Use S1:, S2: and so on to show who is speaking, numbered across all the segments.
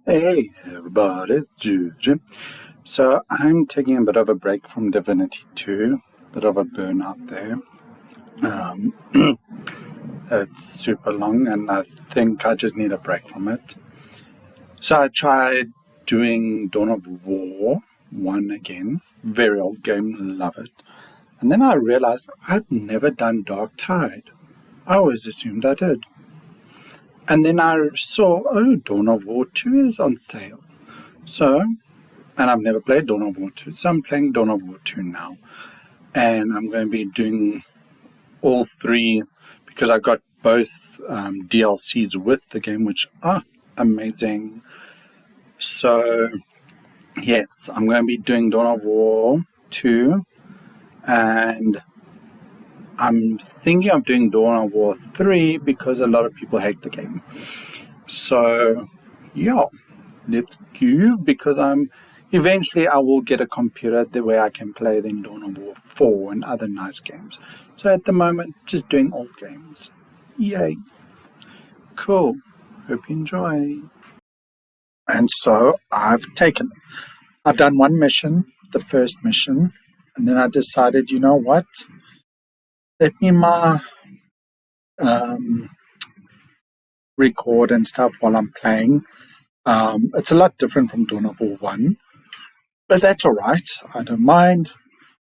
S1: Hey everybody, it's Juju. So I'm taking a bit of a break from Divinity 2, bit of a burnout there. Um, it's super long and I think I just need a break from it. So I tried doing Dawn of War 1 again, very old game, love it. And then I realized I've never done Dark Tide. I always assumed I did. And then I saw, oh, Dawn of War 2 is on sale. So and I've never played Dawn of War 2, so I'm playing Dawn of War 2 now. And I'm going to be doing all three because I got both DLCs with the game, which are amazing. So, yes, I'm going to be doing Dawn of War 2, and I'm thinking of doing Dawn of War 3 because a lot of people hate the game. So, yeah, let's go because eventually I will get a computer the way I can play then Dawn of War 4 and other nice games. So at the moment, just doing old games. Yay. Cool. Hope you enjoy. And so I've done one mission, the first mission, and then I decided, you know what? Let me um, record and stuff while I'm playing. It's a lot different from Dawn of War 1, but that's all right. I don't mind.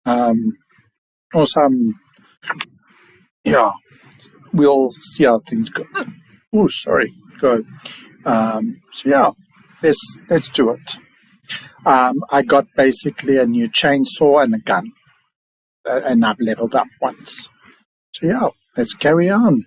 S1: Um, also, yeah, we'll see how things go. Oh, sorry, go. So yeah, let's do it. I got basically a new chainsaw and a gun, and I've leveled up once. So yeah, let's carry on.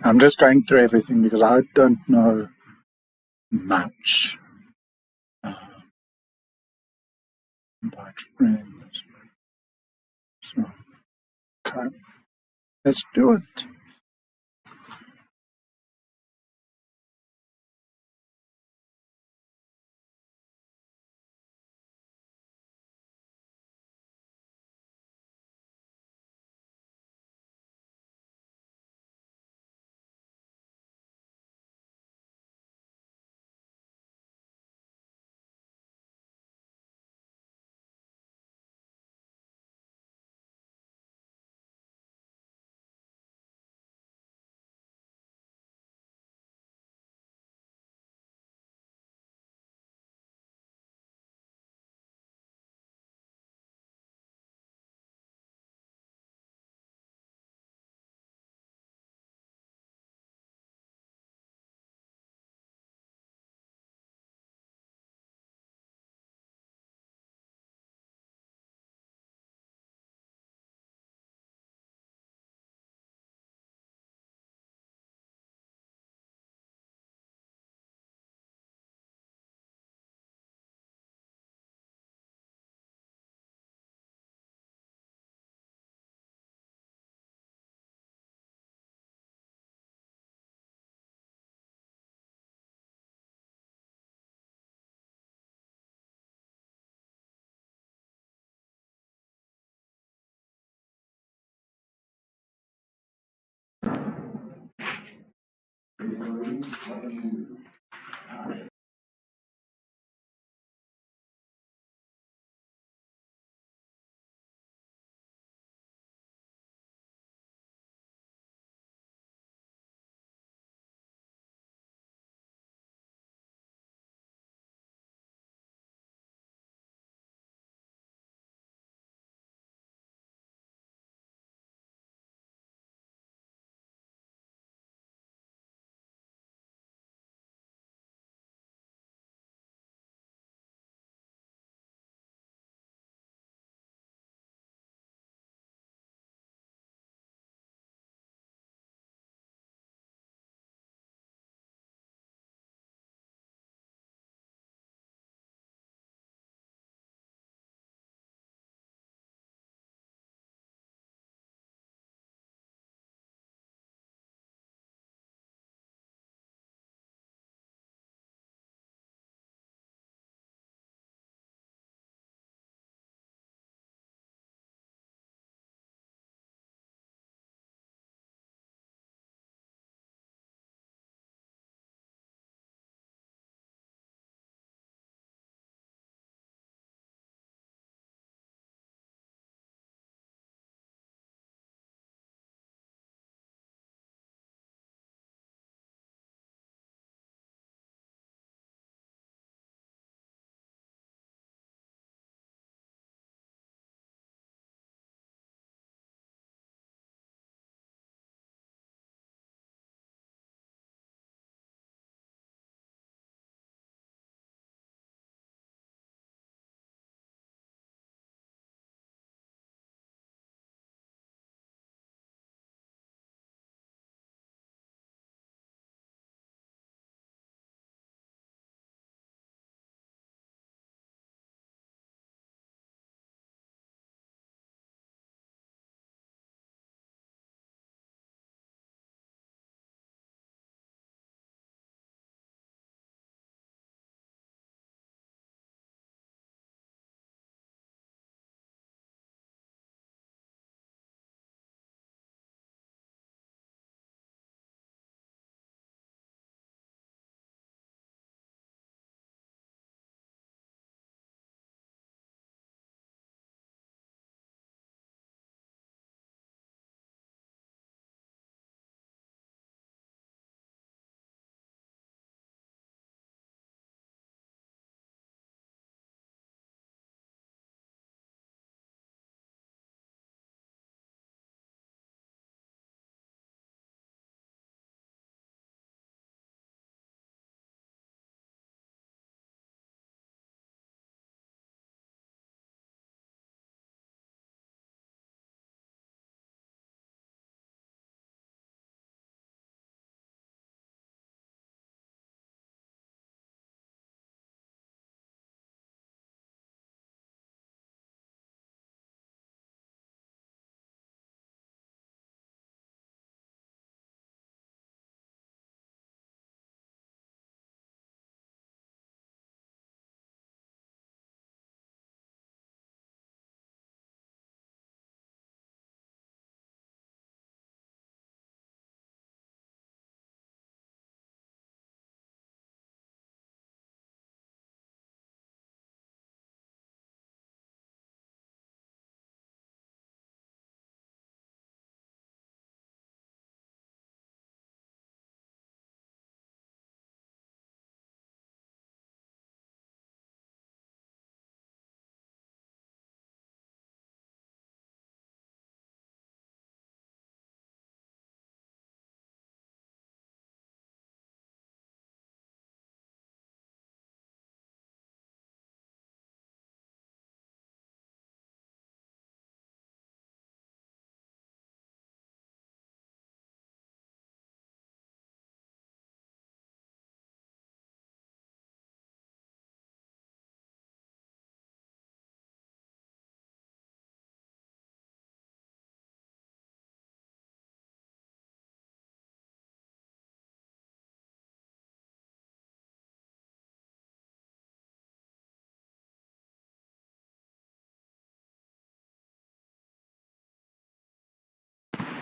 S1: I'm just going through everything because I don't know much about friends. So okay, let's do it.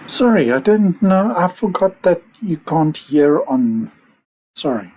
S1: Sorry, I didn't know. I forgot that you can't hear on. Sorry.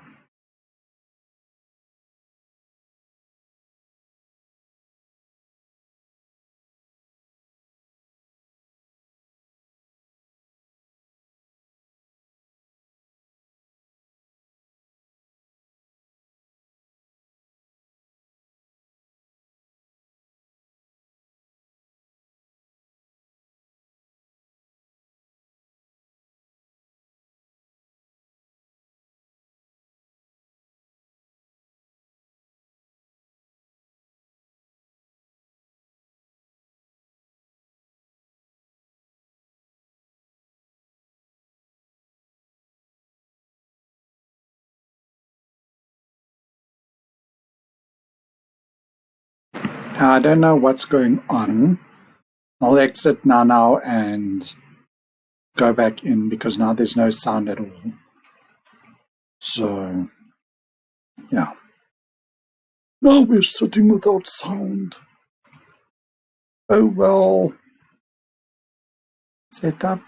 S1: I don't know what's going on. I'll exit now and go back in because now there's no sound at all. So, yeah. Now we're sitting without sound. Oh well. Set up.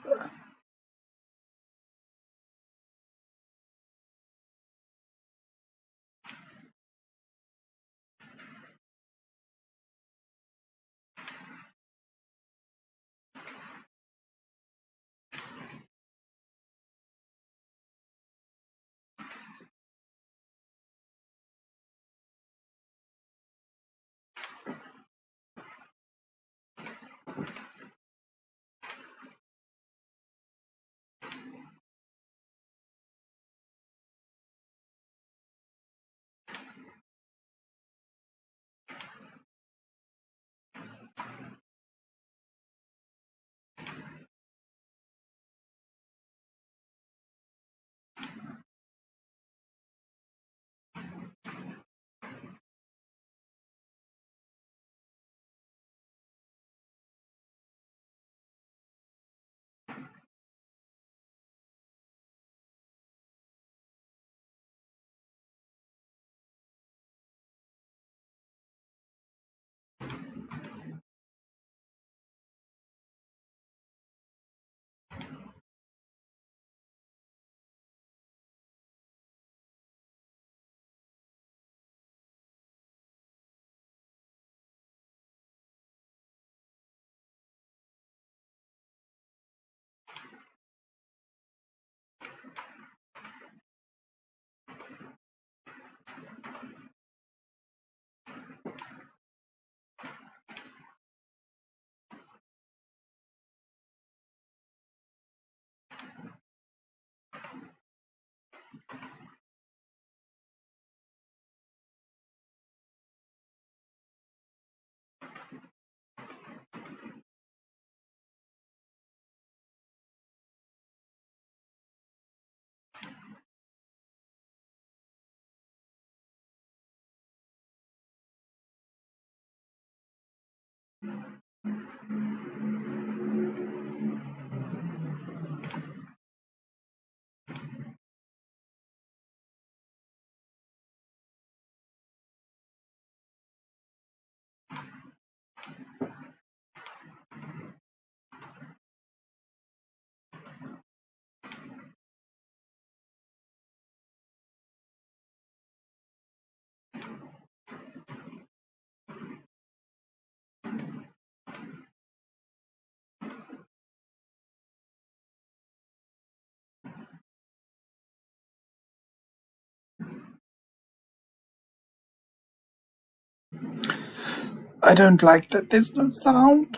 S1: I don't like that there's no sound.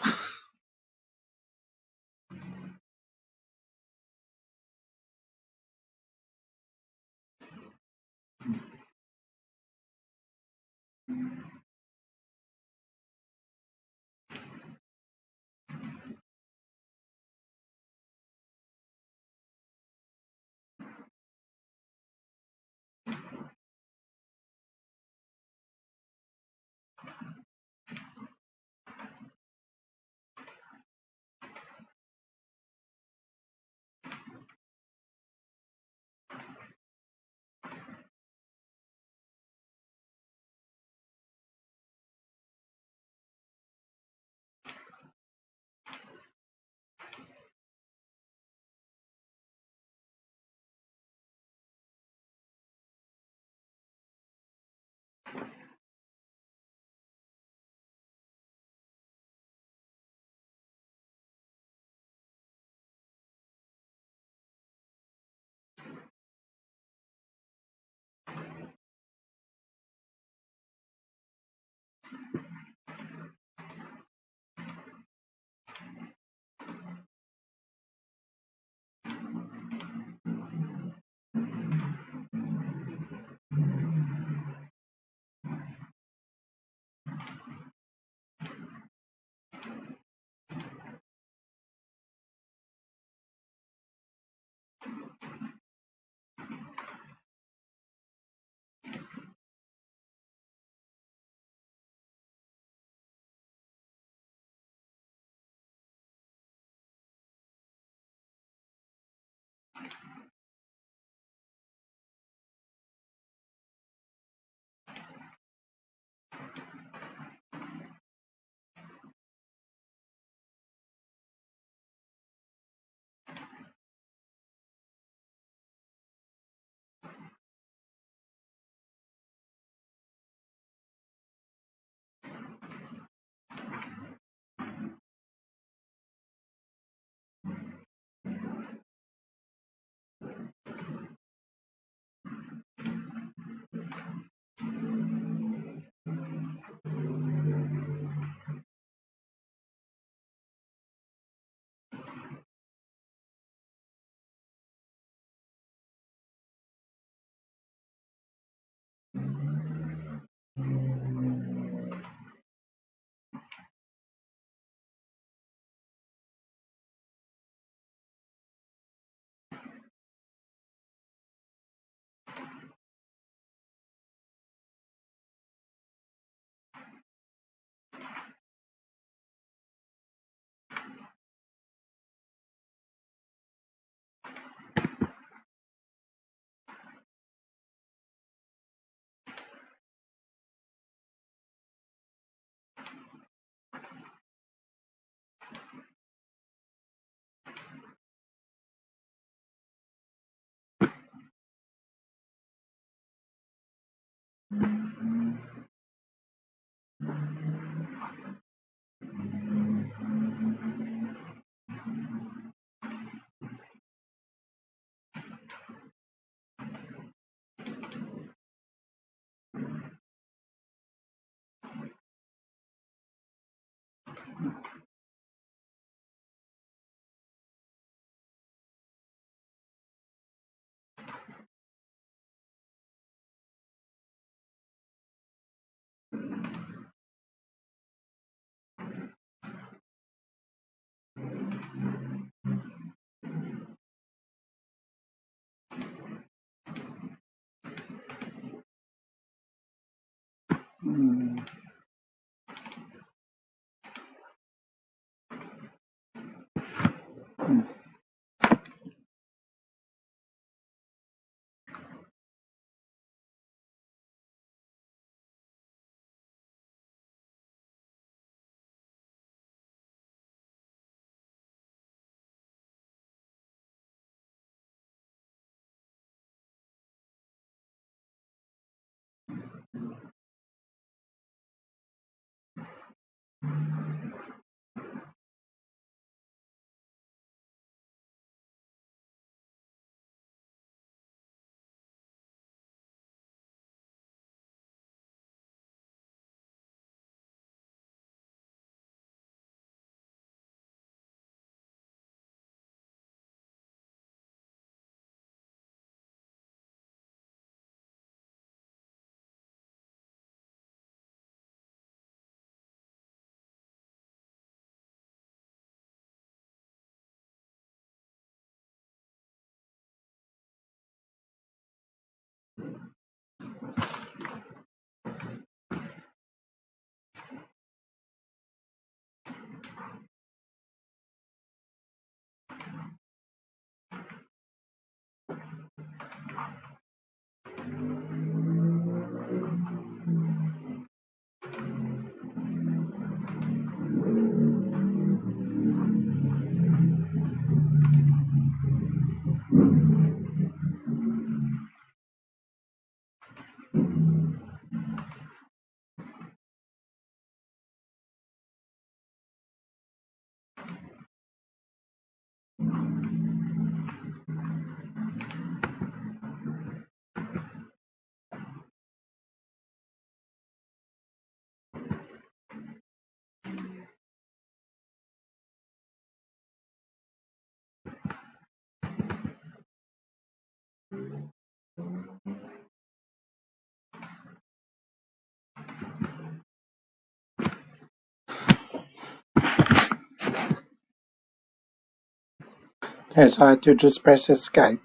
S1: Okay, so I had to just press escape.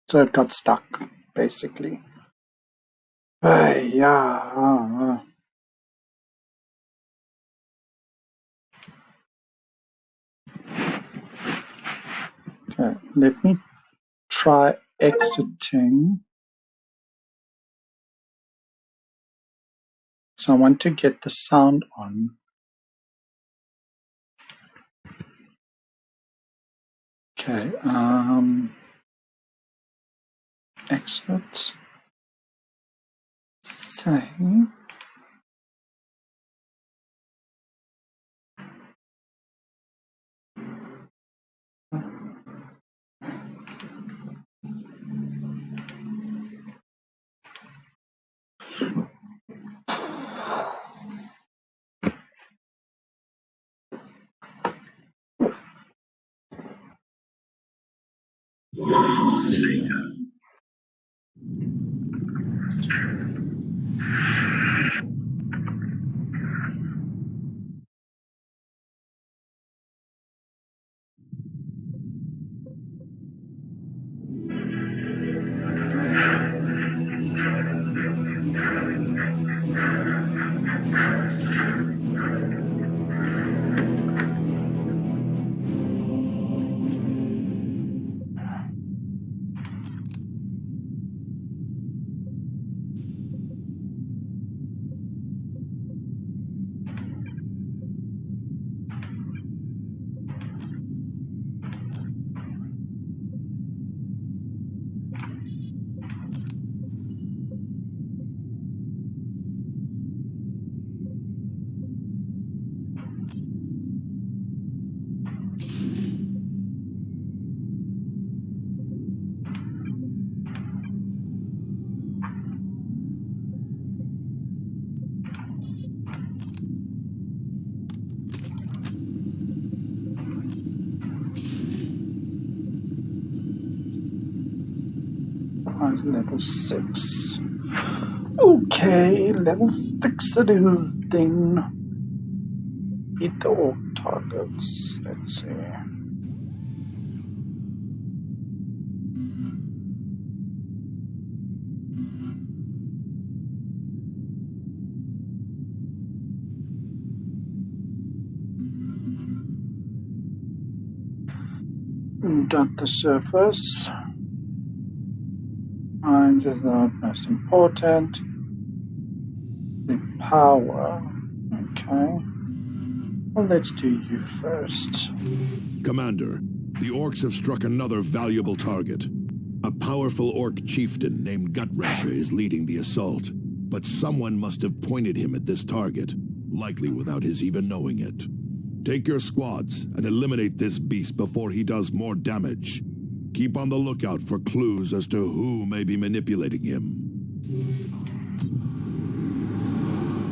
S1: So it got stuck, basically. Yeah. Okay, let me try exiting. So I want to get the sound on. Okay, exit. Save. Level 6. Okay, level 6 it is then. Beat the orc targets. Let's see. Got the surface. Mine is not most important. The power. Okay. Well, let's do you first.
S2: Commander, the orcs have struck another valuable target. A powerful orc chieftain named Gut-Wrencher is leading the assault, but someone must have pointed him at this target, likely without his even knowing it. Take your squads and eliminate this beast before he does more damage. Keep on the lookout for clues as to who may be manipulating him.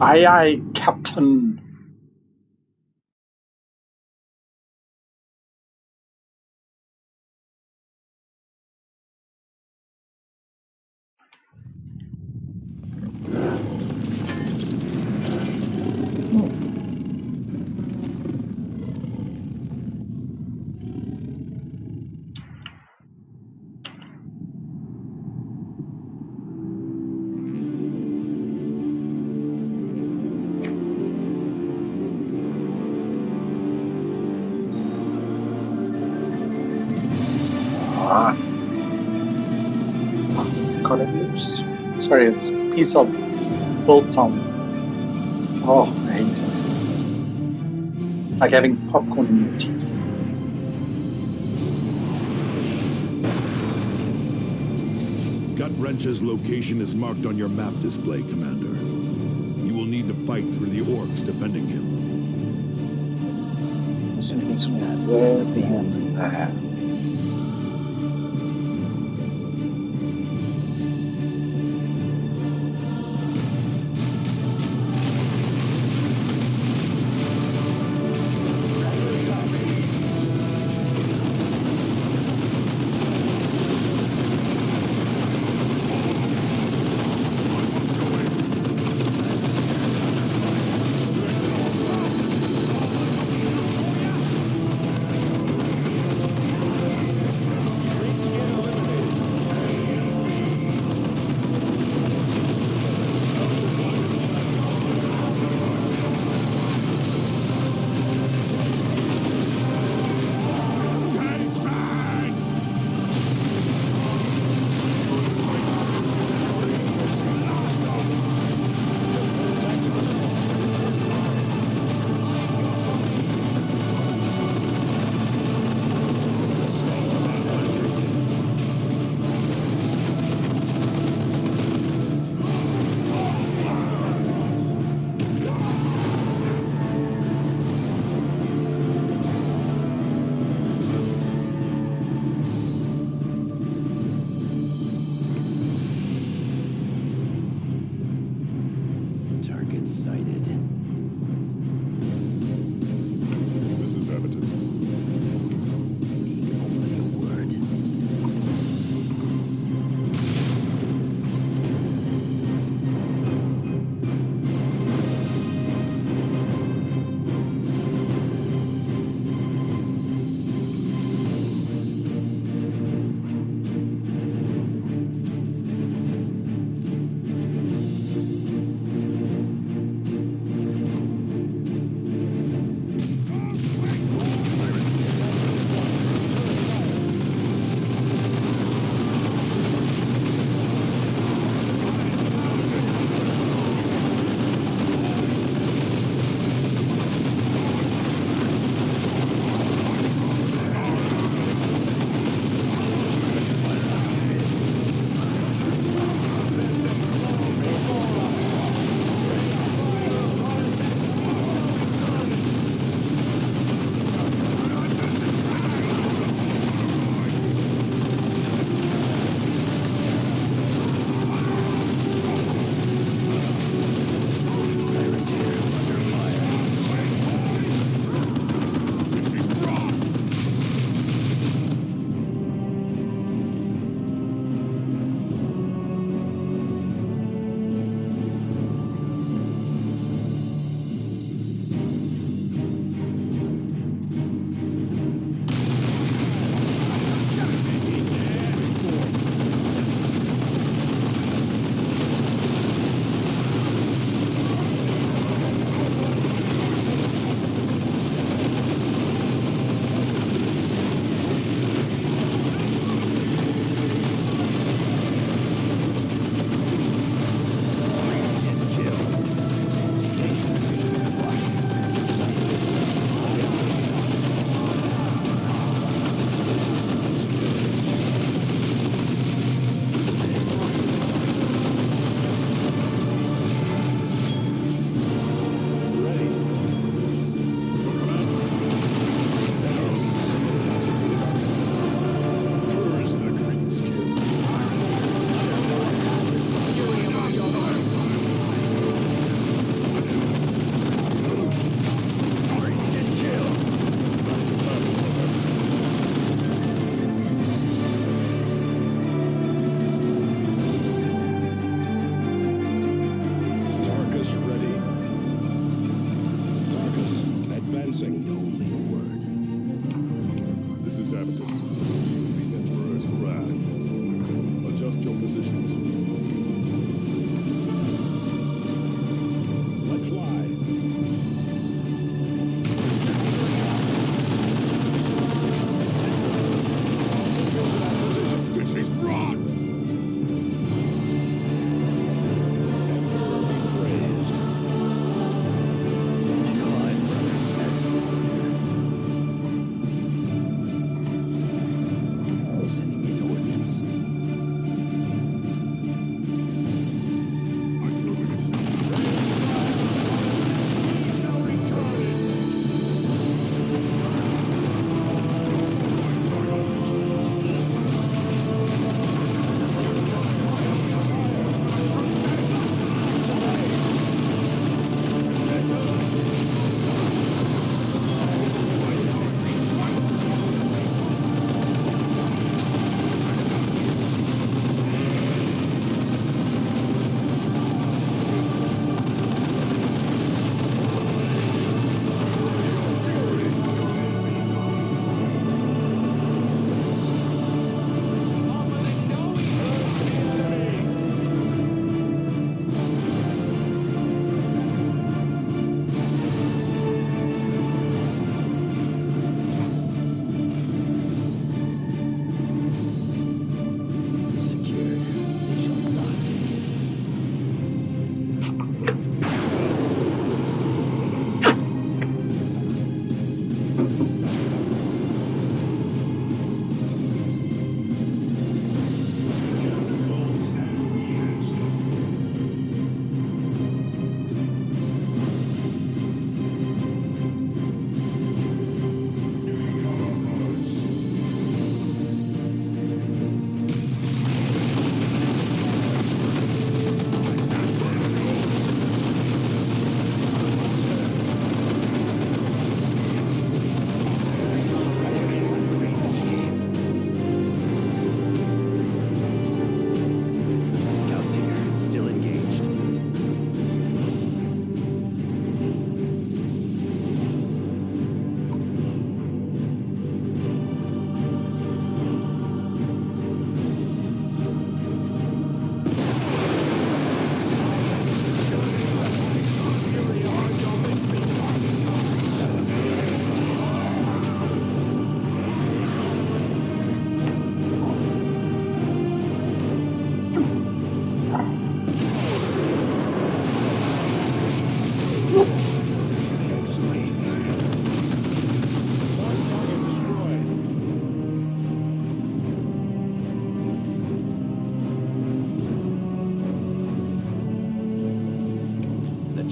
S1: Aye, aye, Captain. Got it loose. Sorry, it's a piece of biltong. Oh, I hate it. Like having popcorn in your teeth.
S2: Gut-Wrencher's location is marked on your map display, Commander. You will need to fight through the orcs defending him.
S1: Where behind that?
S3: get sighted.
S2: This is Avitus.
S3: Need only a word.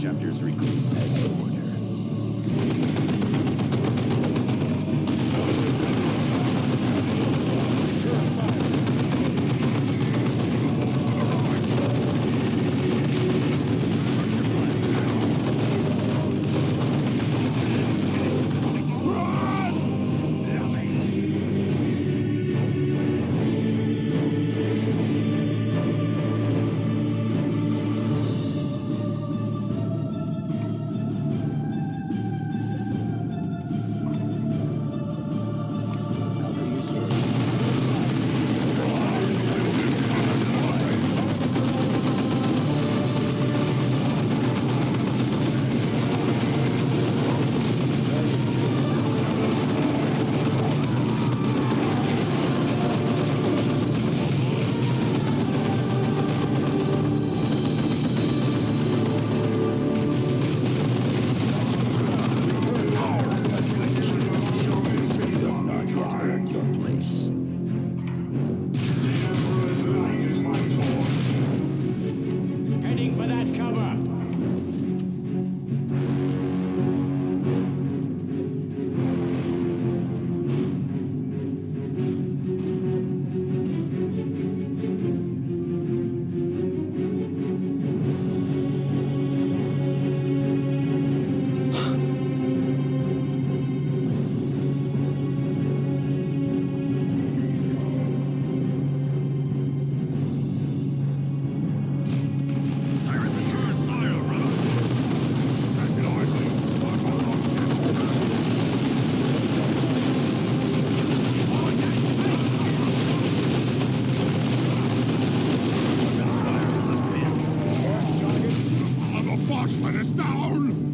S3: chapters recruit as order.
S4: Heading for that cover.
S2: Let us down!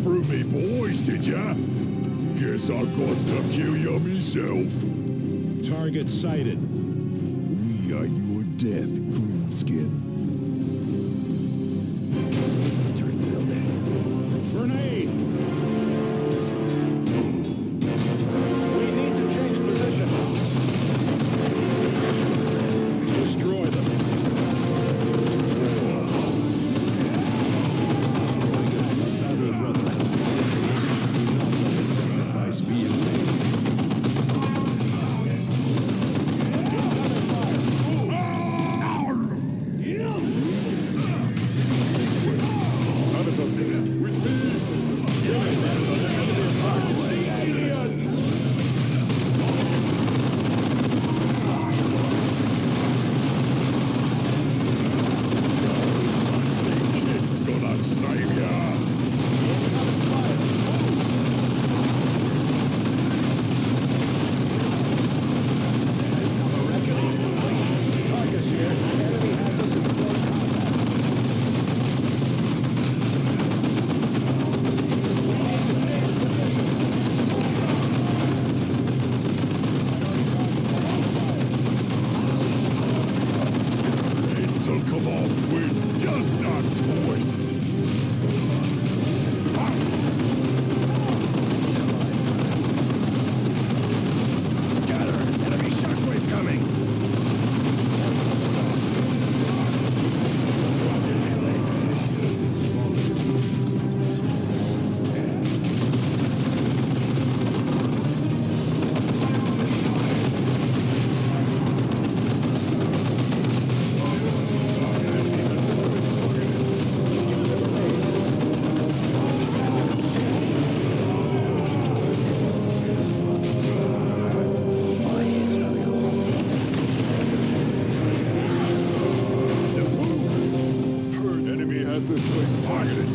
S2: through me, boys, did ya? Guess I got to kill ya myself.
S4: Target sighted.
S2: We are your death, Greenskin.
S3: Entering the building.
S4: Grenade! We need to change position. Destroy them.
S2: Another brother has not let his sacrifice be in vain. Gonna save ya!
S4: Targets here. Enemy has us in close combat.
S2: It took him off with just a twist. Scatter! Enemy shockwave coming!
S3: My Israel.
S2: Heard enemy has this place targeted.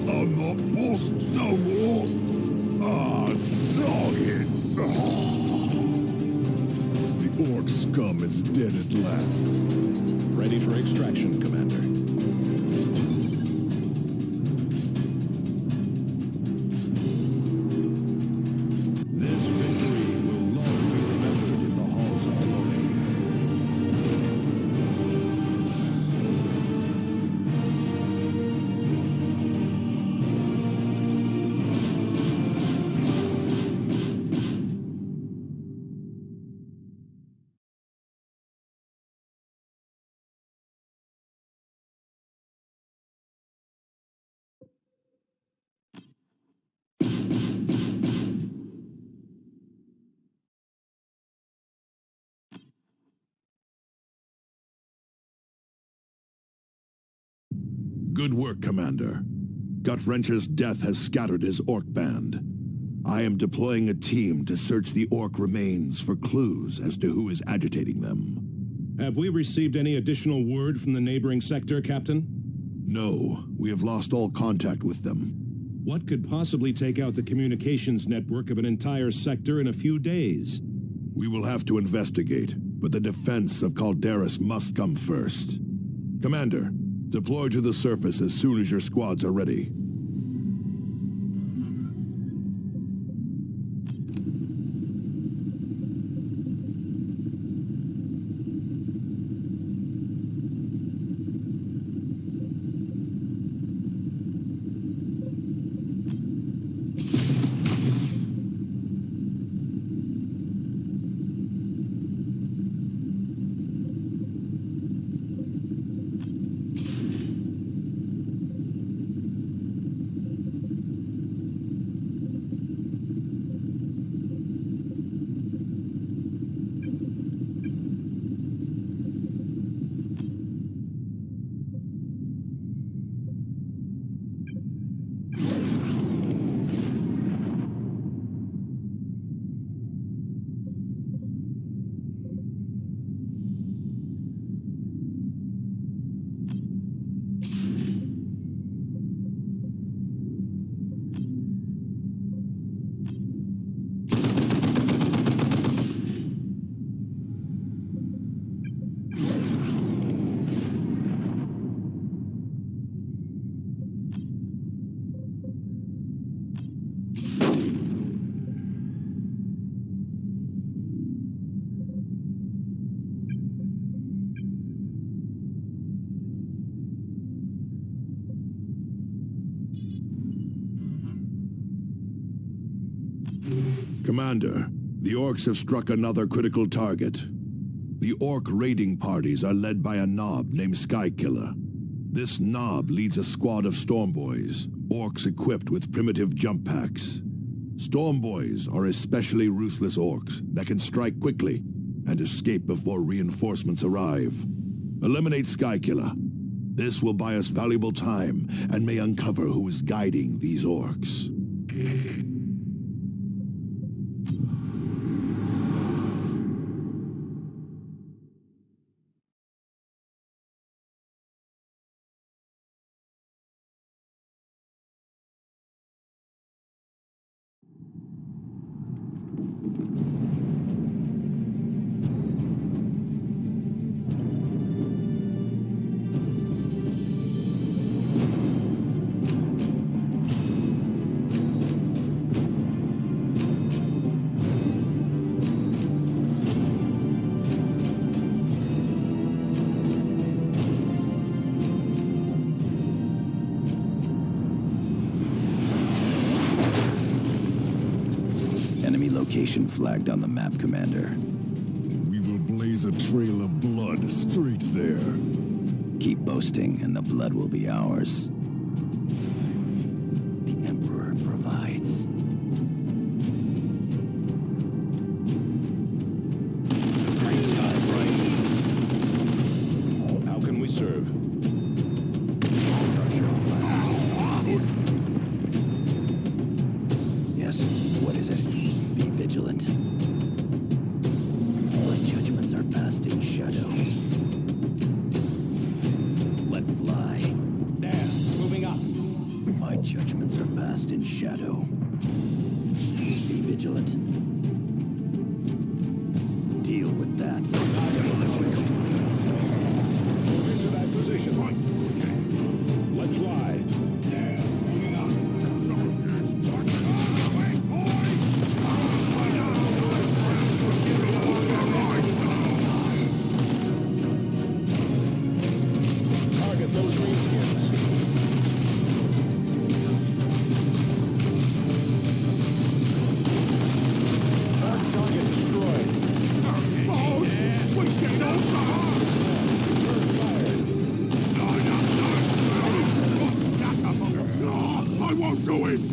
S2: I'm not boss no more. Ah, dog it. The orc scum is dead at last.
S4: Ready for extraction, Commander.
S2: This victory will long be remembered in the halls of glory. Good work, Commander. Gutwrencher's death has scattered his orc band. I am deploying a team to search the orc remains for clues as to who is agitating them.
S4: Have we received any additional word from the neighboring sector, Captain?
S2: No, we have lost all contact with them.
S4: What could possibly take out the communications network of an entire sector in a few days?
S2: We will have to investigate, but the defense of Calderis must come first. Commander, deploy to the surface as soon as your squads are ready. Commander, the Orcs have struck another critical target. The Orc raiding parties are led by a Nob named Skykiller. This Nob leads a squad of Stormboys, Orcs equipped with primitive jump packs. Stormboys are especially ruthless Orcs that can strike quickly and escape before reinforcements arrive. Eliminate Skykiller. This will buy us valuable time and may uncover who is guiding these Orcs.
S3: Enemy location flagged on the map, Commander.
S2: We will blaze a trail of blood straight there.
S3: Keep boasting, and the blood will be ours. The Emperor provides.
S4: How can we serve?
S3: Yes, what is it? Be vigilant. My judgments are past in shadow. Let fly.
S4: There, moving up.
S3: My judgments are past in shadow. Be vigilant. Deal with that.
S4: Move into that position. Let fly. There, moving up. Target those greenskins. Target destroyed.
S2: I won't do it!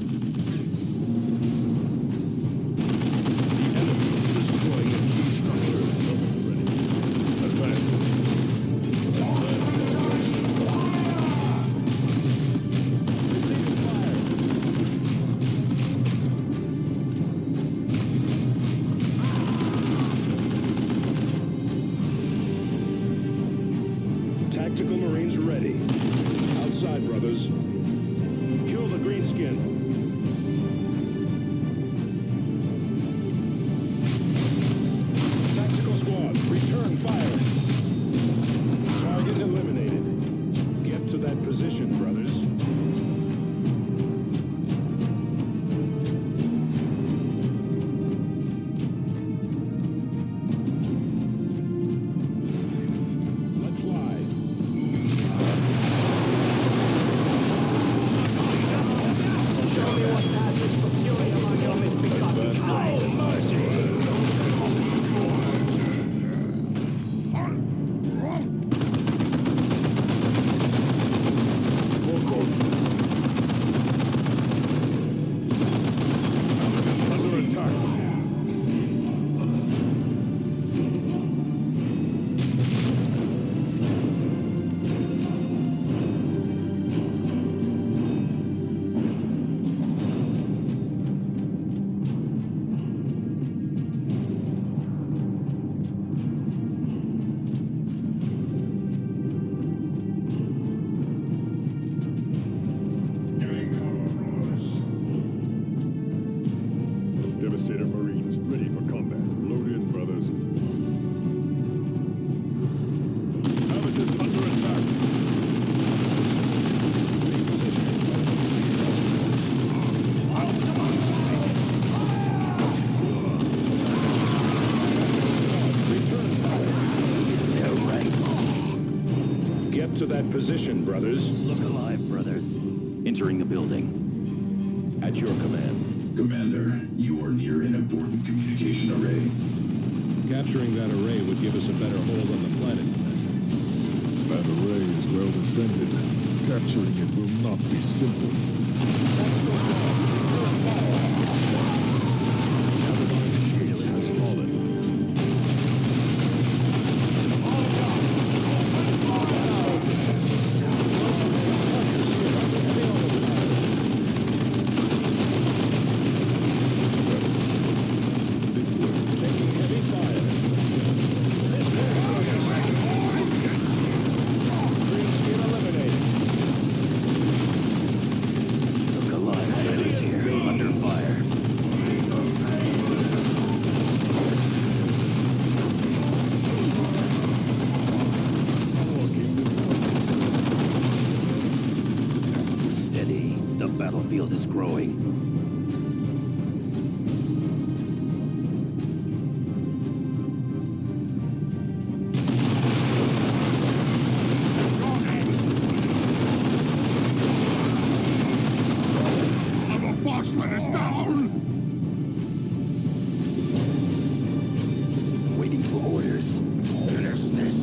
S4: The enemy is destroying a key structure. Ready. Advance. Receiving fire. Tactical Marines ready. Outside, brothers. Kill the greenskin. Tactical squad, return fire. Target eliminated. Get to that position, brothers. Let fly. Under attack. Devastator Marines ready for combat. Load in, brothers. Habitus under attack.
S3: Their ranks.
S4: Get to that position, brothers.
S3: Look alive, brothers. Entering the building.
S4: At your command.
S5: Commander, you are near an important communication array.
S4: Capturing that array would give us a better hold on the planet.
S2: That array is well defended. Capturing it will not be simple. Shield has fallen.
S3: Battlefield is growing.
S2: The Bossman is down!
S3: Waiting for orders. Finish this.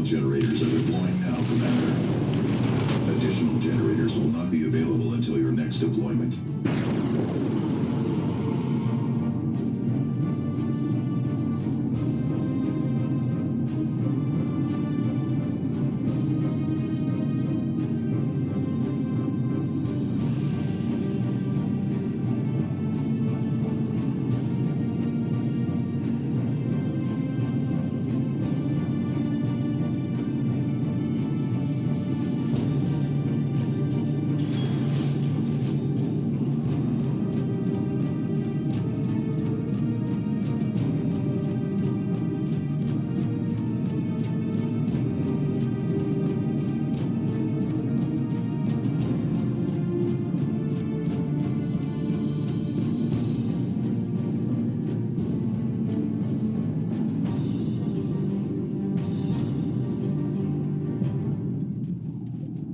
S5: Generators are deploying now, Commander. Additional generators will not be available until your next deployment.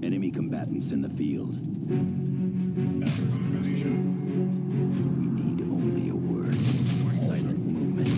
S3: Enemy combatants in the field.
S5: Position.
S3: We need only a word. Silent movement.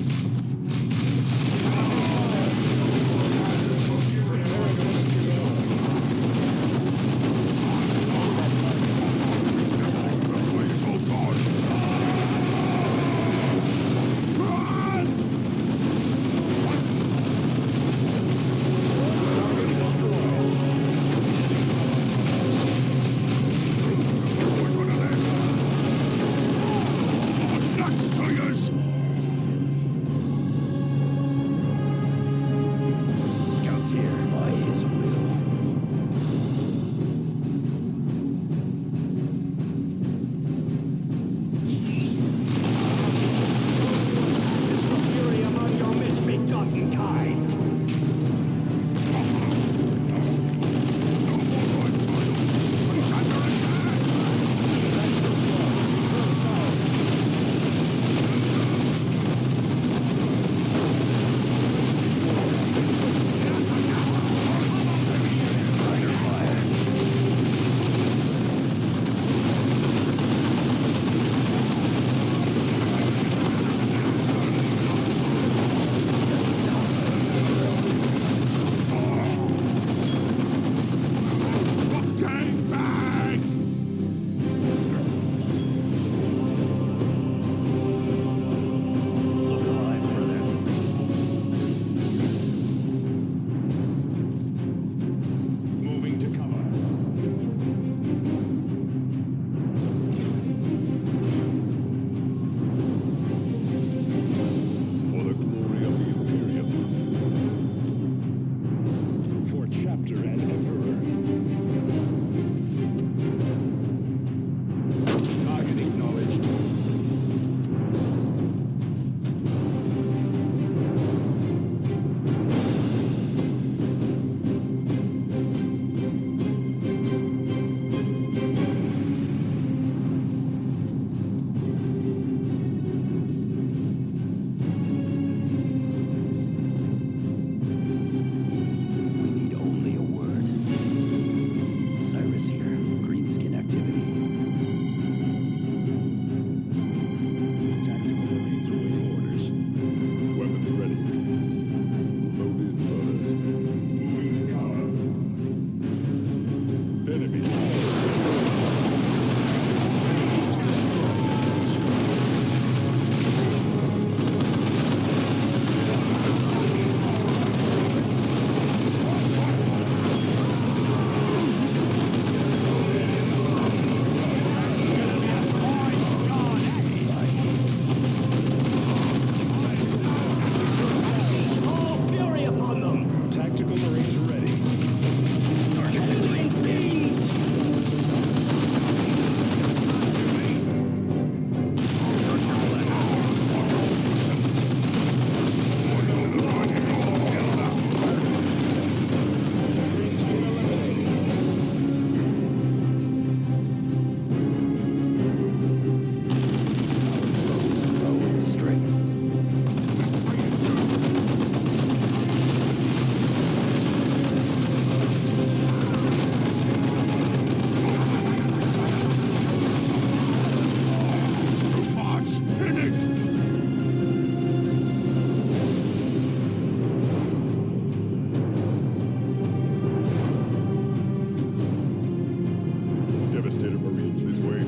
S4: State of Marines this way.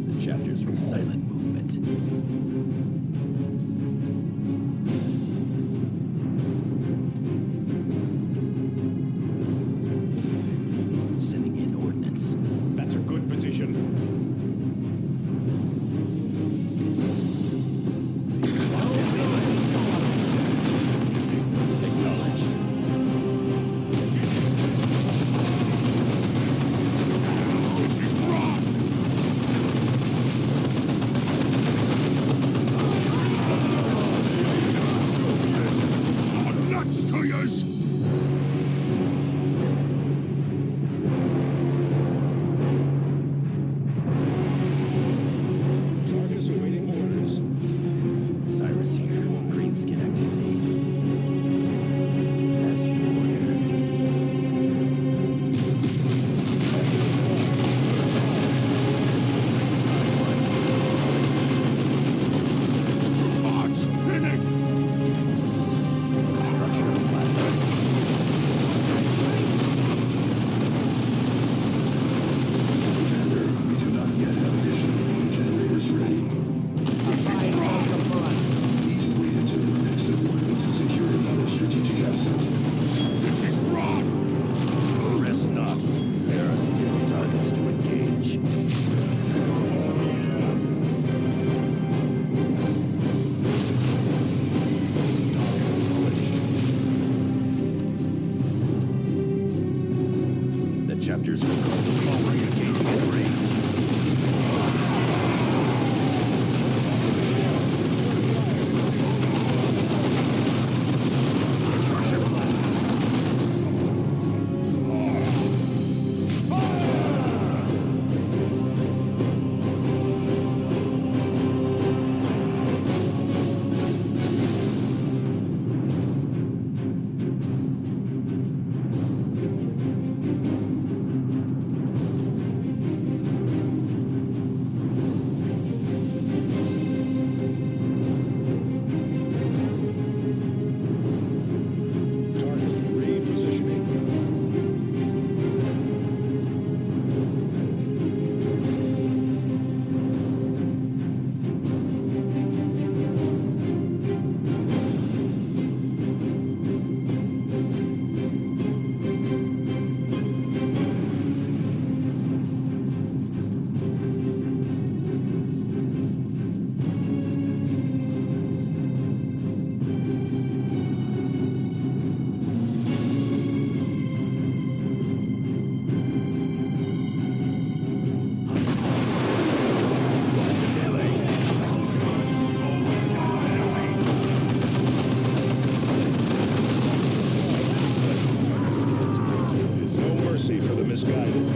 S3: The chapters from silent movement. Sending in ordnance.
S4: That's a good position.
S3: Acknowledged.
S2: This is wrong! Nuts to yours!
S4: Target is awaiting orders.
S3: Cyrus here. Green skin activity. As you order.
S2: It's too much! In it!
S3: Structure flattened.
S5: Commander, we do not yet have additional fuel generators ready.
S2: This is wrong!
S5: We need to wait until your next deployment to secure another strategic asset.
S2: This is wrong!
S3: Rest not. There are still targets to engage. The chapters will go to already engaging in range.
S4: Target repositioning. There's no mercy for the misguided.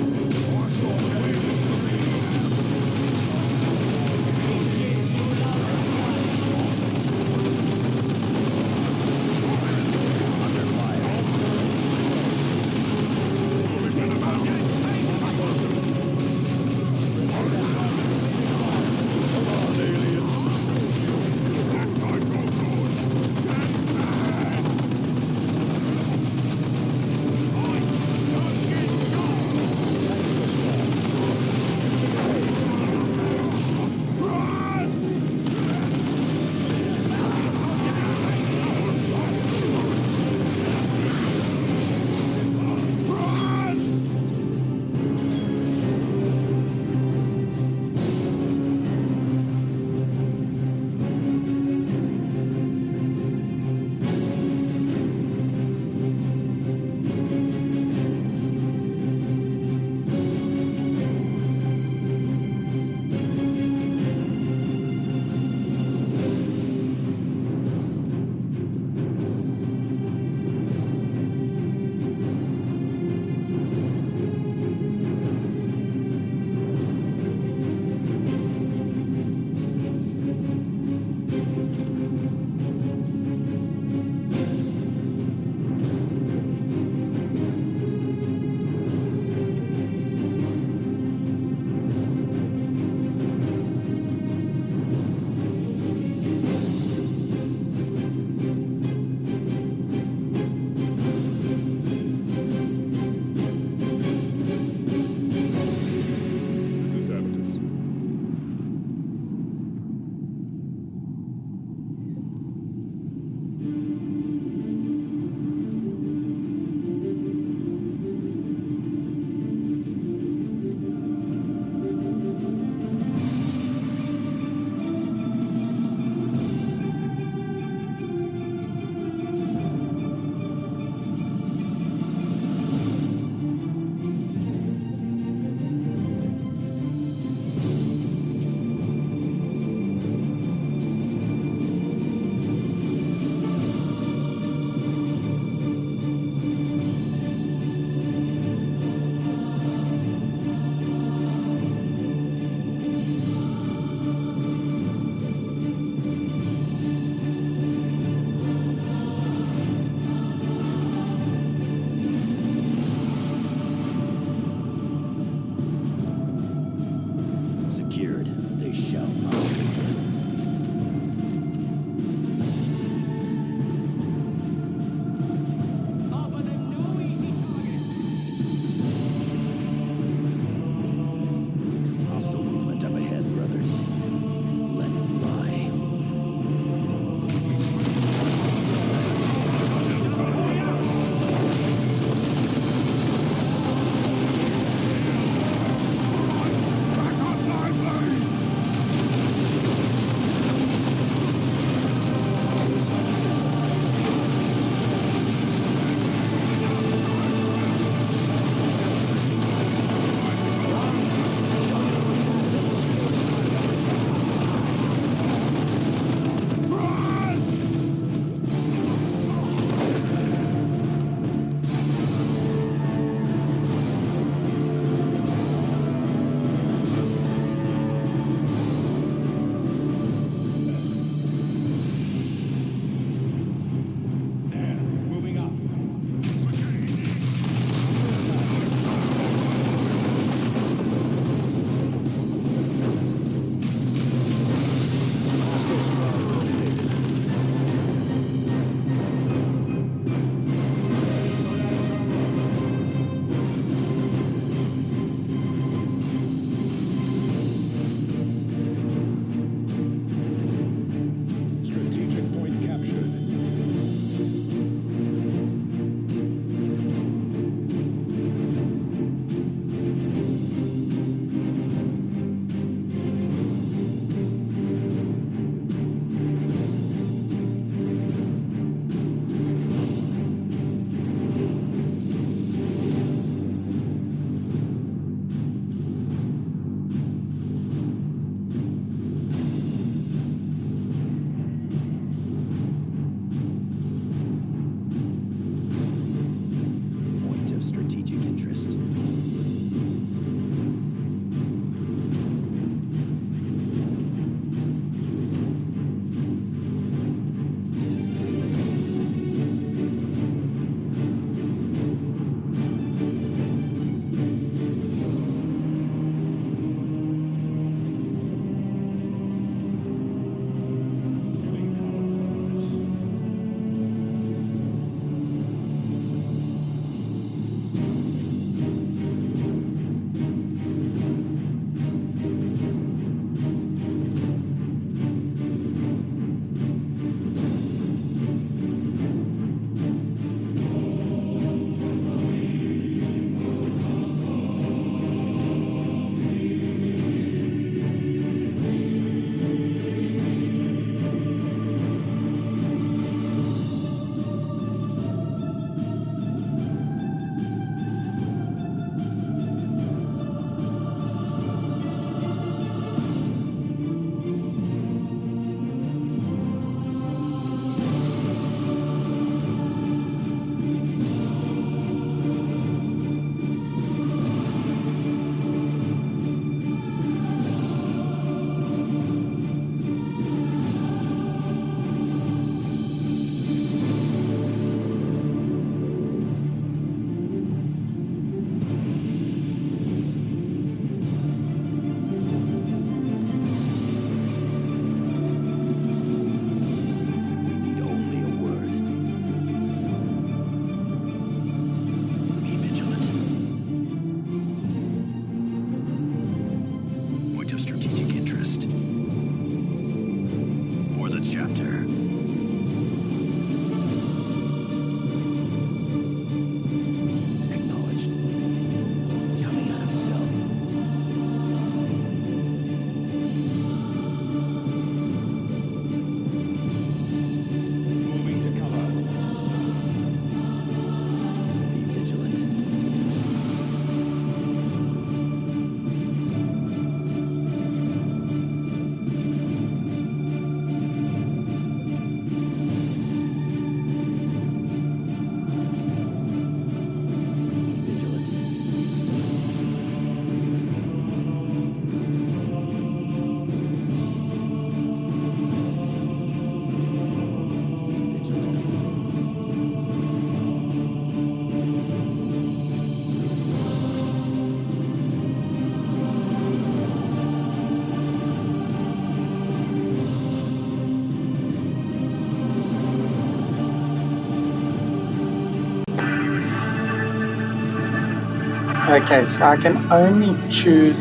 S1: Okay, so I can only choose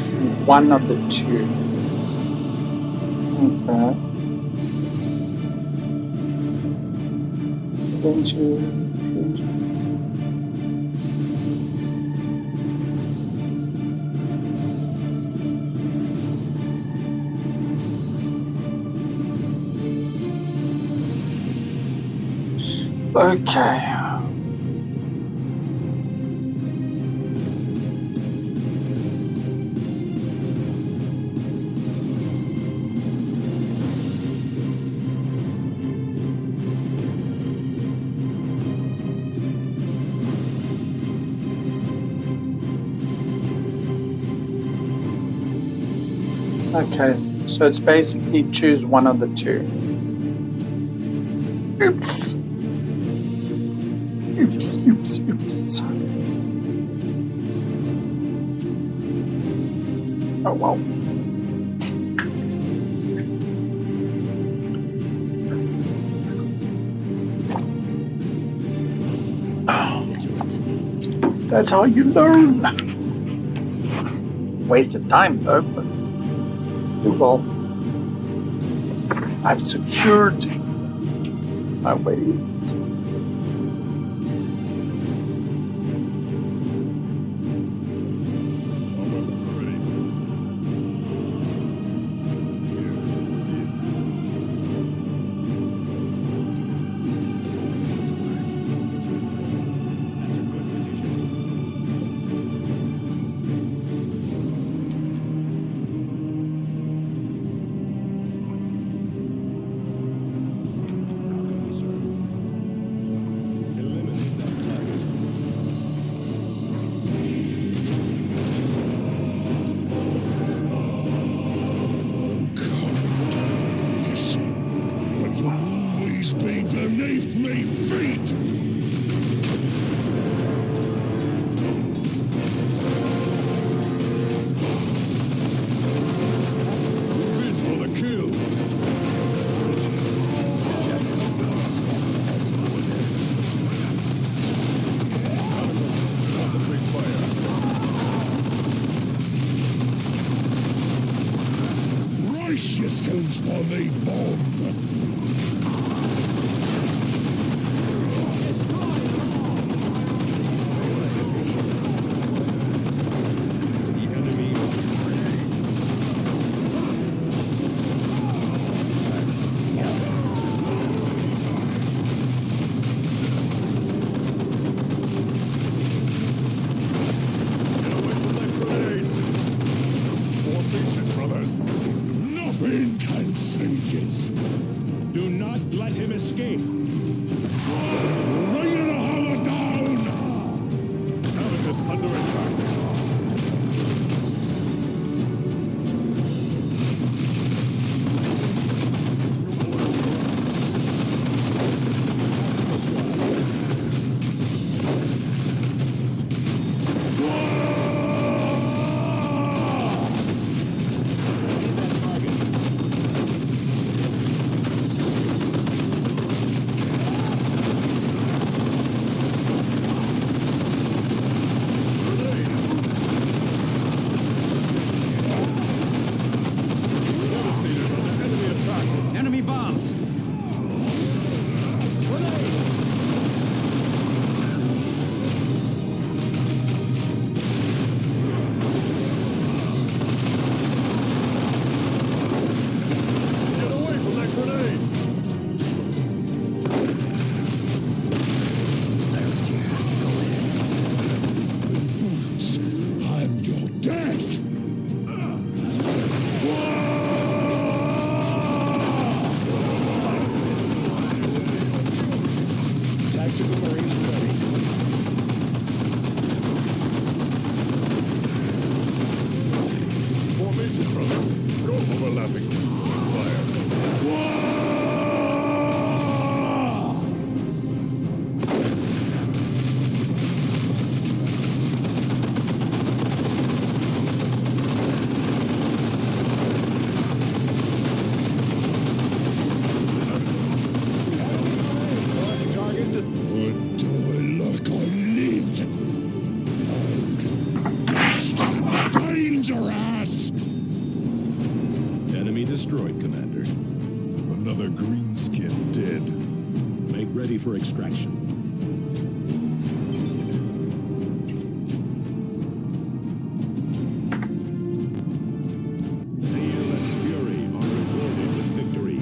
S1: one of the two. Okay. Then choose. Okay. Okay, so it's basically choose one of the two. Oops. Oops. Oh, wow. That's how you learn. Wasted time though, but well, I've secured my ways.
S2: Beneath me feet! Move in for the kill! Concentrate fire. Brace yourselves for the bomb! Nothing can save us.
S4: Do not let him escape.
S2: Bring the hammer down!
S4: Habitus under attack.
S3: Enemy bombs!
S4: Get away from that grenade!
S2: Boots, I'm your death!
S4: Tactical Marines ready. Formation, brother. Go overlapping. Fire. Target.
S2: What do I look? I lived! extraction. Zeal and fury are rewarded with victory.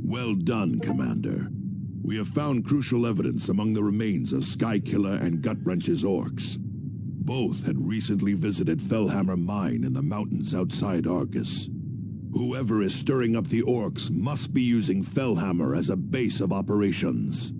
S2: Well done, Commander. We have found crucial evidence among the remains of Skykiller and Gutwrench's orcs. Both had recently visited Fellhammer Mine in the mountains outside Argus. Whoever is stirring up the orcs must be using Fellhammer as a base of operations.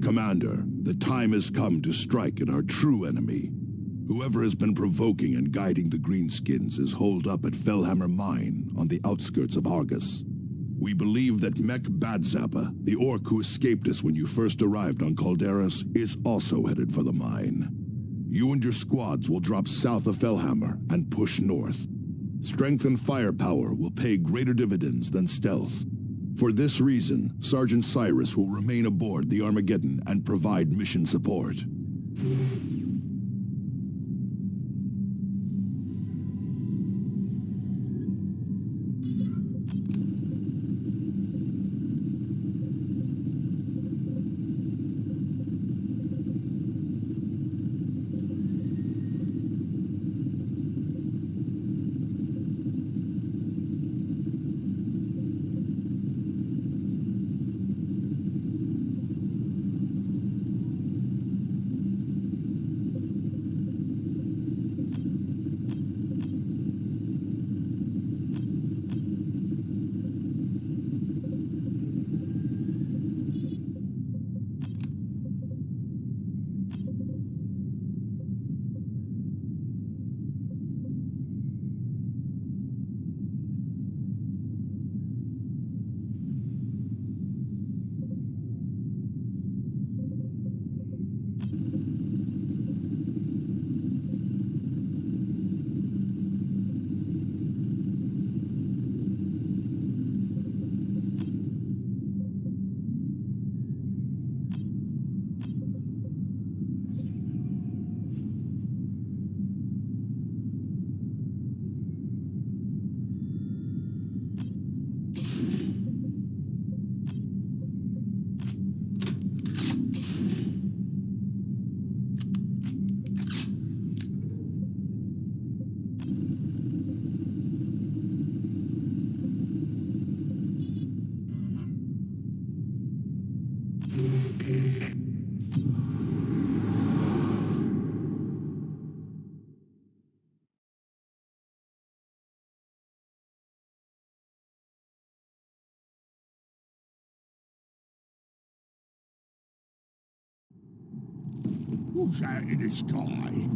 S2: Commander, the time has come to strike at our true enemy. Whoever has been provoking and guiding the Greenskins is holed up at Fellhammer Mine on the outskirts of Argus. We believe that Mech Badzappa, the orc who escaped us when you first arrived on Calderas, is also headed for the mine. You and your squads will drop south of Fellhammer and push north. Strength and firepower will pay greater dividends than stealth. For this reason, Sergeant Cyrus will remain aboard the Armageddon and provide mission support. Who's that in the sky?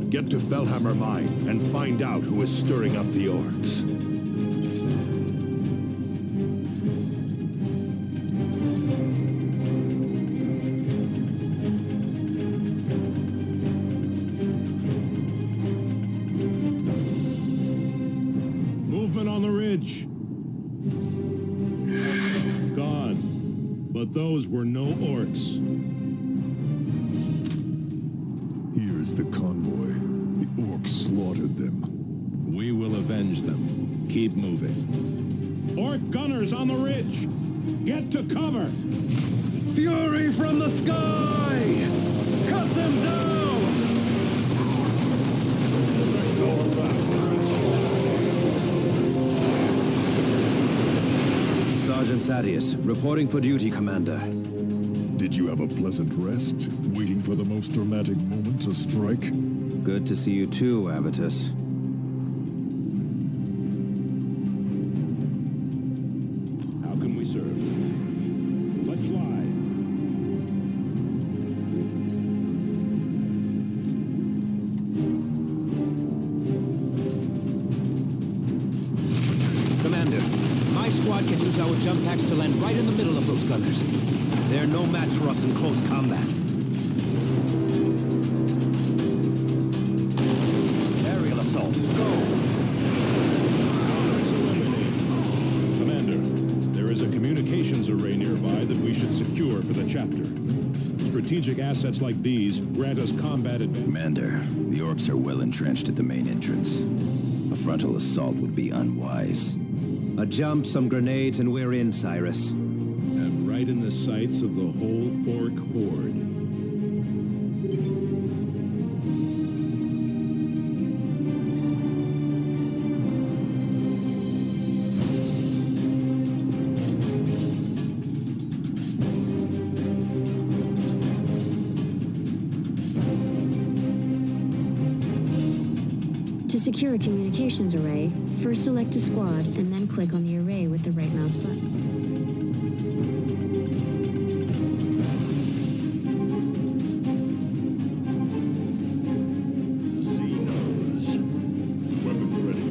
S2: Get to Fellhammer Mine and find out who is stirring up the orcs.
S4: Movement on the ridge. Gone. But those were no orcs.
S5: Here's the convoy. The orcs slaughtered them.
S4: We will avenge them. Keep moving. Orc gunners on the ridge! Get to cover!
S3: Fury from the sky! Cut them down! Sergeant Thaddeus, reporting for duty, Commander.
S5: Did you have a pleasant rest, waiting for the most dramatic moment to strike?
S3: Good to see you too, Avitus.
S4: How can we serve? Let's fly.
S6: Commander, my squad can use our jump packs to land right in the middle of those gunners. They're no match for us in close combat.
S3: Aerial assault, go!
S4: Commander, there is There's a communications array nearby that we should secure for the chapter. Strategic assets like these grant us combat advantage.
S3: Commander, the orcs are well entrenched at the main entrance. A frontal assault would be unwise.
S6: A jump, some grenades, and we're in, Cyrus.
S4: And right in the sights of the whole orc horde.
S7: To secure a communications array, first select a squad and then click on the array with the right mouse button.
S4: Xenos. Weapons ready.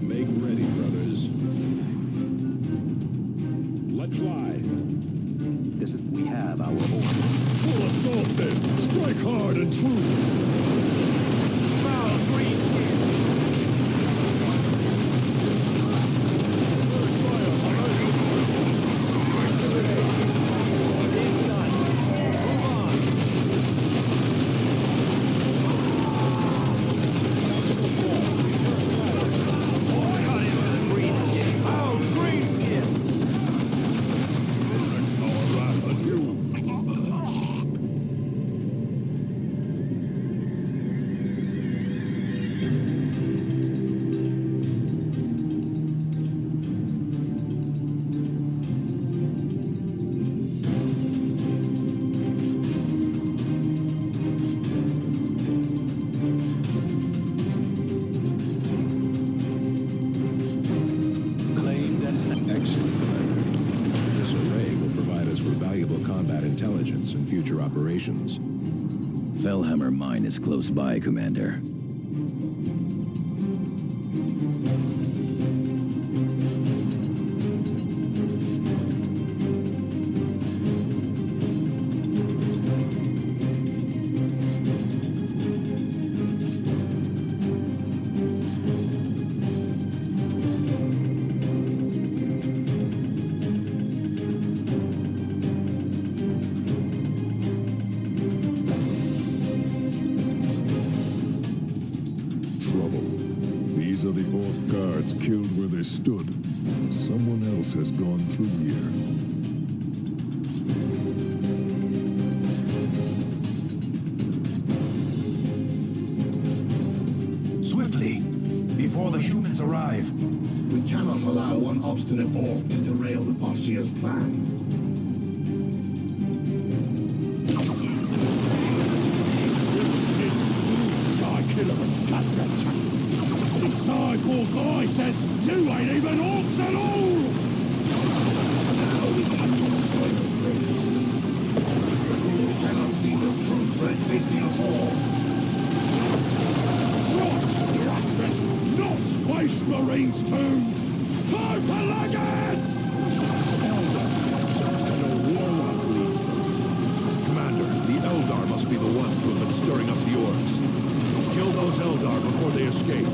S4: Make ready, brothers. Let's fly.
S3: We have our order.
S2: Full assault then! Strike hard and true! Excellent, Commander. This array will provide us with valuable combat intelligence in future operations.
S3: Fellhammer Mine is close by, Commander.
S2: These are the orc guards killed where they stood. Someone else has gone through here.
S8: Swiftly! Before the humans arrive!
S5: We cannot allow one obstinate orc to derail the Farseer's plan.
S2: The cyborg guy says you ain't even orcs at all!
S5: Now we can destroy the threats. The fools cannot see the true threat facing us all.
S2: What? Breakfast, not Space Marines too! Time to lag it! Eldar, and a warlock leads them. Commander, the Eldar must be the ones who have been stirring up the orcs. Kill those Eldar before they escape.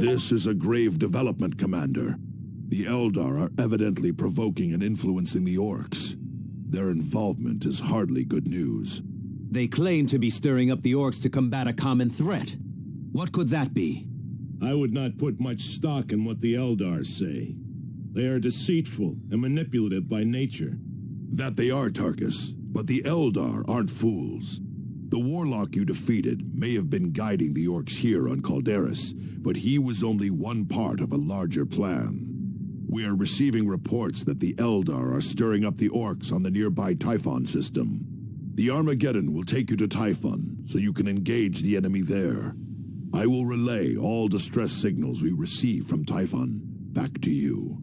S2: This is a grave development, Commander. The Eldar are evidently provoking and influencing the Orcs. Their involvement is hardly good news.
S6: They claim to be stirring up the Orcs to combat a common threat. What could that be?
S4: I would not put much stock in what the Eldar say. They are deceitful and manipulative by nature.
S2: That they are, Tarkus, but the Eldar aren't fools. The warlock you defeated may have been guiding the Orcs here on Calderis, but he was only one part of a larger plan. We are receiving reports that the Eldar are stirring up the Orcs on the nearby Typhon system. The Armageddon will take you to Typhon, so you can engage the enemy there. I will relay all distress signals we receive from Typhon back to you.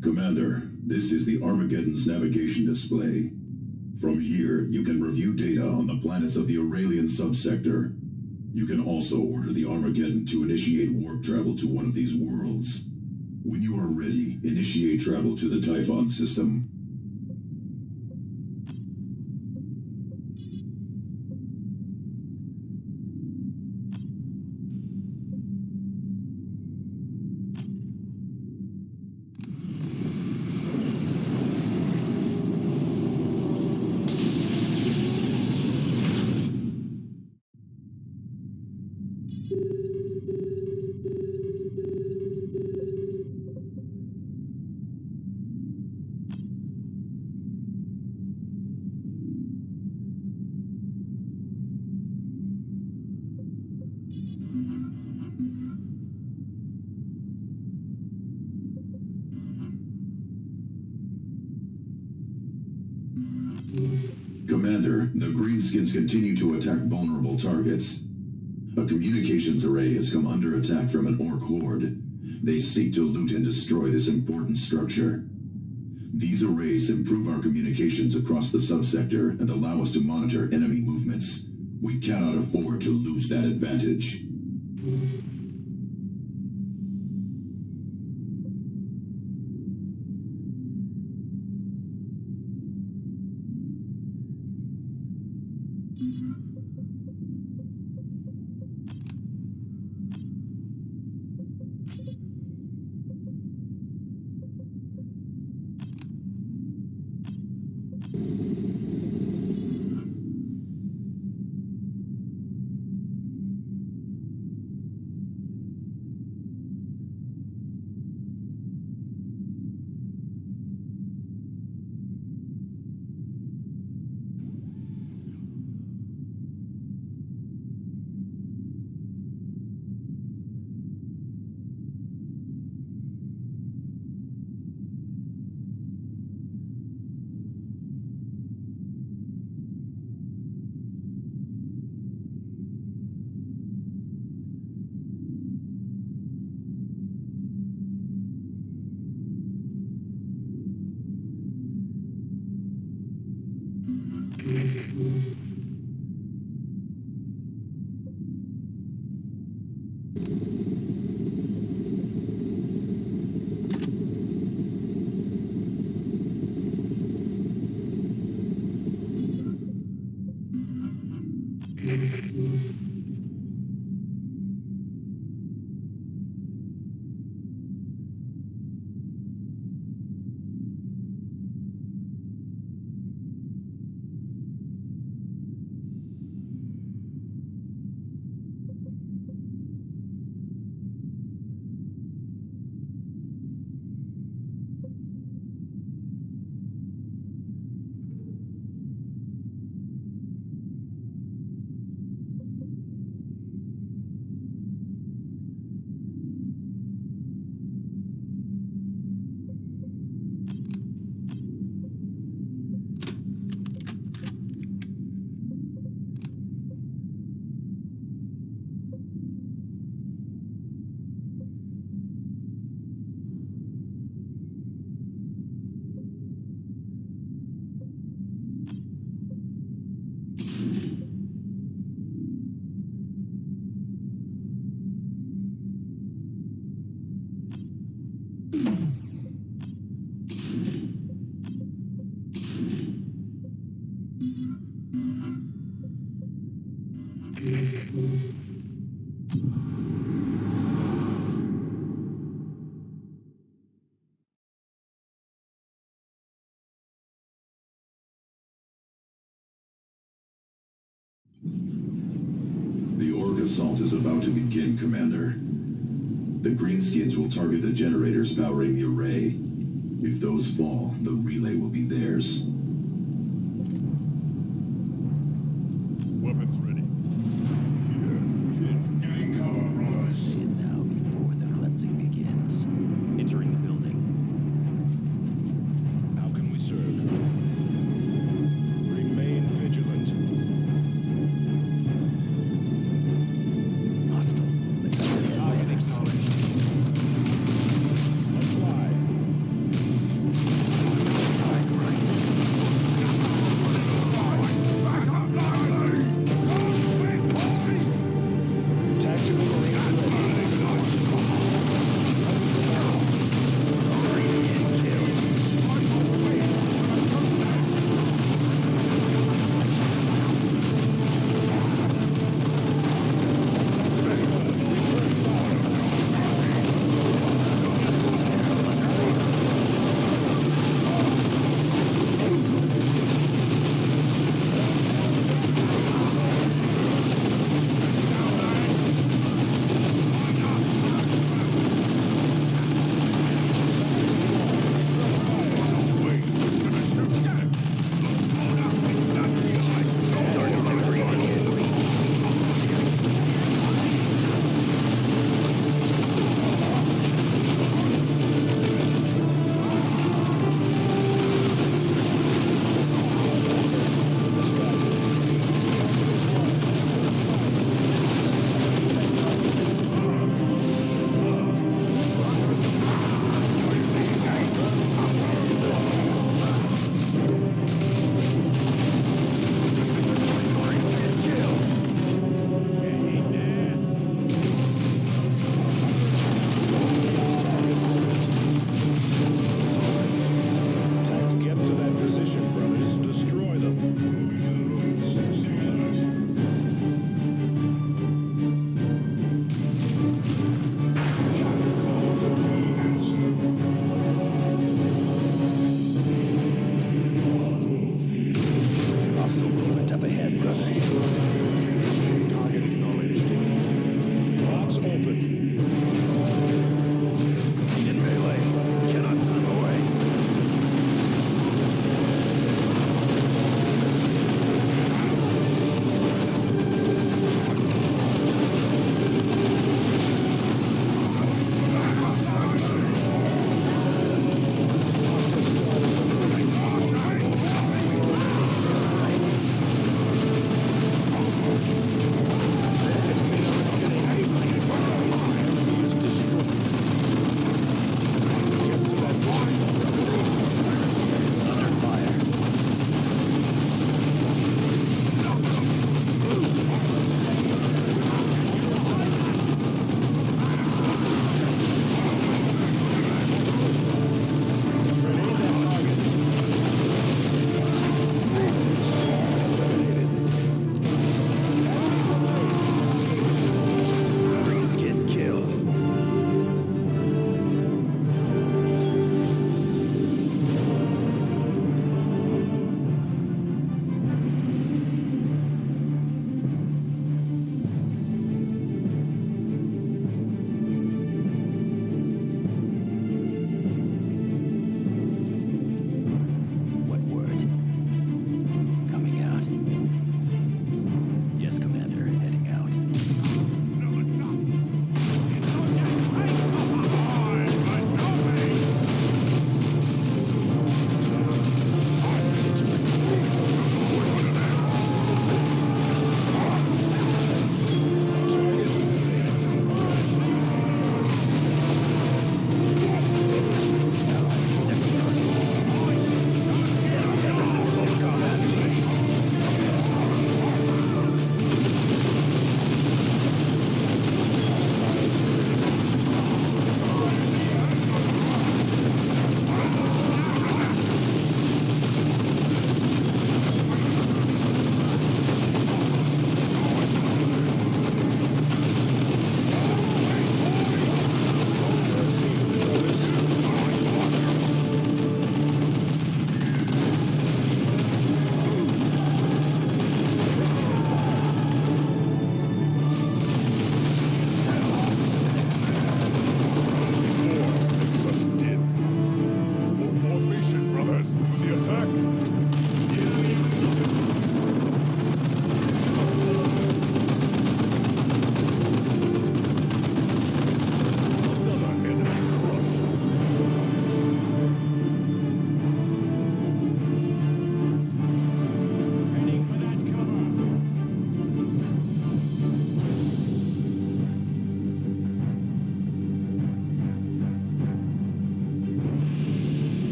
S9: Commander, this is the Armageddon's navigation display. From here, you can review data on the planets of the Aurelian subsector. You can also order the Armageddon to initiate warp travel to one of these worlds. When you are ready, initiate travel to the Typhon system. Commander, the Greenskins continue to attack vulnerable targets. A communications array has come under attack from an Orc horde. They seek to loot and destroy this important structure. These arrays improve our communications across the subsector and allow us to monitor enemy movements. We cannot afford to lose that advantage. The Orc assault is about to begin, Commander. The Greenskins will target the generators powering the array. If those fall, the relay will be theirs.
S4: Weapons ready.
S5: Getting cover, brothers.
S3: Say it now before the cleansing begins. Entering the building.
S4: How can we serve? Remain vigilant.
S3: Hostile.
S4: Target acknowledged. Apply.
S5: Back up, lively!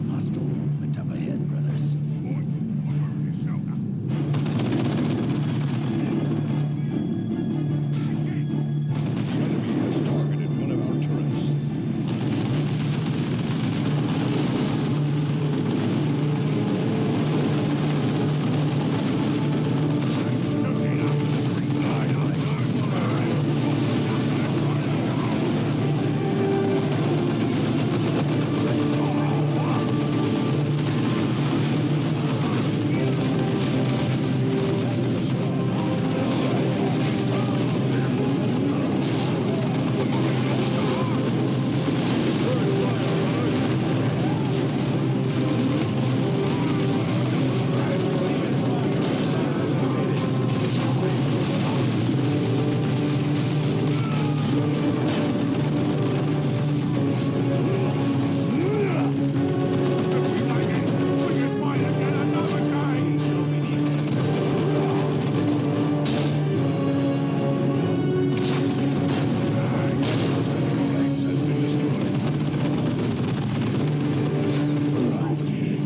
S3: Hostile movement up ahead, brothers.
S2: The enemy has targeted one of our turrets.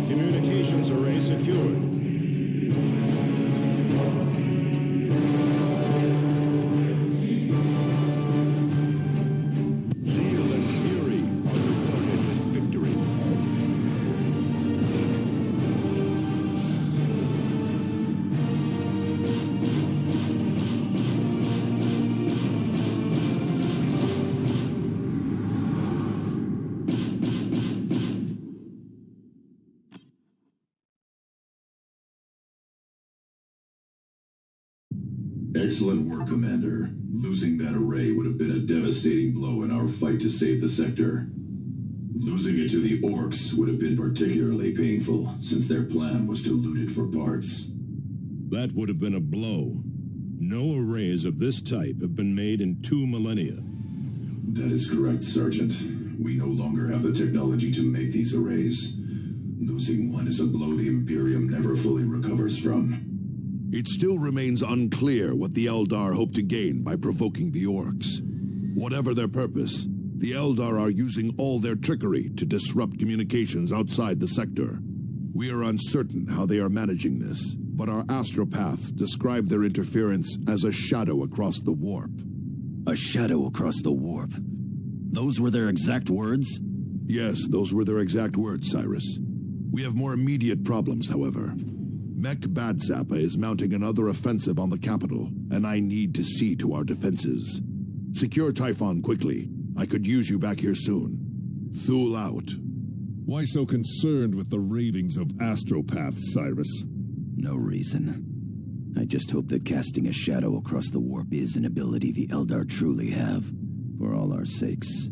S4: Communications array secured.
S2: Zeal and fury are rewarded with victory.
S9: Excellent work, Commander. Losing that array would have been a devastating blow in our fight to save the sector. Losing it to the Orcs would have been particularly painful, since their plan was to loot it for parts.
S2: That would have been a blow. No arrays of this type have been made in 2 millennia.
S9: That is correct, Sergeant. We no longer have the technology to make these arrays. Losing one is a blow the Imperium never fully recovers from.
S2: It still remains unclear what the Eldar hope to gain by provoking the Orcs. Whatever their purpose, the Eldar are using all their trickery to disrupt communications outside the sector. We are uncertain how they are managing this, but our astropaths describe their interference as a shadow across the warp.
S3: A shadow across the warp. Those were their exact words?
S2: Yes, those were their exact words, Cyrus. We have more immediate problems, however. Mech Bad Zappa is mounting another offensive on the capital, and I need to see to our defenses. Secure Typhon quickly. I could use you back here soon. Thule out.
S4: Why so concerned with the ravings of astropaths, Cyrus?
S3: No reason. I just hope that casting a shadow across the warp is an ability the Eldar truly have, for all our sakes.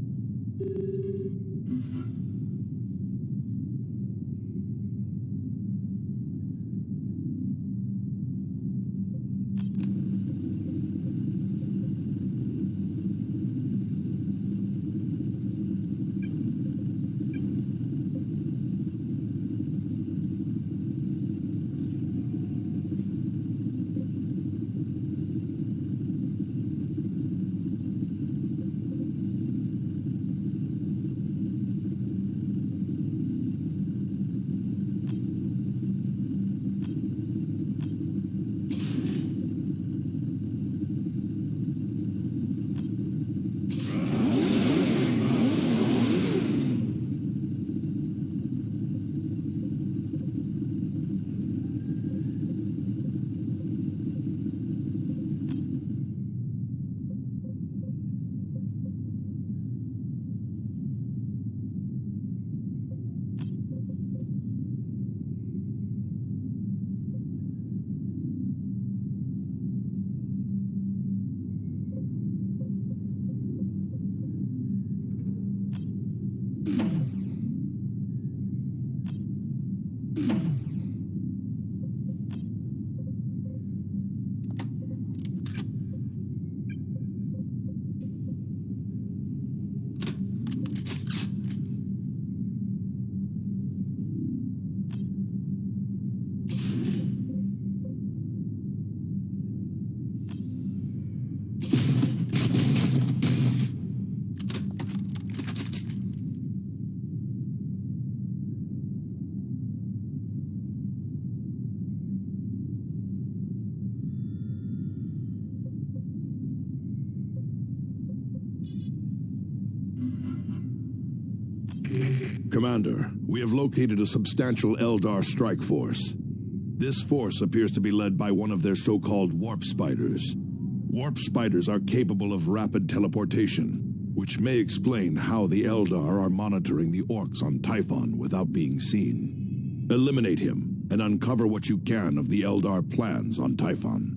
S2: Commander, we have located a substantial Eldar strike force. This force appears to be led by one of their so-called warp spiders. Warp spiders are capable of rapid teleportation, which may explain how the Eldar are monitoring the orcs on Typhon without being seen. Eliminate him and uncover what you can of the Eldar plans on Typhon.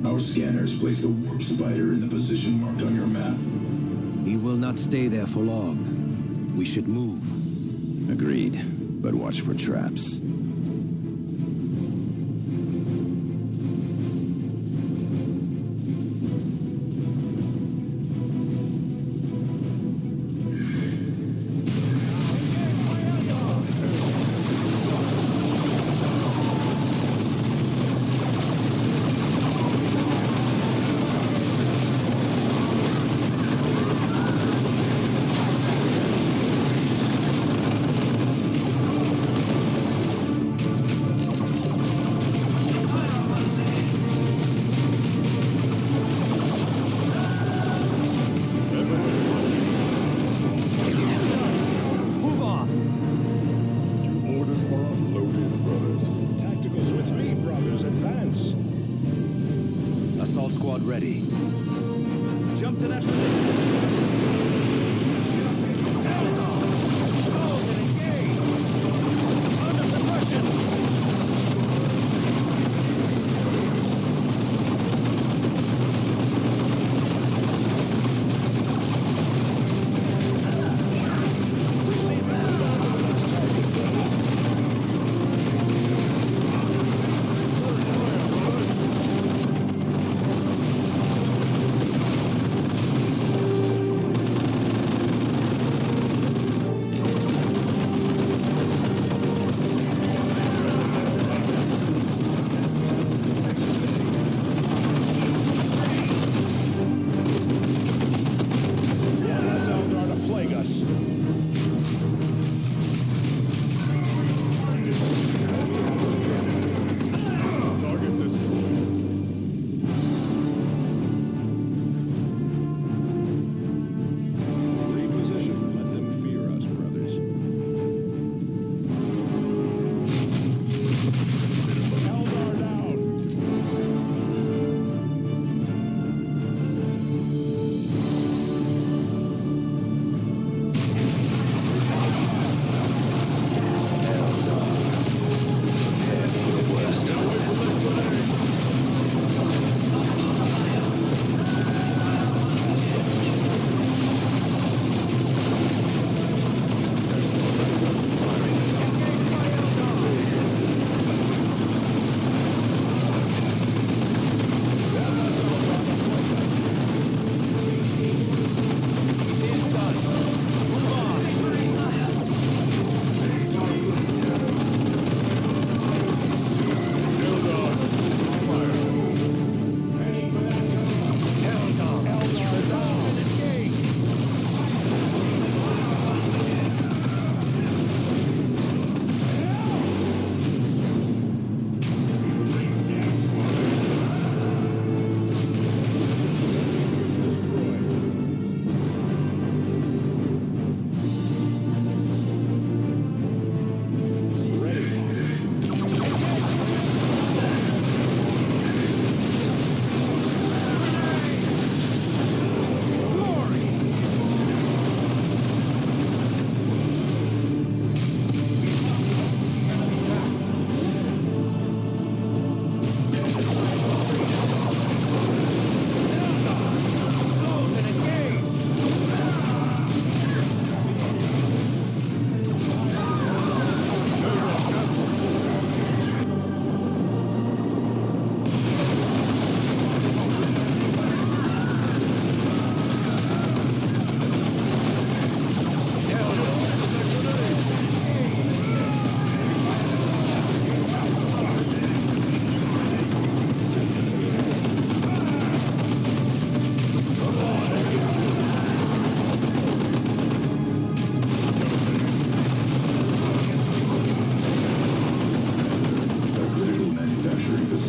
S9: Our scanners place the warp spider in the position marked on your map.
S6: He will not stay there for long. We should move.
S3: Agreed, but watch for traps.
S6: Assault squad ready. Jump to that position. Hold and engage. Under suppression.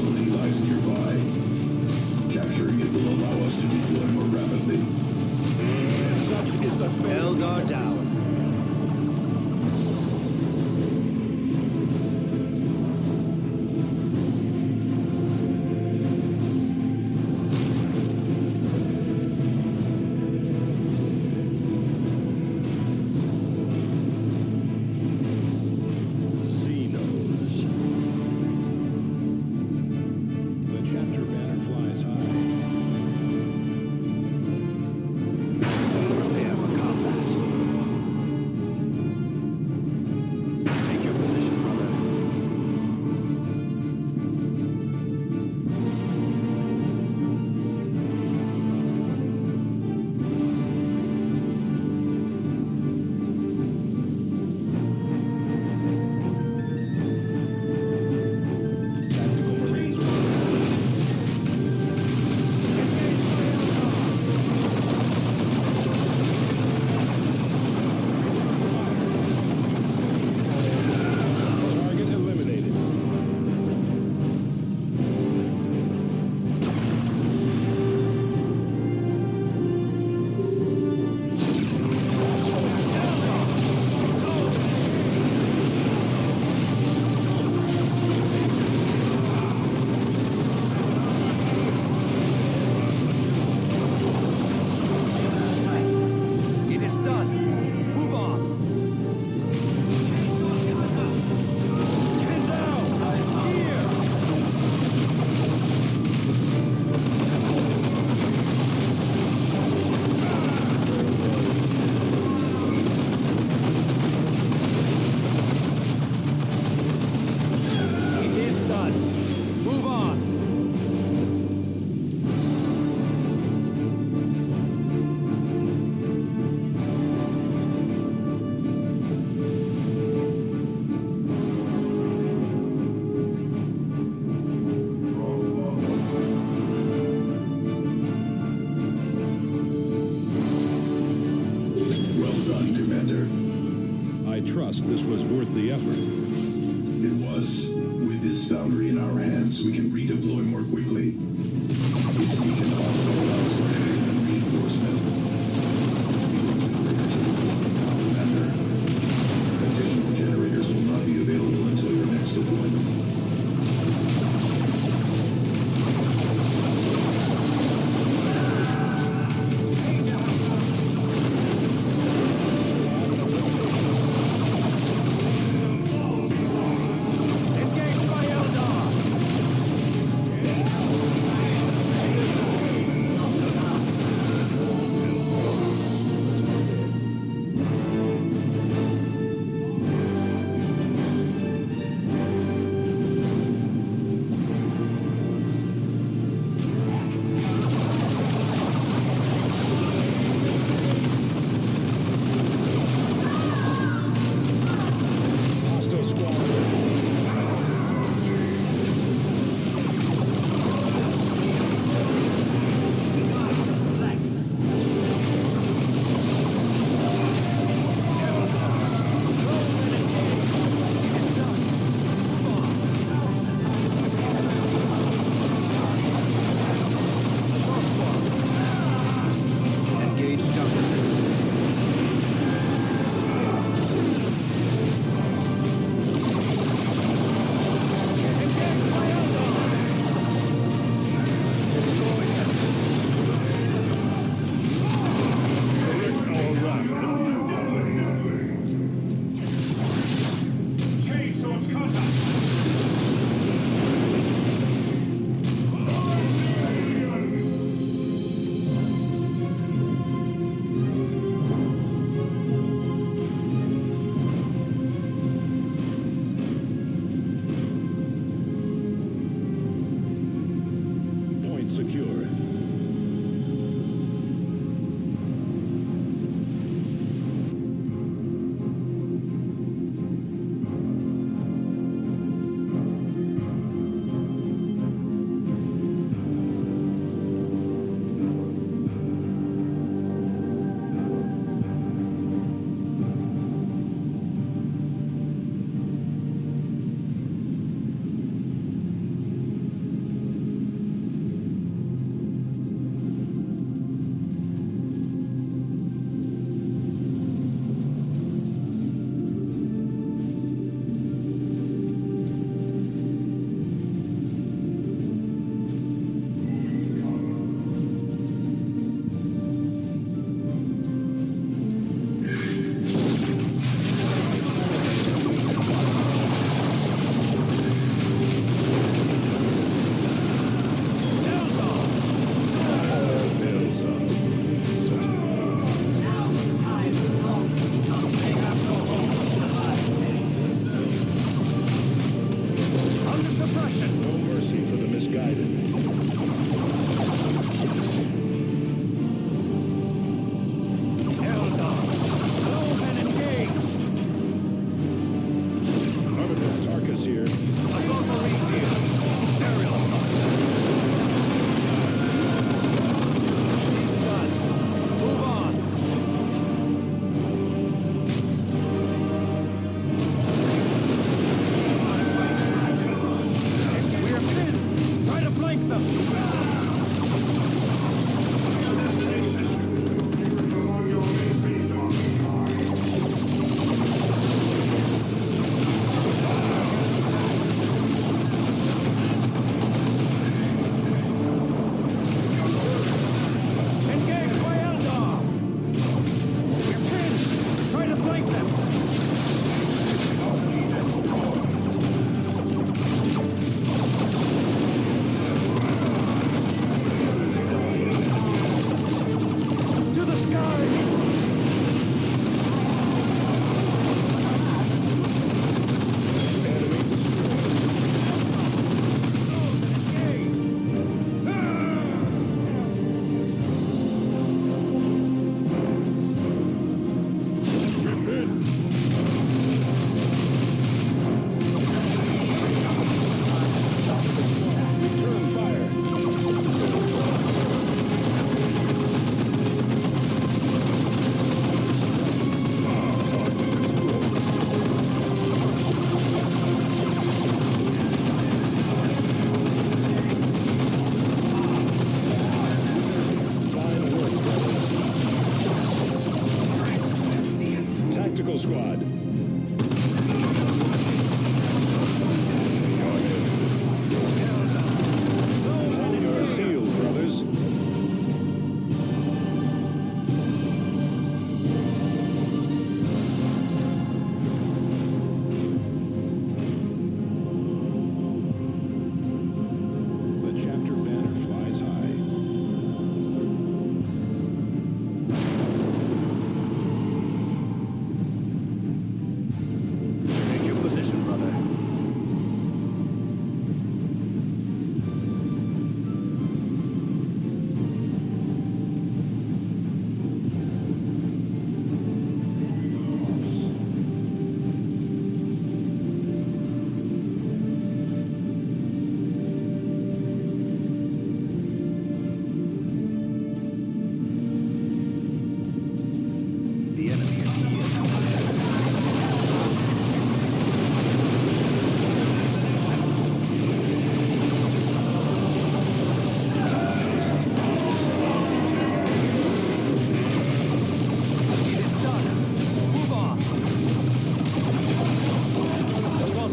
S9: facility lies nearby. Capturing it will allow us to deploy more rapidly.
S4: Such is the fate.
S6: Eldar down.
S4: The chapter banner flies high.
S6: Prepare for combat. Take your position, brother.
S4: Tactical Marines. Target eliminated.
S6: It is done. Move on.
S4: Get down! Here!
S6: It is done. Move on.
S9: Well done, Commander.
S4: I trust this was worth the effort.
S9: It was. With this foundry in our hands, we can redeploy more quickly. If we can also elsewhere and reinforcement. Commander. Additional generators will not be available until your next deployment.
S6: Engaged by Eldar.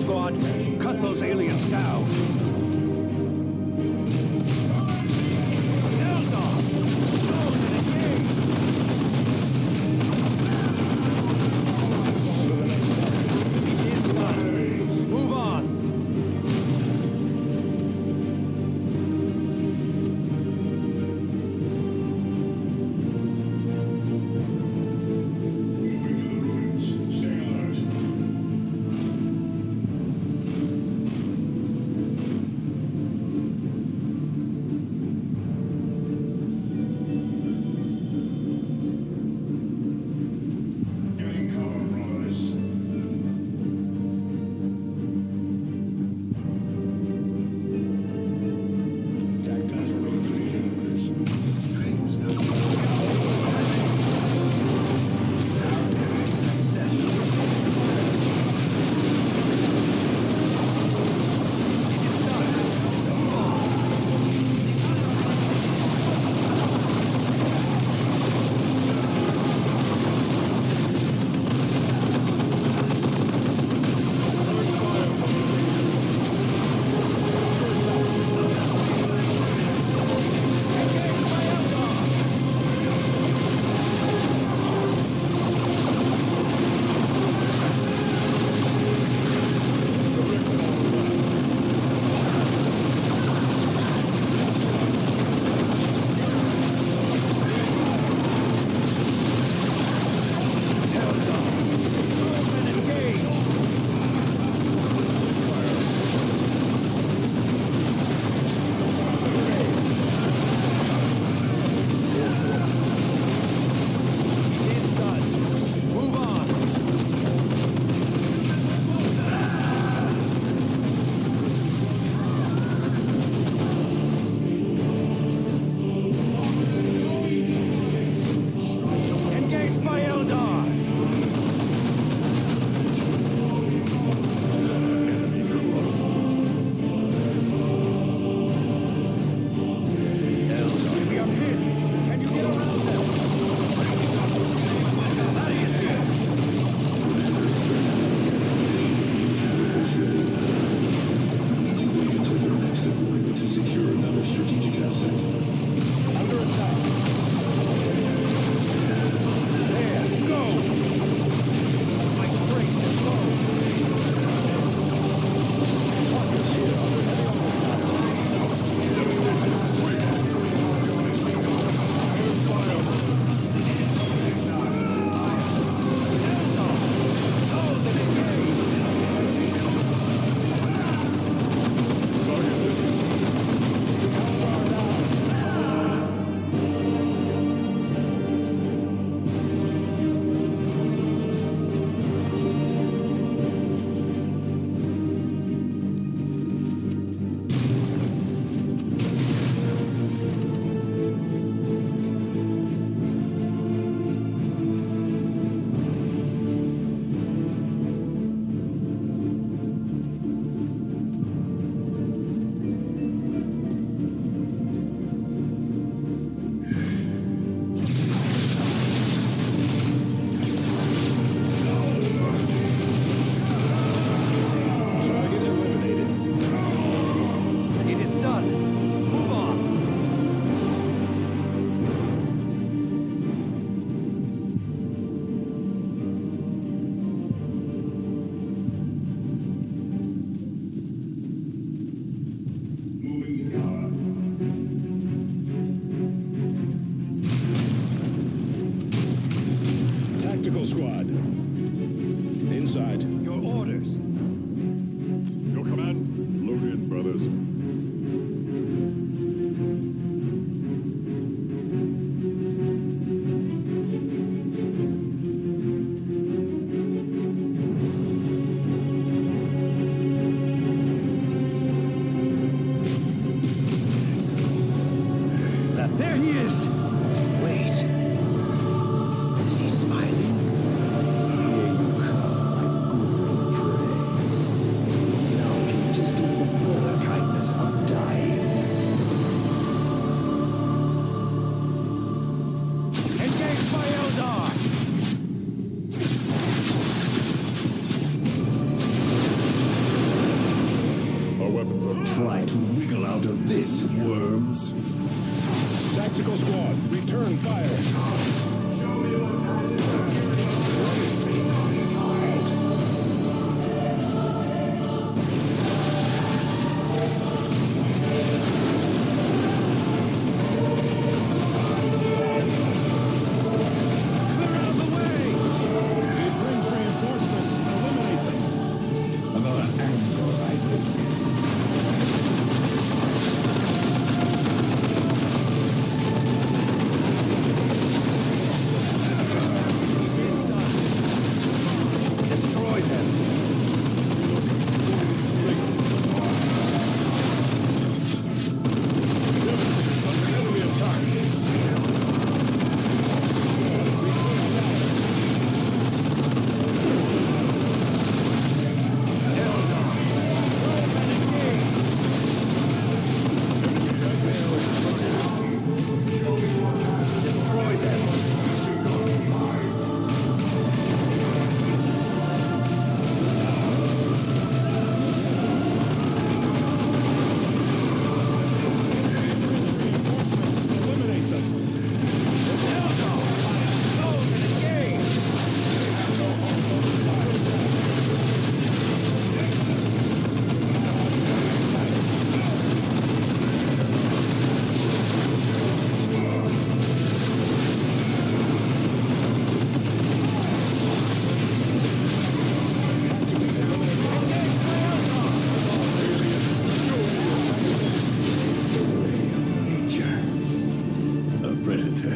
S6: squad. Cut those aliens down. Move on.
S4: Moving to the ruins. Stay alert. Getting cover, brothers. Tactical position. Engage my Eldar! Eldar, we are hit! Can you get around them? Thaddeus here!
S9: Need to wait until your next deployment to secure another strategic asset.
S4: Under attack.
S6: There, go! My strength is low.
S4: Target eliminated.
S6: It is done. Move on.
S4: Moving to cover. Tactical squad. Inside.
S6: Your orders.
S4: Your command. Load in, brothers.
S6: There he is!
S3: Wait. Is he smiling? Here you come, my good little prey. Now can you just do the brother kindness
S4: weapons are...
S8: Try to wriggle out of this, worms.
S4: Tactical squad, return fire.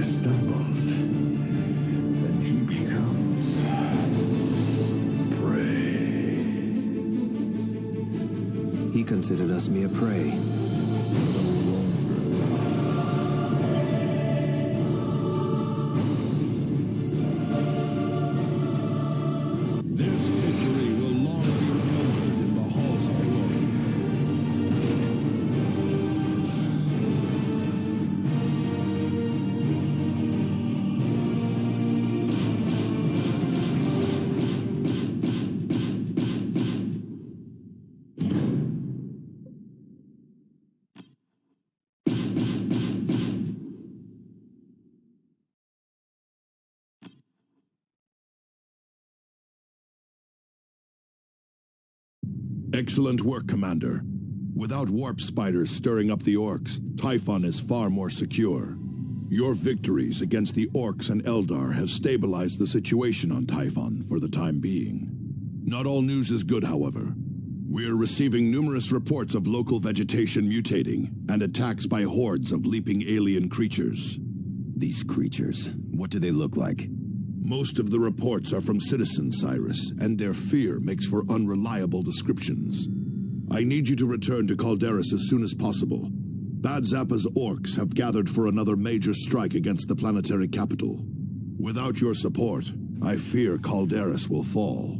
S8: Stumbles, and he becomes prey.
S6: He considered us mere prey.
S2: This victory will long be remembered in the halls of glory. Excellent work, Commander. Without warp spiders stirring up the orcs, Typhon is far more secure. Your victories against the orcs and Eldar have stabilized the situation on Typhon for the time being. Not all news is good, however. We're receiving numerous reports of local vegetation mutating and attacks by hordes of leaping alien creatures.
S3: These creatures, what do they look like?
S2: Most of the reports are from citizens, Cyrus, and their fear makes for unreliable descriptions. I need you to return to Calderis as soon as possible. Bad Zappa's orcs have gathered for another major strike against the planetary capital. Without your support, I fear Calderis will fall.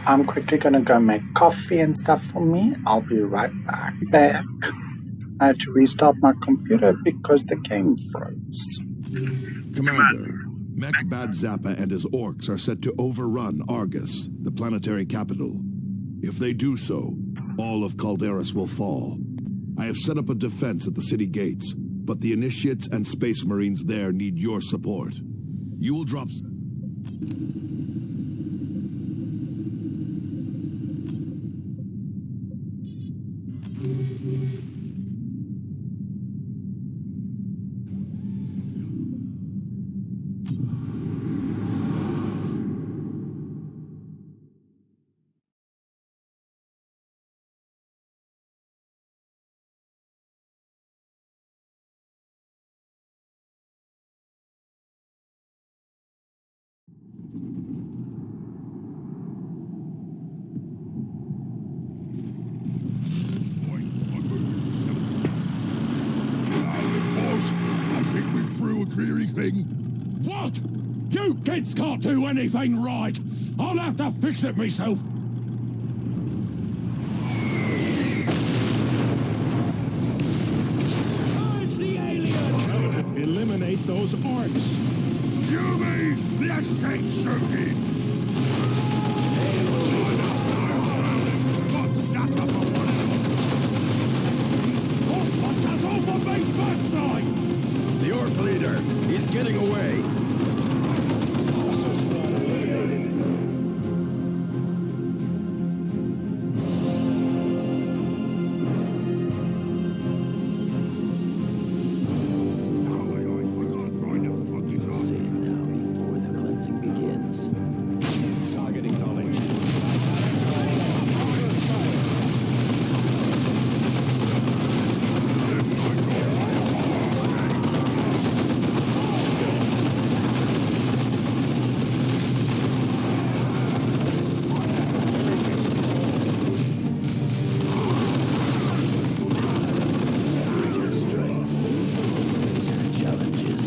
S1: I'm quickly gonna go make coffee and stuff for me. I'll be right back. I had to restart my computer because the game froze.
S2: Commander, Mech Bad Zappa and his orcs are set to overrun Argus, the planetary capital. If they do so, all of Calderis will fall. I have set up a defense at the city gates, but the Initiates and Space Marines there need your support. You will drop...
S5: I think we threw a query thing.
S8: What? You kids can't do anything right! I'll have to fix it myself! Charge the alien!
S4: Eliminate those orcs.
S5: Yumi, the escape circuit.
S8: What does over me backside?
S3: The Orc leader, he's getting away. Say it now before the cleansing begins.
S4: Target acknowledged.
S3: Challenges.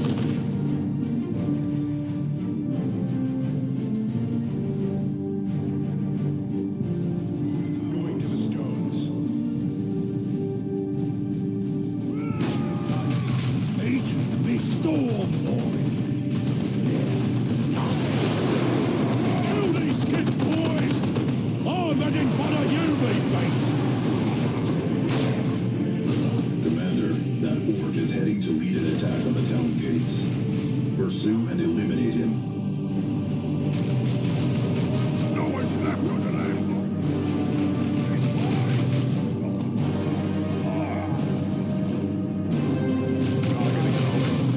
S4: Going to the stones.
S8: Meet the Storm Boys! Kill these kids, boys! I'm heading for the UV base!
S9: Commander, that orc is heading to lead an attack on the town gates. Pursue and eliminate him.
S5: No one's left on the land.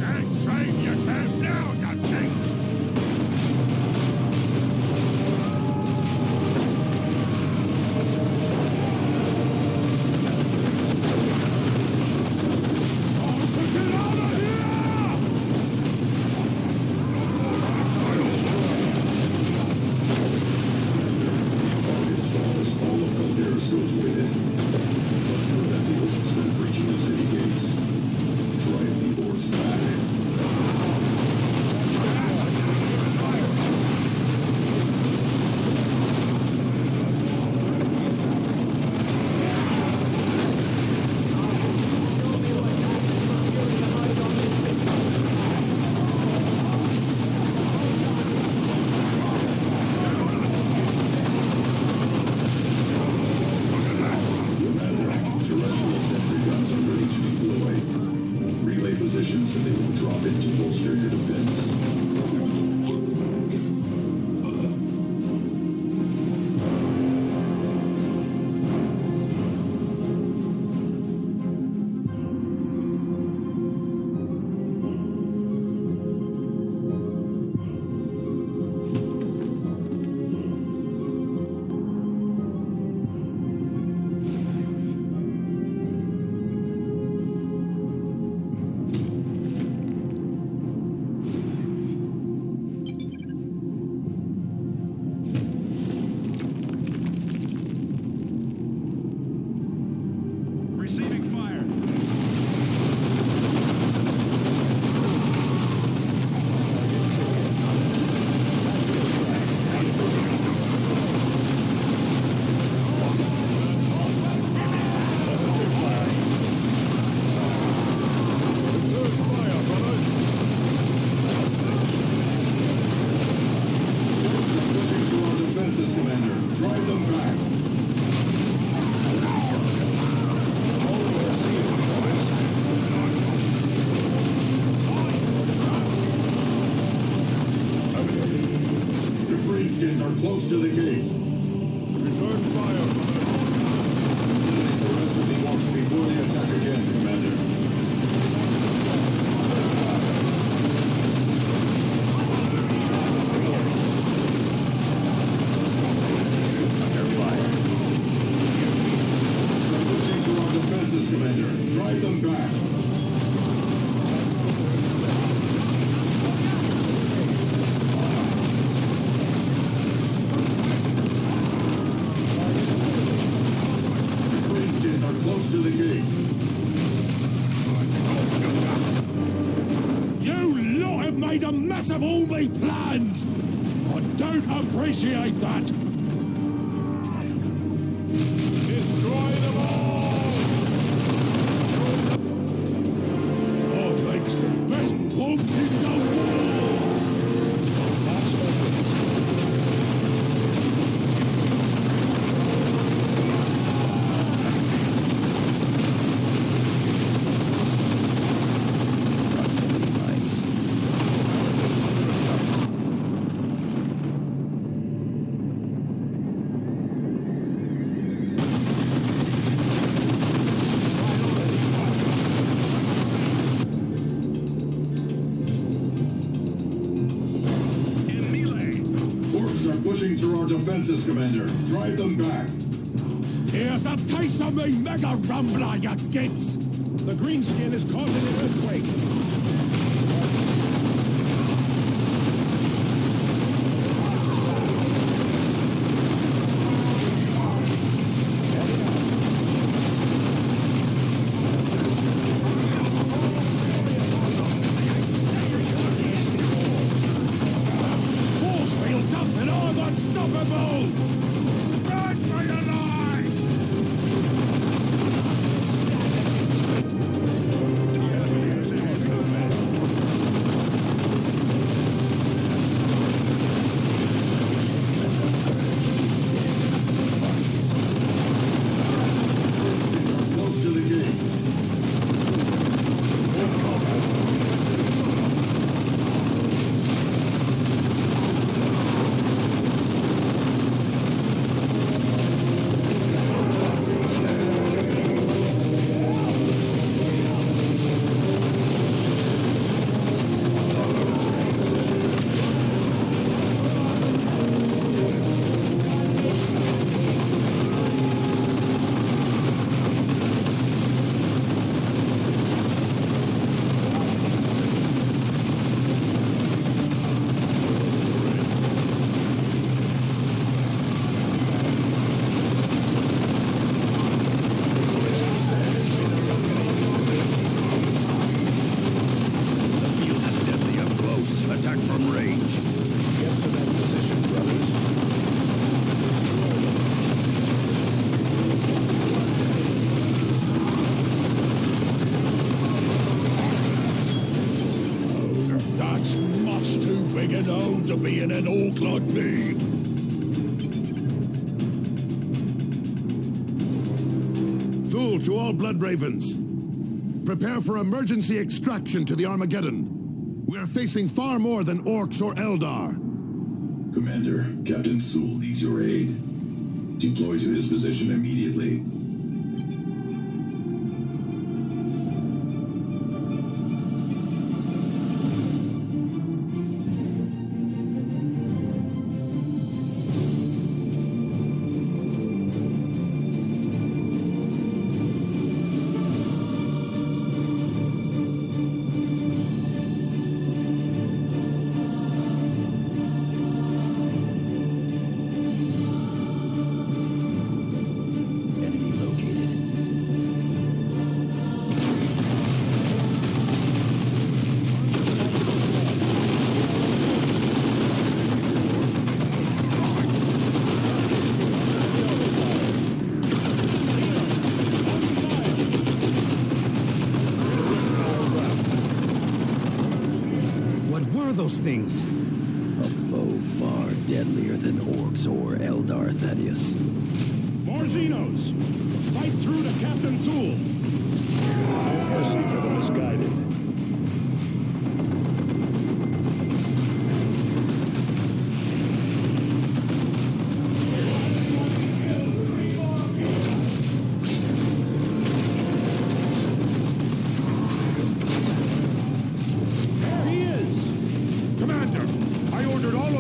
S5: And save your camp now, you kinks.
S8: Time to get out of here!
S9: Argus falls, all of Calderis goes with it. Must prevent the orcs from breaching the city gates. Drive the orcs back. Terrestrial sentry guns are ready to deploy. Relay positions and they will drop in to bolster your defense. Greenskins are close to the gate.
S8: Return fire.
S9: Eliminate the rest of the orcs before they attack again, Commander. Start pushing through our defenses, Commander. Drive them back. Close to the gate.
S8: You lot have made a mess of all me plans! I don't appreciate that! Destroy them all! What makes the best bombs in the world?
S9: Pushing through our defenses, Commander. Drive them back.
S8: Here's a taste of me mega rumbler, you gits! The greenskin is causing an earthquake. To being an orc like me.
S2: Thule to all Blood Ravens. Prepare for emergency extraction to the Armageddon. We are facing far more than orcs or Eldar.
S9: Commander, Captain Thule needs your aid. Deploy to his position immediately.
S6: Those things.
S3: A foe far deadlier than orcs or Eldar, Thaddeus.
S8: More Xenos! Fight through to Captain Thule! No mercy for the misguided.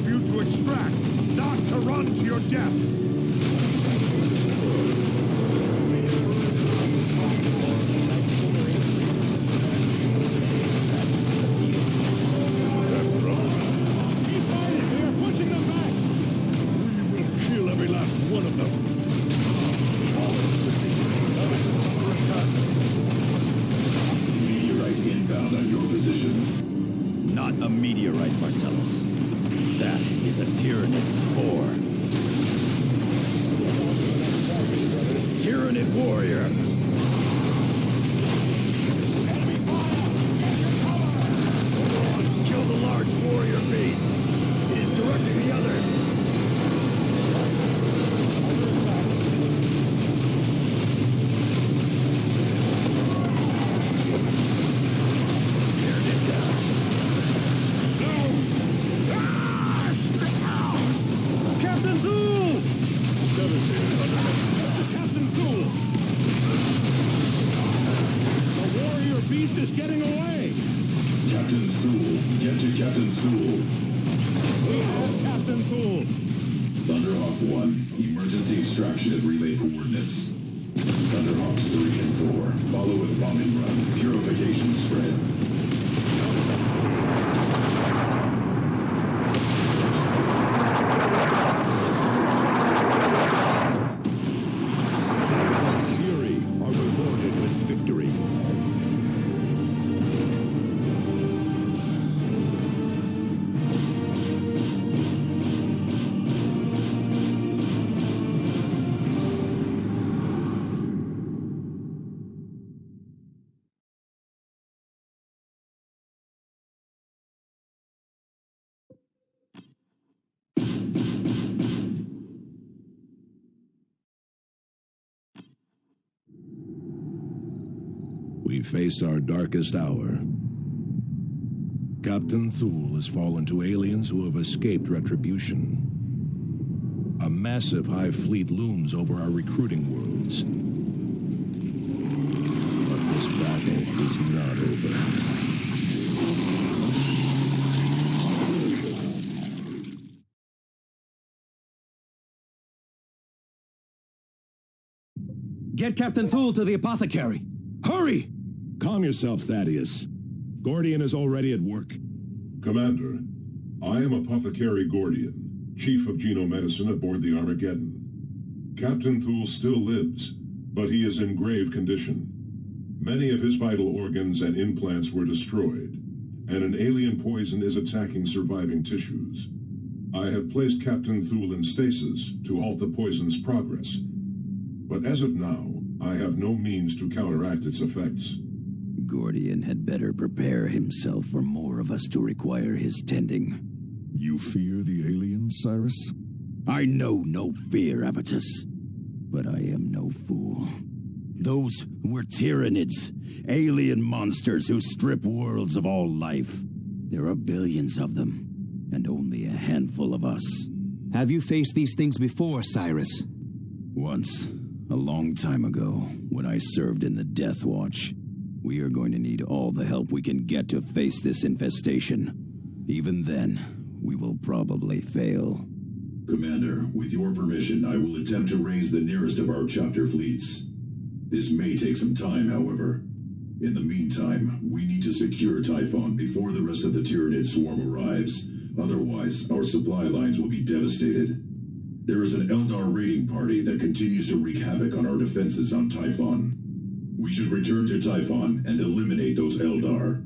S8: you to extract, not to run to your death.
S3: Not a meteorite, Martellus. That is a Tyranid spore. Tyranid warrior! Kill the large warrior beast! It is directing the others!
S8: Is getting away!
S9: Captain Thule, get to Captain Thule.
S8: We have Captain Thule.
S9: Thunderhawk 1, emergency extraction at relay coordinates. Thunderhawks 3 and 4, follow with bombing run, purification spread.
S2: Fury are rewarded with victory. We face our darkest hour. Captain Thule has fallen to aliens who have escaped retribution. A massive hive fleet looms over our recruiting worlds. But this battle is not over.
S6: Get Captain Thule to the apothecary! Hurry!
S2: Calm yourself, Thaddeus. Gordian is already at work.
S8: Commander, I am Apothecary Gordian, Chief of Genomedicine aboard the Armageddon. Captain Thule still lives, but he is in grave condition. Many of his vital organs and implants were destroyed, and an alien poison is attacking surviving tissues. I have placed Captain Thule in stasis to halt the poison's progress, but as of now, I have no means to counteract its effects.
S3: Gordian had better prepare himself for more of us to require his tending.
S2: You fear the aliens, Cyrus?
S3: I know no fear, Avitus, but I am no fool. Those were Tyranids, alien monsters who strip worlds of all life. There are billions of them, and only a handful of us.
S6: Have you faced these things before, Cyrus?
S3: Once, a long time ago, when I served in the Death Watch. We are going to need all the help we can get to face this infestation. Even then, we will probably fail.
S9: Commander, with your permission, I will attempt to raise the nearest of our chapter fleets. This may take some time, however. In the meantime, we need to secure Typhon before the rest of the Tyranid swarm arrives. Otherwise, our supply lines will be devastated. There is an Eldar raiding party that continues to wreak havoc on our defenses on Typhon. We should return to Typhon and eliminate those Eldar.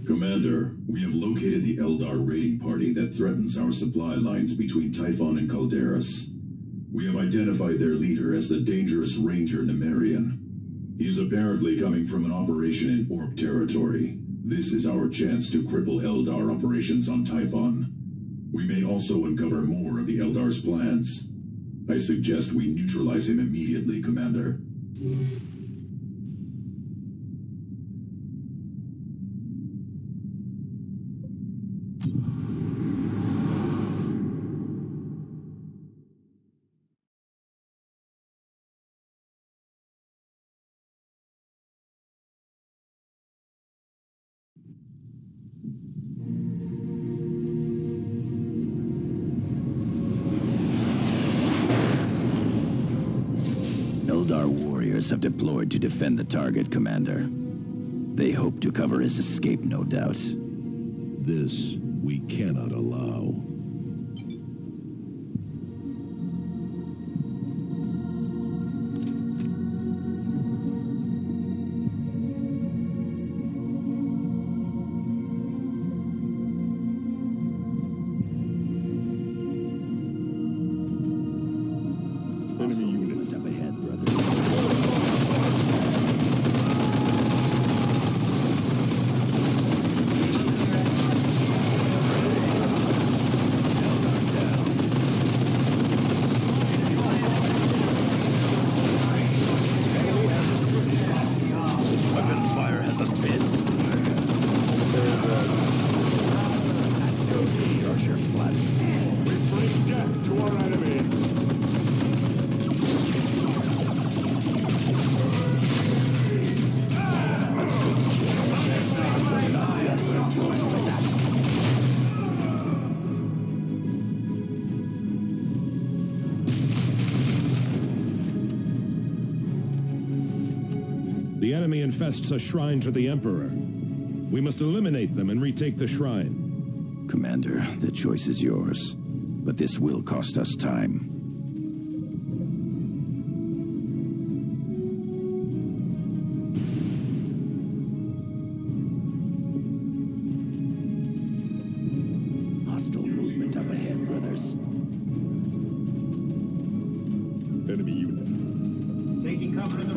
S9: Commander, we have located the Eldar raiding party that threatens our supply lines between Typhon and Calderas. We have identified their leader as the dangerous Ranger Nemerian. He is apparently coming from an operation in Orc territory. This is our chance to cripple Eldar operations on Typhon. We may also uncover more of the Eldar's plans. I suggest we neutralize him immediately, Commander.
S3: have deployed to defend the target, Commander. They hope to cover his escape, no doubt.
S2: This we cannot allow.
S4: Enemy unit.
S3: Up ahead, brother.
S5: Weapons fire has us pinned.
S3: Crusher flat.
S4: We bring death to our enemies.
S2: The enemy infests a shrine to the Emperor. We must eliminate them and retake the shrine.
S3: Commander, the choice is yours. But this will cost us time. Hostile movement up ahead, brothers.
S4: Enemy unit.
S6: Taking cover in the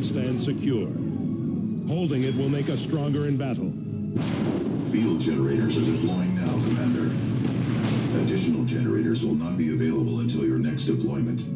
S2: Stand secure. Holding it will make us stronger in battle.
S9: Field generators are deploying now, Commander. Additional generators will not be available until your next deployment.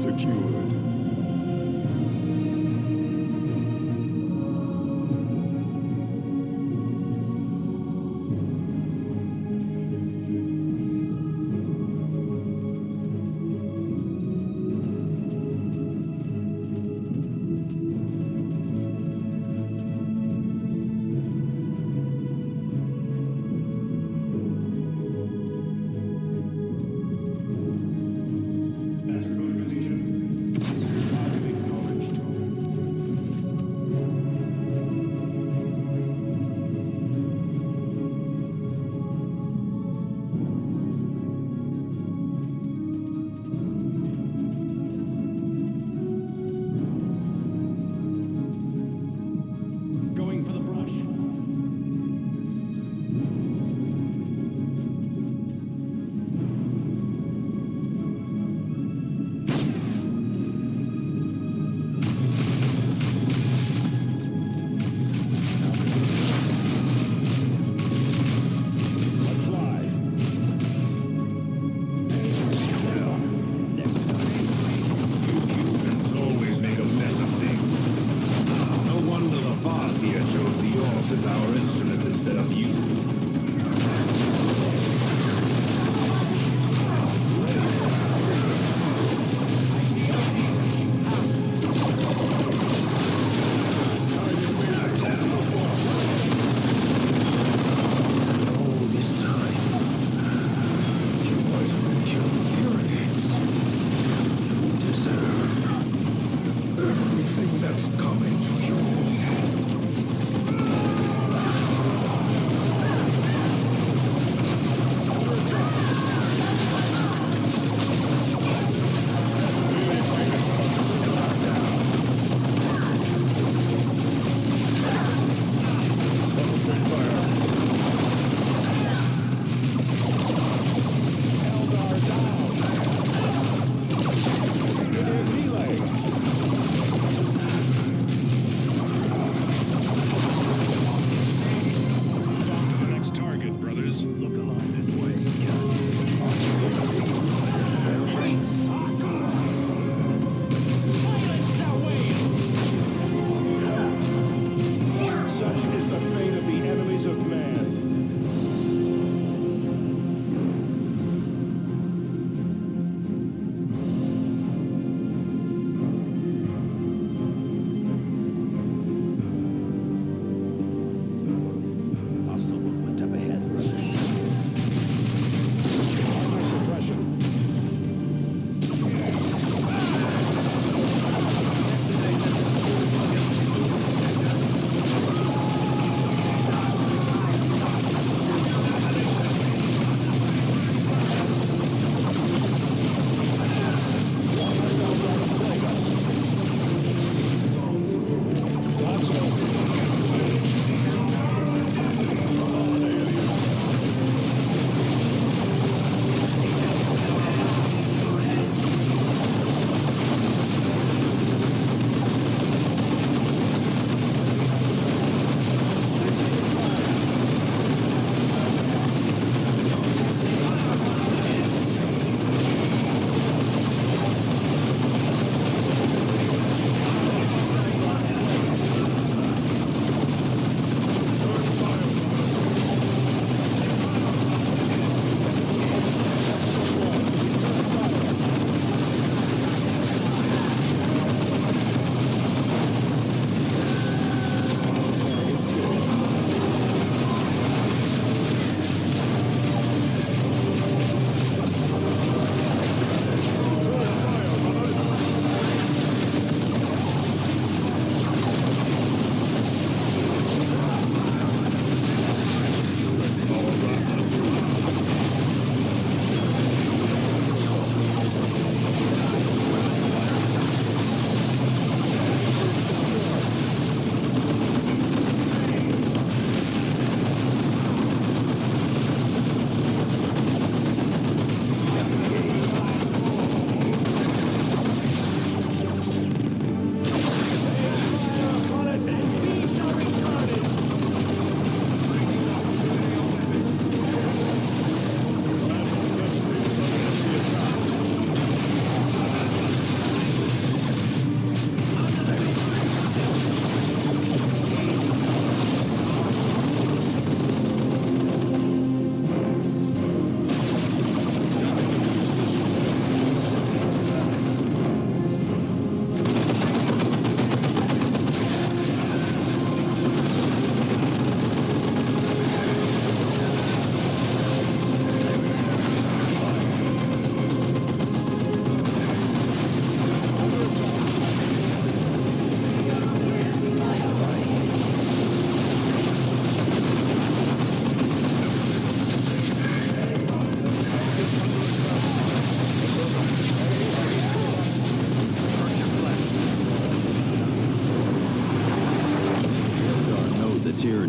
S4: secured.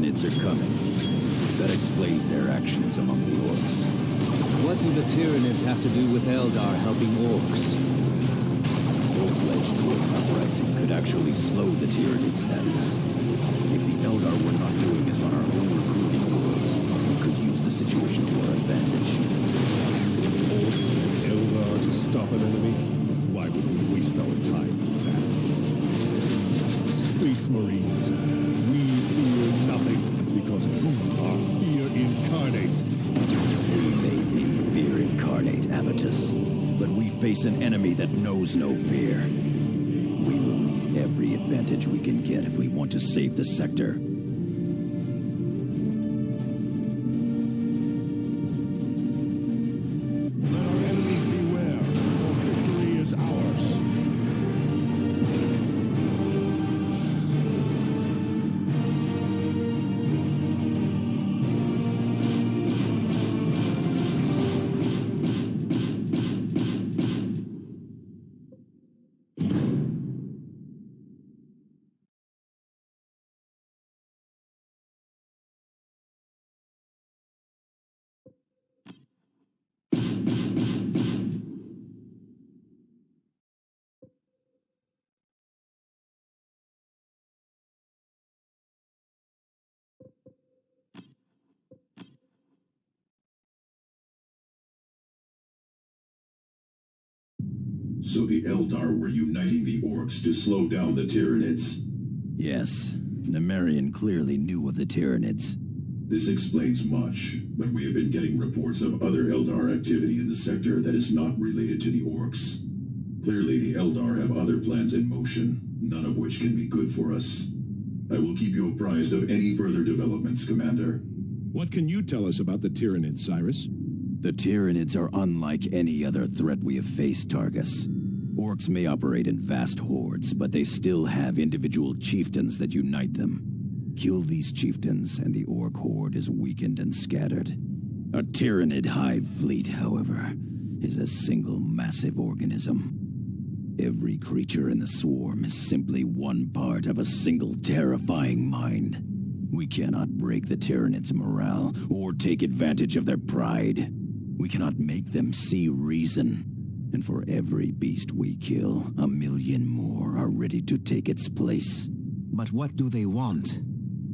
S3: Tyranids are coming. That explains their actions among the orcs.
S6: What do the Tyranids have to do with Eldar helping orcs?
S3: Full-fledged orc uprising could actually slow the Tyranids, that is. If the Eldar were not doing this on our own recruiting worlds, we could use the situation to our advantage.
S4: Using orcs and Eldar to stop an enemy? Why would we waste our time with that? Space Marines, we fear nothing because you are fear incarnate.
S3: We may be fear incarnate, Avitus, but we face an enemy that knows no fear. We will need every advantage we can get if we want to save the sector.
S2: Let our enemies beware, for victory is ours.
S9: So the Eldar were uniting the orcs to slow down the Tyranids.
S3: Yes, Nemerian clearly knew of the Tyranids.
S9: This explains much, but we have been getting reports of other Eldar activity in the sector that is not related to the orcs. Clearly the Eldar have other plans in motion, none of which can be good for us. I will keep you apprised of any further developments, Commander.
S4: What can you tell us about the Tyranids, Cyrus?
S3: The Tyranids are unlike any other threat we have faced, Targus. Orcs may operate in vast hordes, but they still have individual chieftains that unite them. Kill these chieftains, and the orc horde is weakened and scattered. A Tyranid hive fleet, however, is a single massive organism. Every creature in the swarm is simply one part of a single terrifying mind. We cannot break the Tyranids' morale or take advantage of their pride. We cannot make them see reason. And for every beast we kill, 1 million more are ready to take its place.
S6: But what do they want?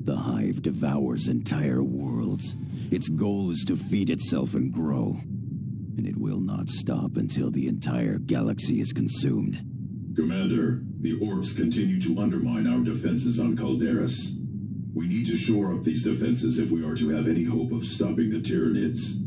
S3: The hive devours entire worlds. Its goal is to feed itself and grow. And it will not stop until the entire galaxy is consumed.
S9: Commander, the orcs continue to undermine our defenses on Calderas. We need to shore up these defenses if we are to have any hope of stopping the Tyranids.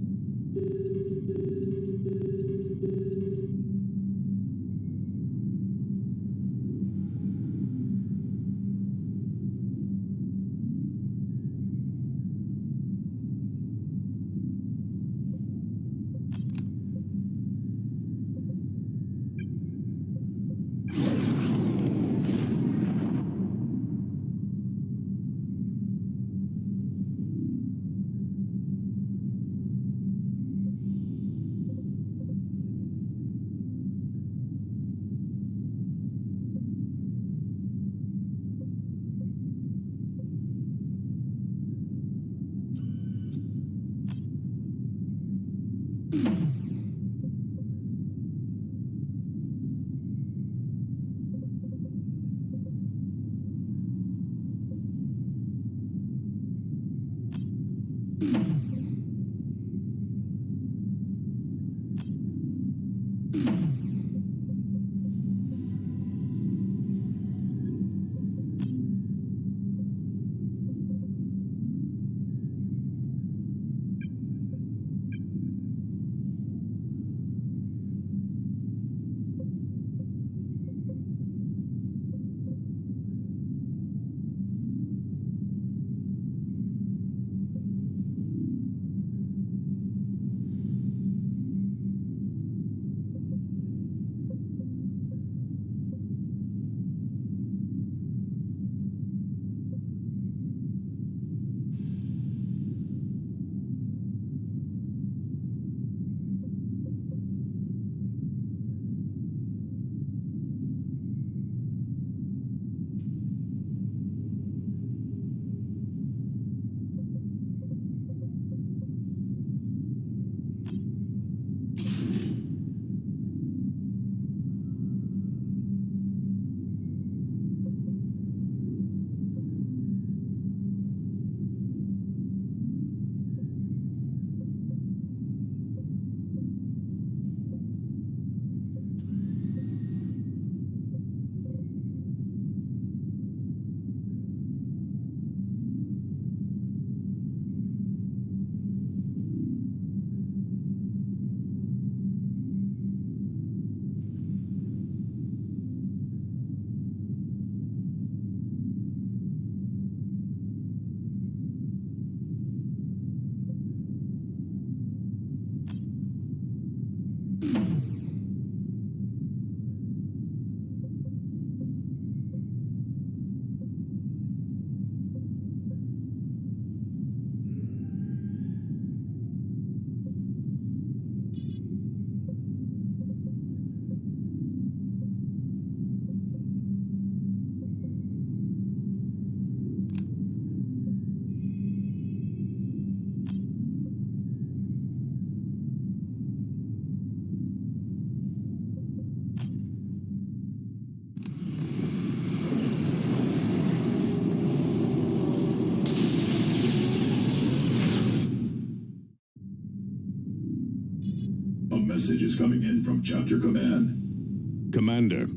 S9: message is coming in from Chapter Command.
S2: Commander,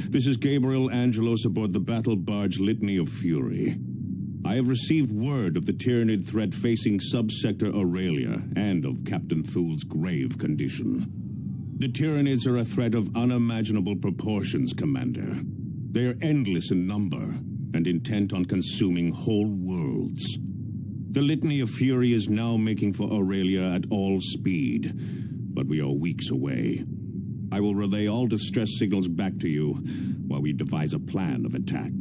S2: this is Gabriel Angelos aboard the battle barge Litany of Fury. I have received word of the Tyranid threat facing Subsector Aurelia and of Captain Thul's grave condition. The Tyranids are a threat of unimaginable proportions, Commander. They are endless in number and intent on consuming whole worlds. The Litany of Fury is now making for Aurelia at all speed, but we are weeks away. I will relay all distress signals back to you while we devise a plan of attack.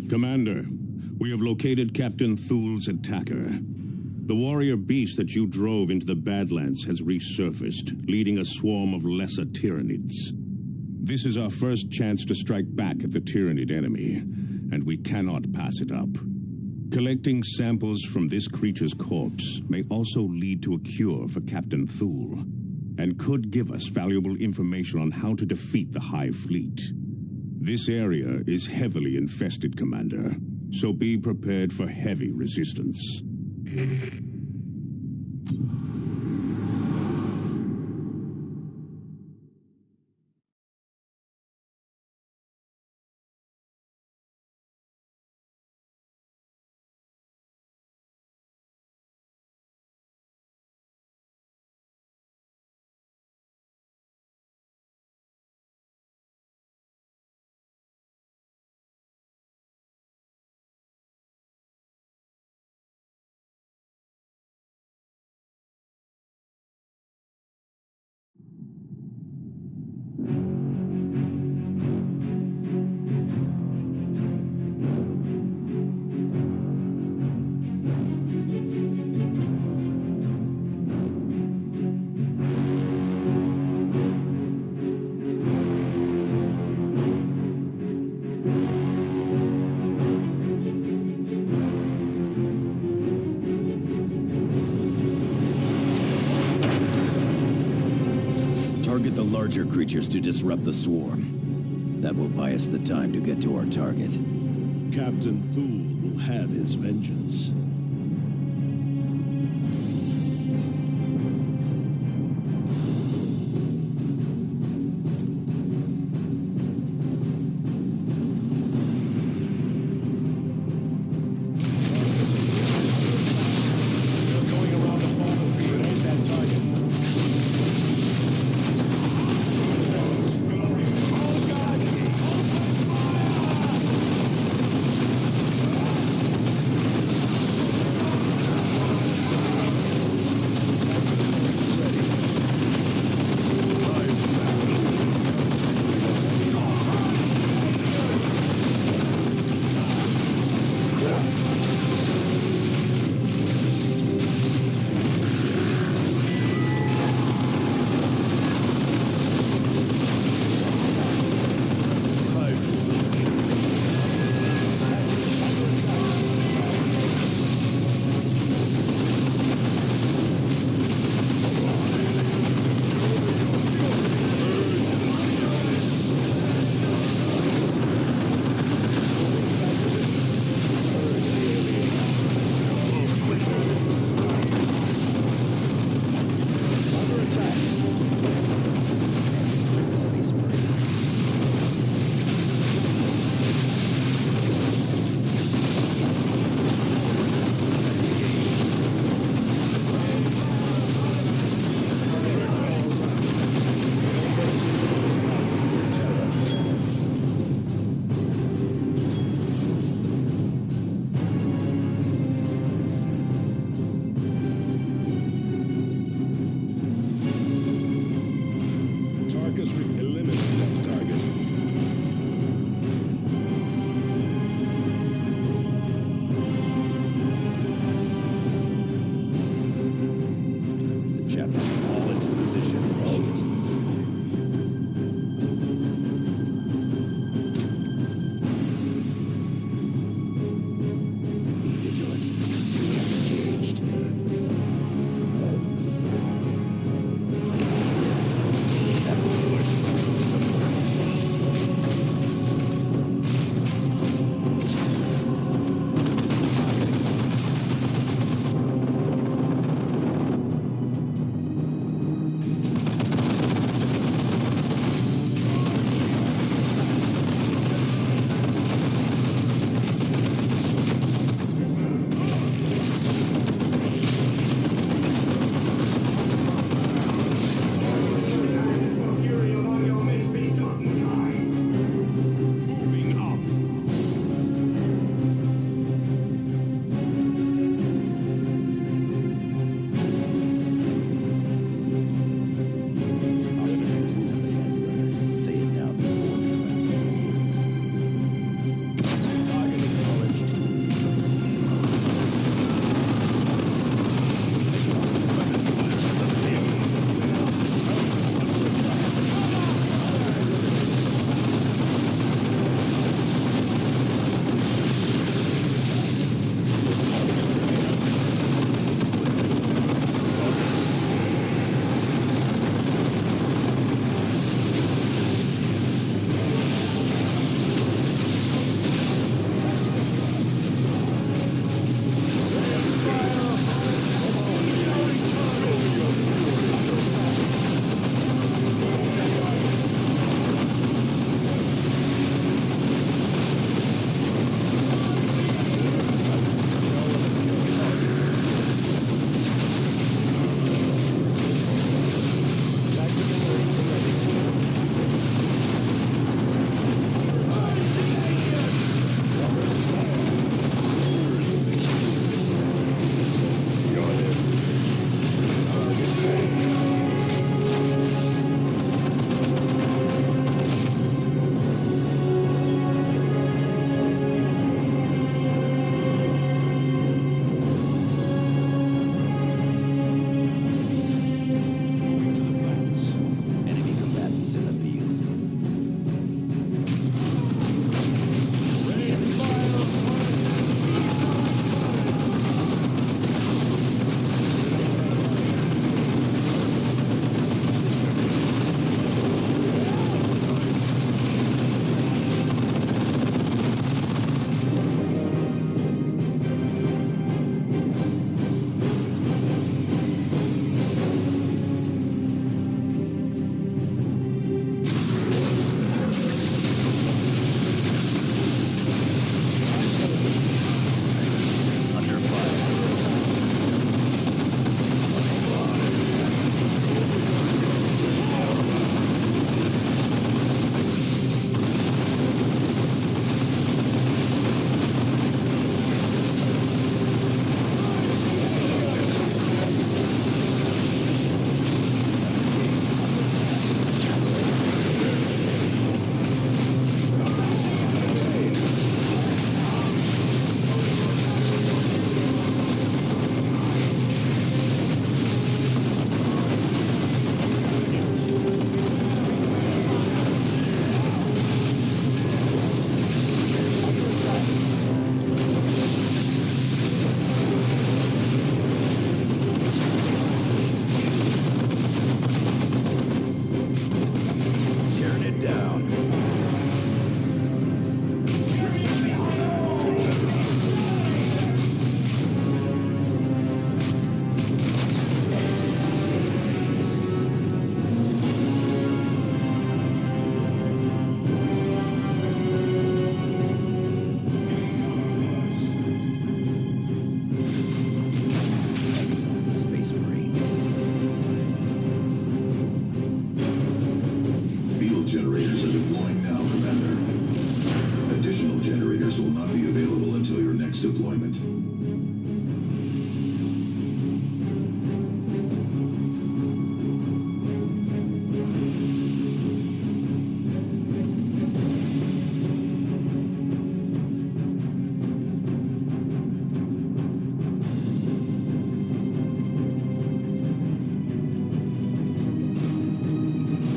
S2: Commander, we have located Captain Thul's attacker. The warrior beast that you drove into the Badlands has resurfaced, leading a swarm of lesser Tyranids. This is our first chance to strike back at the Tyranid enemy, and we cannot pass it up. Collecting samples from this creature's corpse may also lead to a cure for Captain Thul, and could give us valuable information on how to defeat the Hive Fleet. This area is heavily infested, Commander, so be prepared for heavy resistance.
S3: Target the larger creatures to disrupt the swarm. That will buy us the time to get to our target.
S2: Captain Thul will have his vengeance.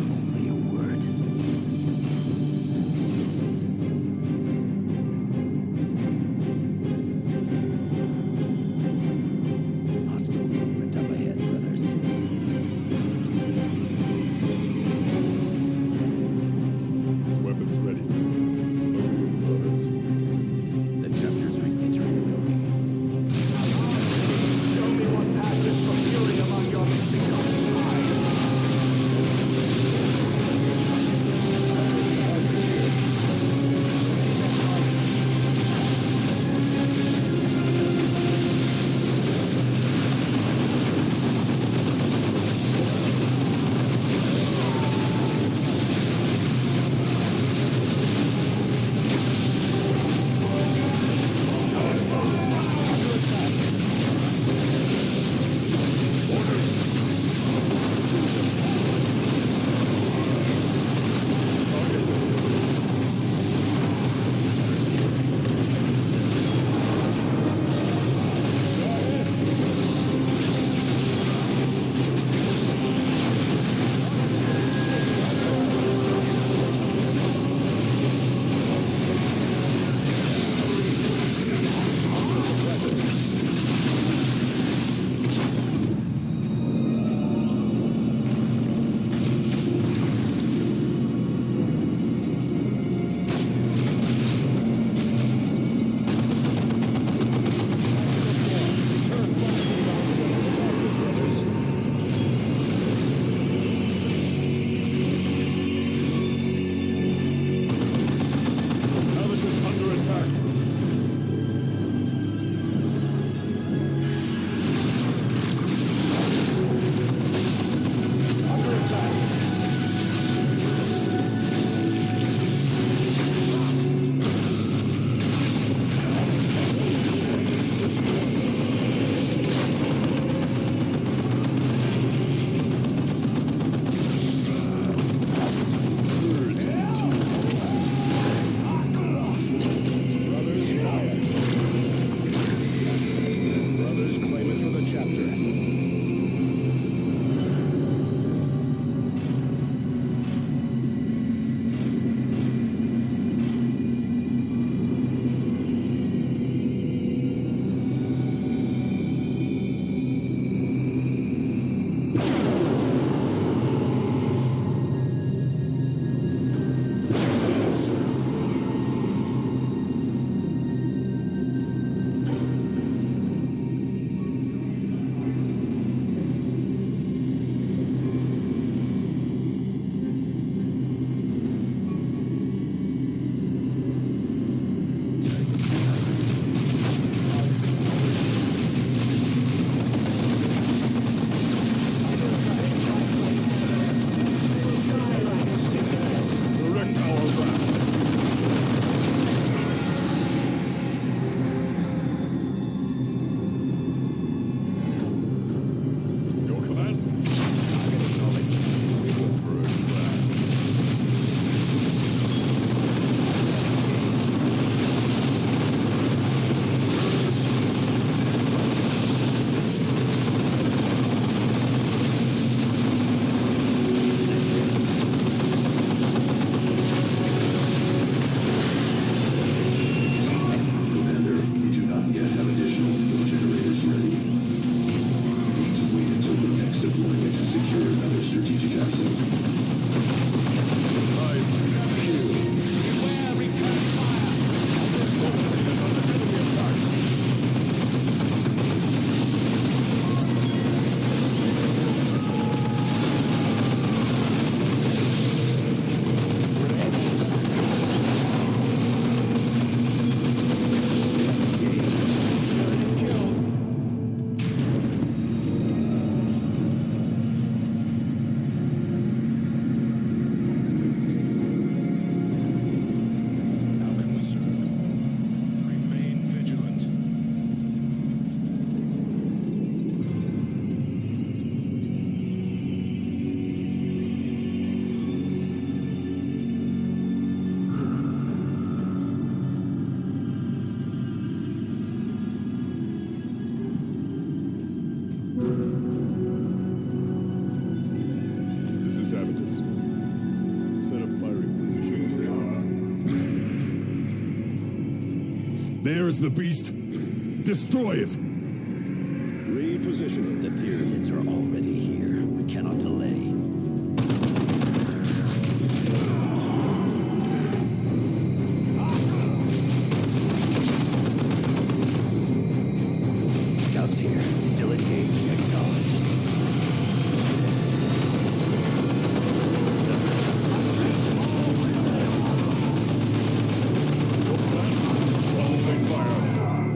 S3: Only a word.
S4: This is Avitus. Set up firing position.
S2: There's the beast. Destroy it.
S4: Repositioning.
S3: The Tyranids are already here. We cannot delay. Scouts here. Still engaged. Acknowledged.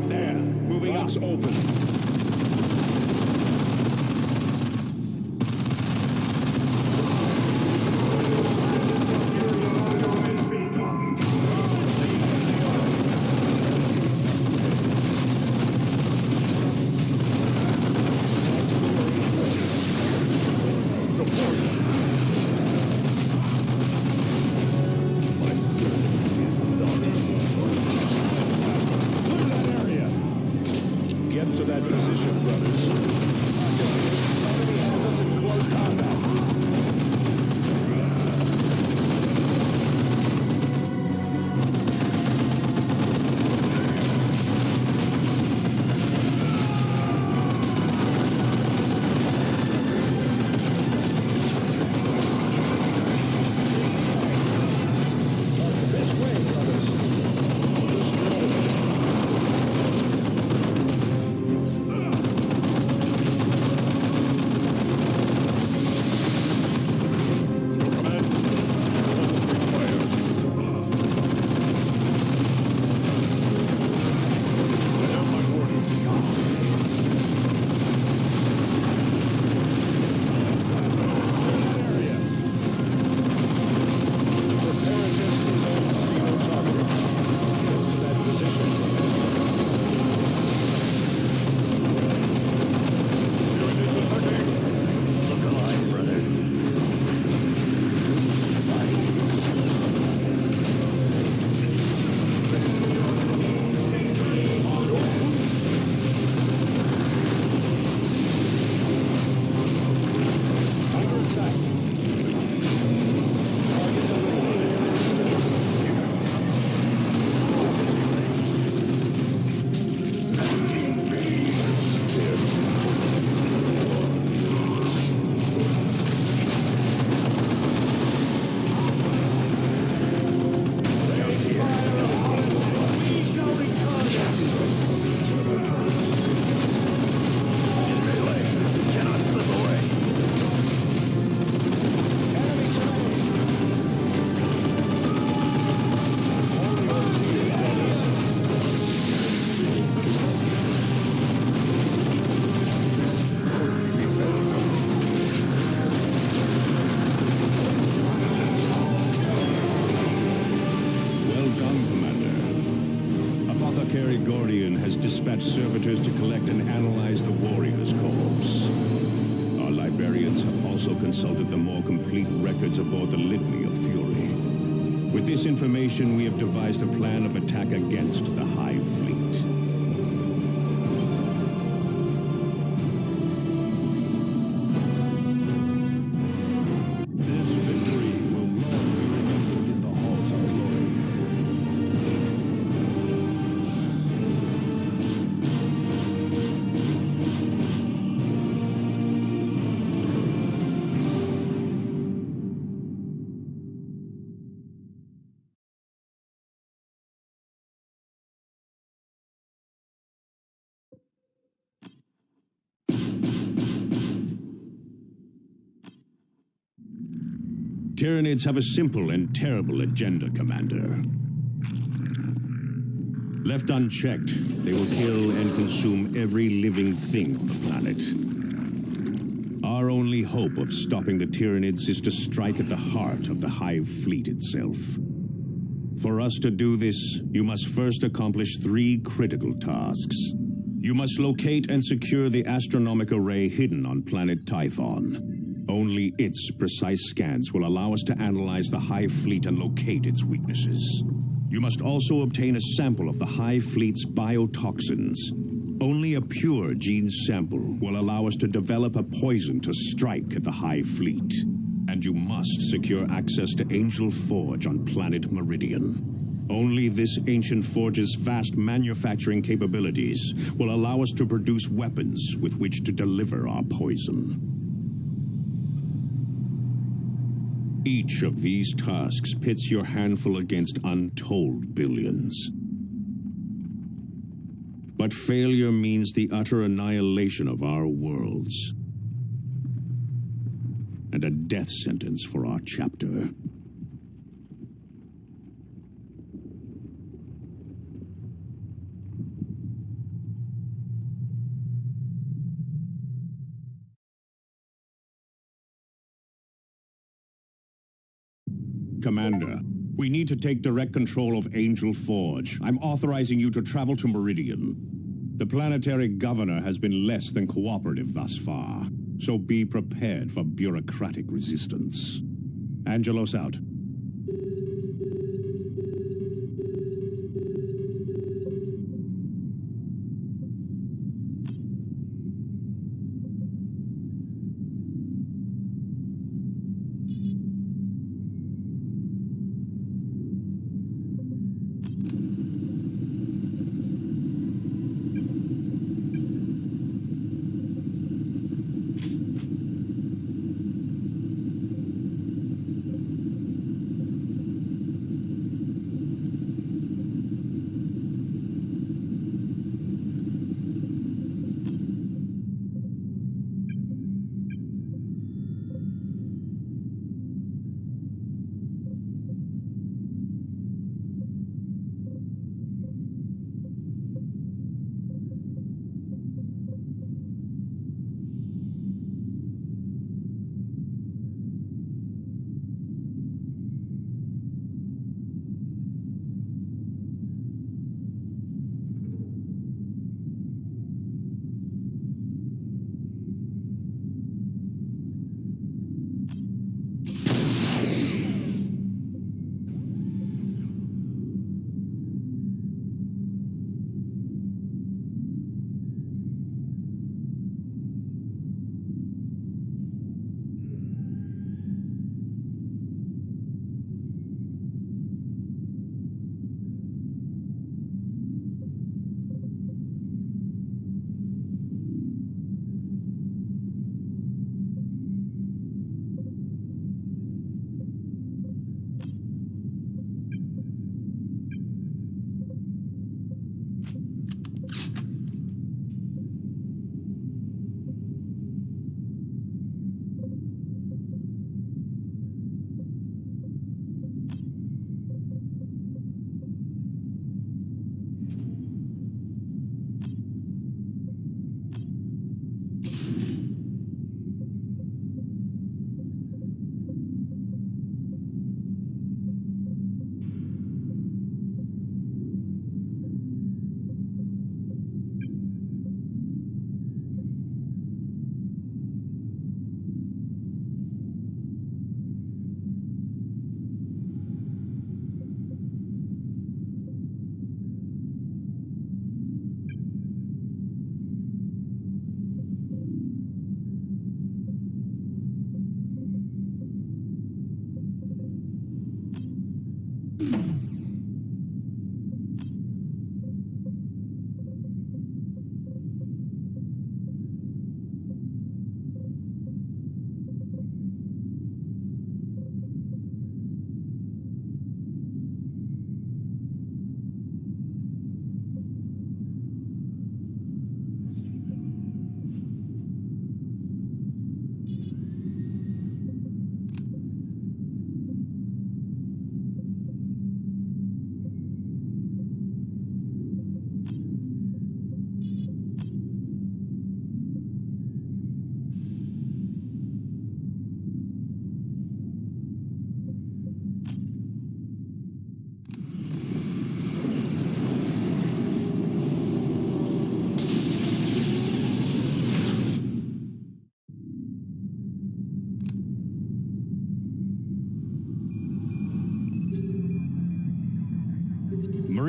S6: There. Moving up.
S4: Box open. My service is not clear that area. Get to that position, brothers. Enemy has us in close combat. This way, brothers.
S3: Look alive, brothers. Cannot slip away.
S2: Well done, Commander. Apothecary Gordian has dispatched servitors to collect and analyze the warrior's corpse. Our librarians have also consulted the more complete records aboard the Litany of Fury. With this information, we have devised a plan of attack against the Hive Fleet. This victory will long be remembered in the halls of glory. Tyranids have a simple and terrible agenda, Commander. Left unchecked, they will kill and consume every living thing on the planet. Our only hope of stopping the Tyranids is to strike at the heart of the Hive Fleet itself. For us to do this, you must first accomplish 3 critical tasks. You must locate and secure the astronomic array hidden on planet Typhon. Only its precise scans will allow us to analyze the Hive Fleet and locate its weaknesses. You must also obtain a sample of the Hive Fleet's biotoxins.
S10: Only a pure gene sample will allow us to develop a poison to strike at the Hive Fleet. And you must secure access to Angel Forge on planet Meridian. Only this ancient forge's vast manufacturing capabilities will allow us to produce weapons with which to deliver our poison. Each of these tasks pits your handful against untold billions. But failure means the utter annihilation of our worlds. And a death sentence for our chapter. Commander, we need to take direct control of Angel Forge. I'm authorizing you to travel to Meridian. The planetary governor has been less than cooperative thus far, so be prepared for bureaucratic resistance. Angelos out.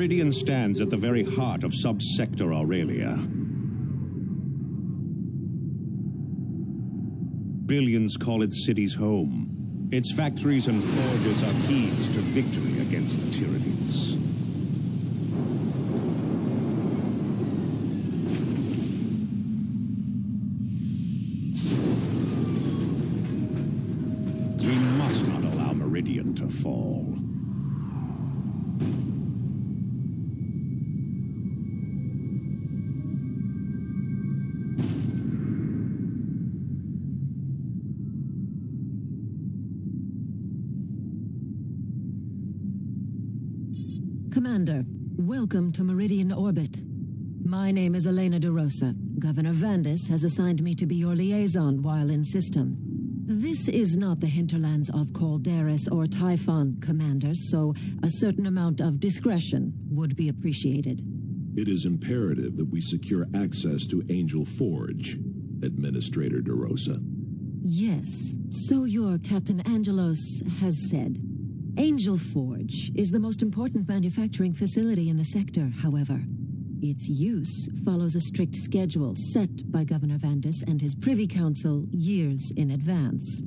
S10: Meridian stands at the very heart of Subsector Aurelia. billions call its cities home. Its factories and forges are keys to victory against the Tyranids. We must not allow Meridian to fall.
S11: Commander, welcome to Meridian Orbit. My name is Elena DeRosa. Governor Vandis has assigned me to be your liaison while in system. This is not the hinterlands of Calderis or Typhon, Commander, so a certain amount of discretion would be appreciated.
S8: It is imperative that we secure access to Angel Forge, Administrator DeRosa.
S11: Yes, so your Captain Angelos has said. Angel Forge is the most important manufacturing facility in the sector, however. Its use follows a strict schedule set by Governor Vandis and his Privy Council years in advance.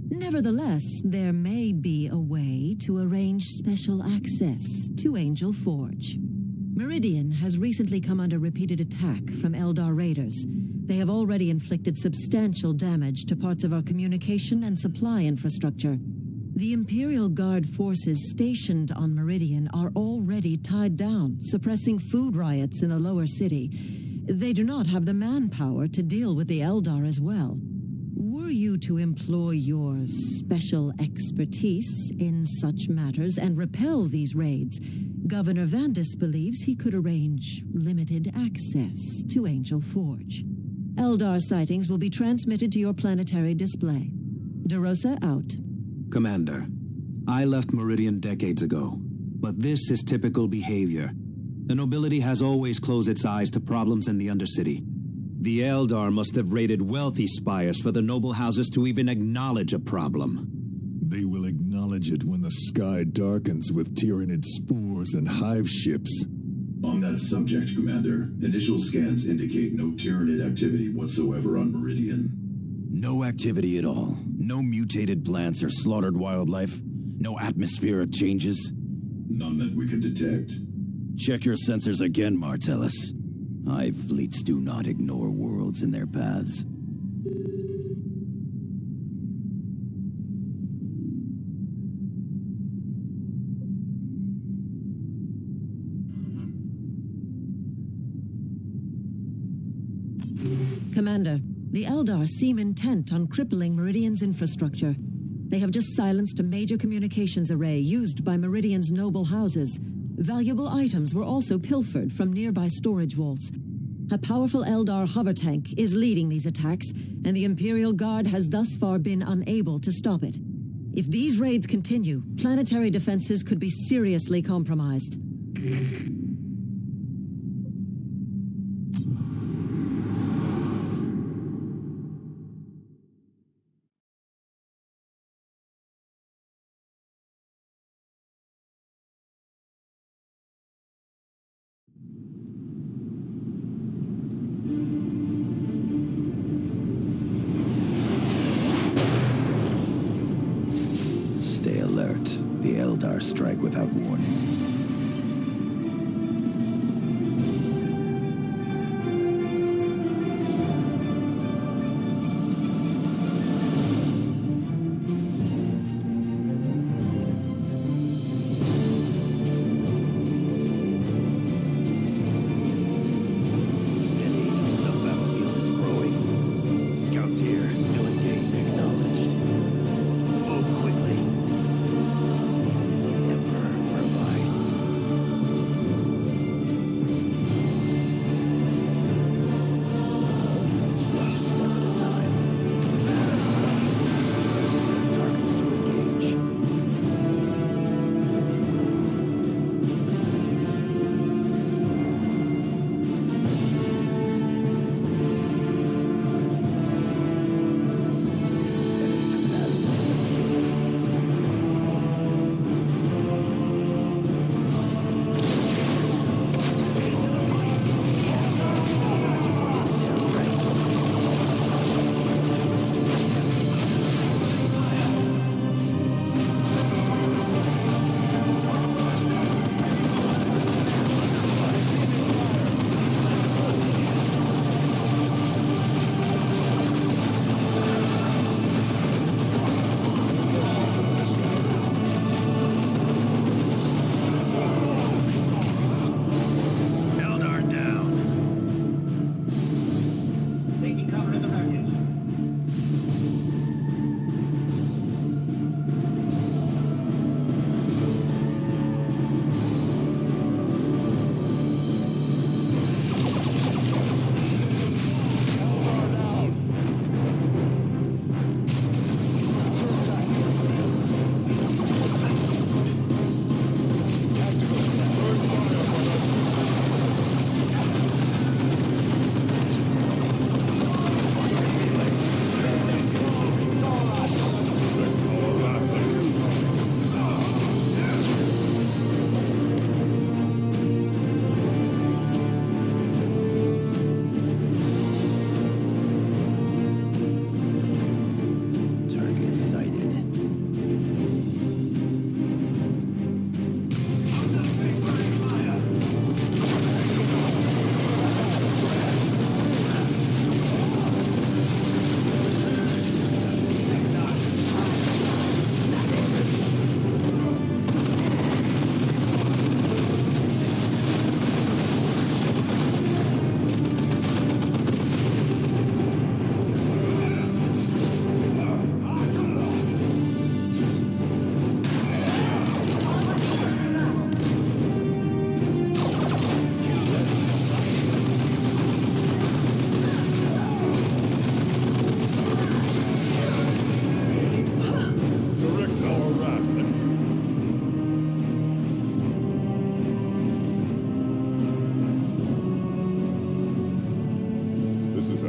S11: Nevertheless, there may be a way to arrange special access to Angel Forge. Meridian has recently come under repeated attack from Eldar raiders. They have already inflicted substantial damage to parts of our communication and supply infrastructure. The Imperial Guard forces stationed on Meridian are already tied down, suppressing food riots in the lower city. They do not have the manpower to deal with the Eldar as well. Were you to employ your special expertise in such matters and repel these raids, Governor Vandis believes he could arrange limited access to Angel Forge. Eldar sightings will be transmitted to your planetary display. DeRosa out.
S6: Commander, I left Meridian decades ago, but this is typical behavior. The nobility has always closed its eyes to problems in the Undercity. The Eldar must have raided wealthy spires for the noble houses to even acknowledge a problem.
S12: They will acknowledge it when the sky darkens with Tyranid spores and hive ships.
S9: On that subject, Commander, initial scans indicate no Tyranid activity whatsoever on Meridian.
S3: No activity at all. No mutated plants or slaughtered wildlife. No atmospheric changes.
S9: None that we could detect.
S3: Check your sensors again, Martellus. Hive fleets do not ignore worlds in their paths.
S11: Commander, the Eldar seem intent on crippling Meridian's infrastructure. They have just silenced a major communications array used by Meridian's noble houses. Valuable items were also pilfered from nearby storage vaults. A powerful Eldar hover tank is leading these attacks, and the Imperial Guard has thus far been unable to stop it. If these raids continue, planetary defenses could be seriously compromised.
S3: Stay alert. The Eldar strike without warning.
S13: Move quickly. Emperor provides.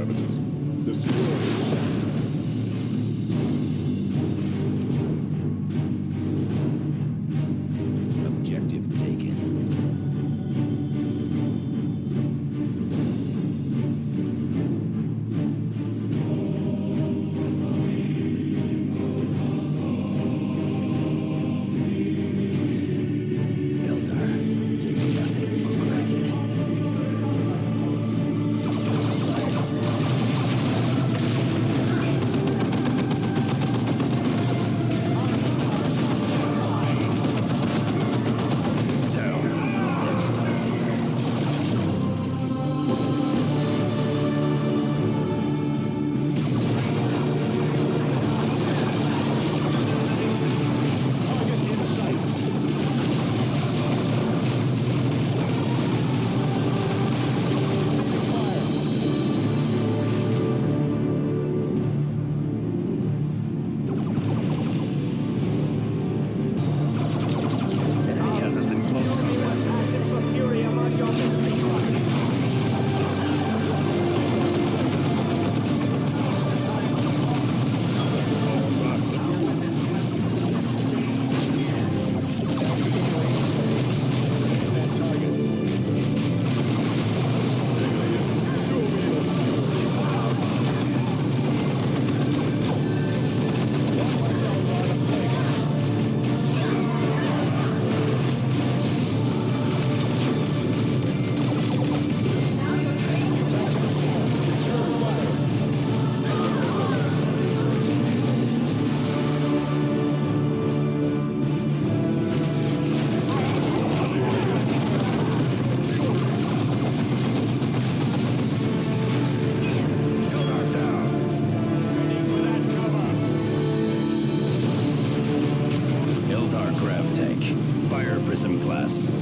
S4: Avatus. Destroy.
S3: Objective taken. Eldar, take nothing for granted. Enemy has us in close combat. Eldar Grav Tank. Fire Prism class.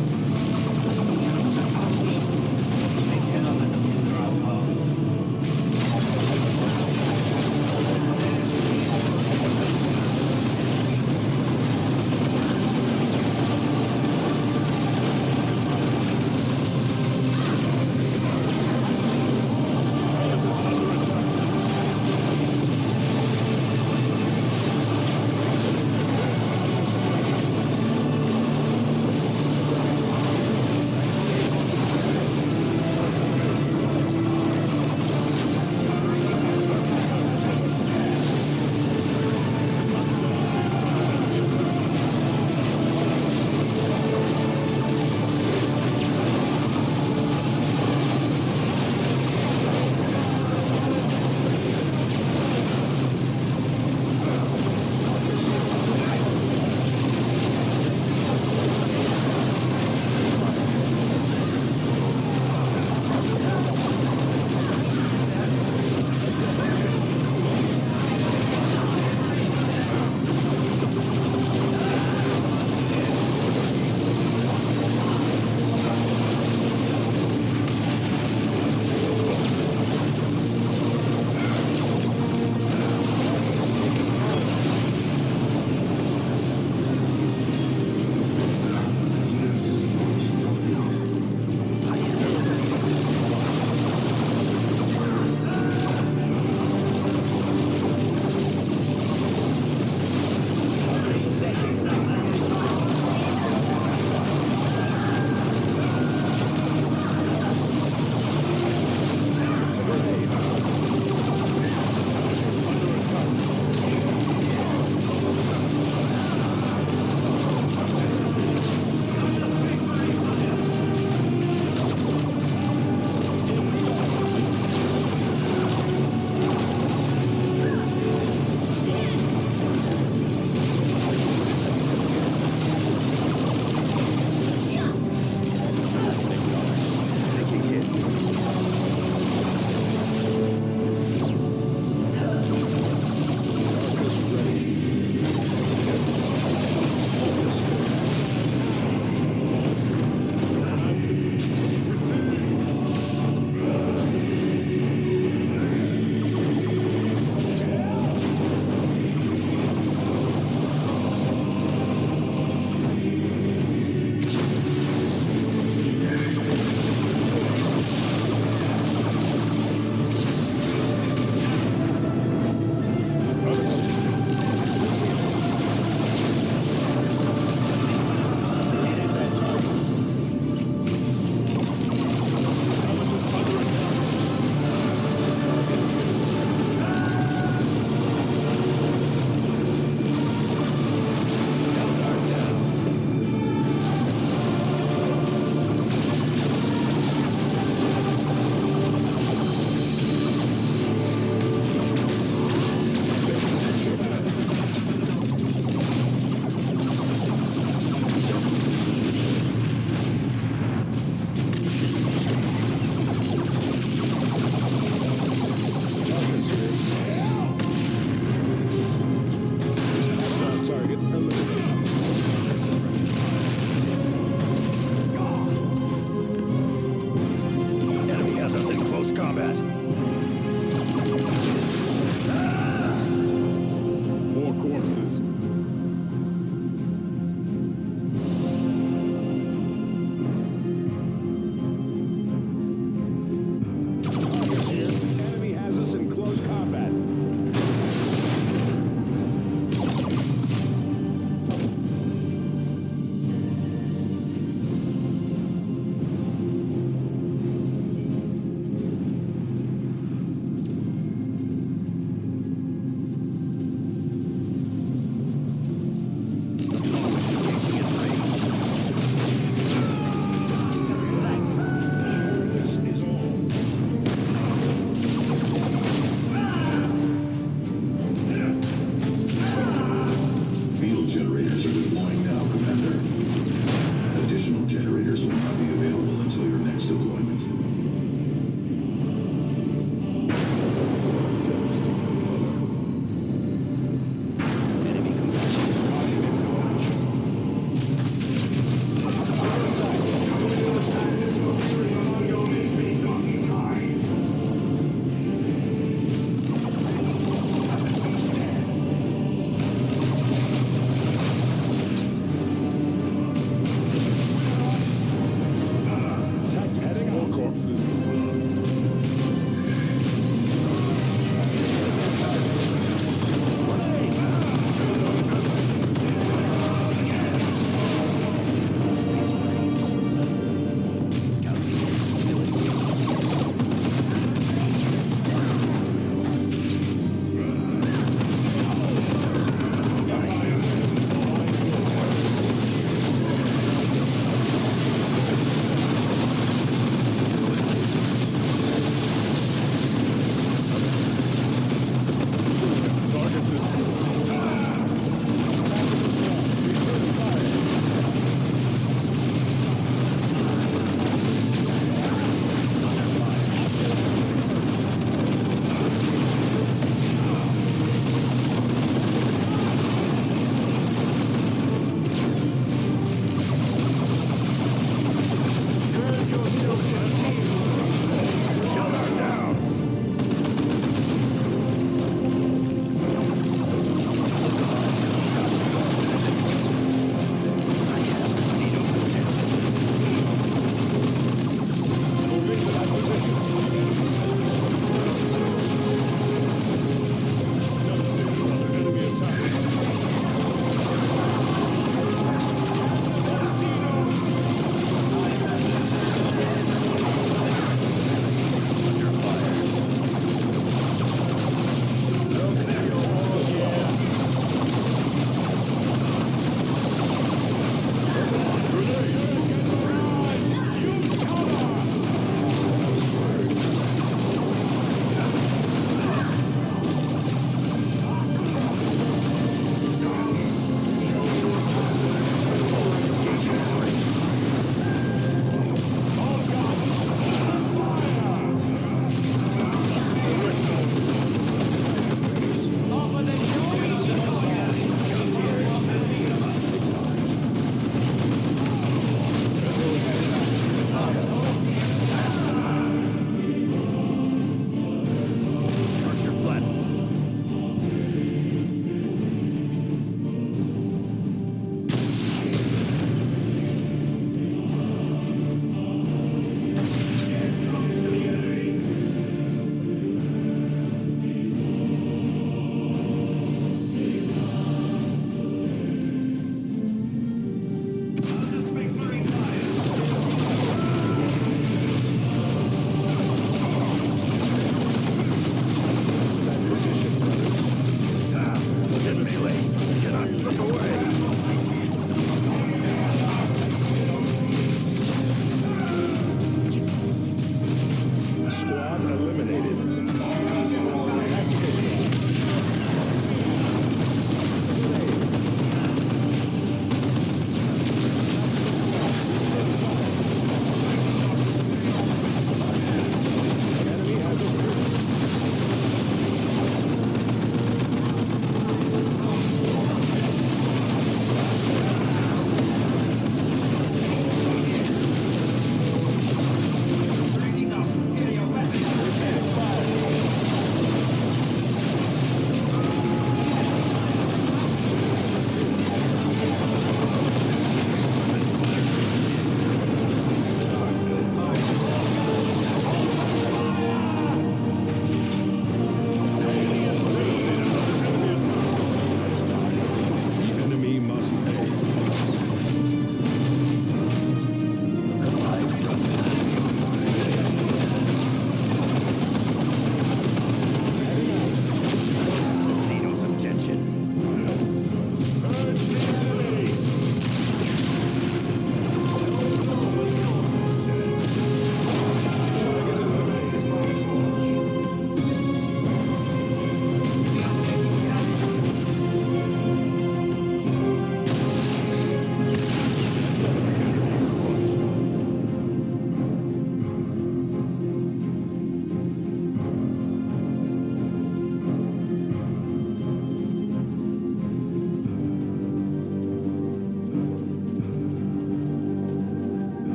S4: corpses. Enemy has us in close combat.
S9: Field generators are deploying now, Commander. Additional generators will not be available until your next deployment.
S4: More corpses.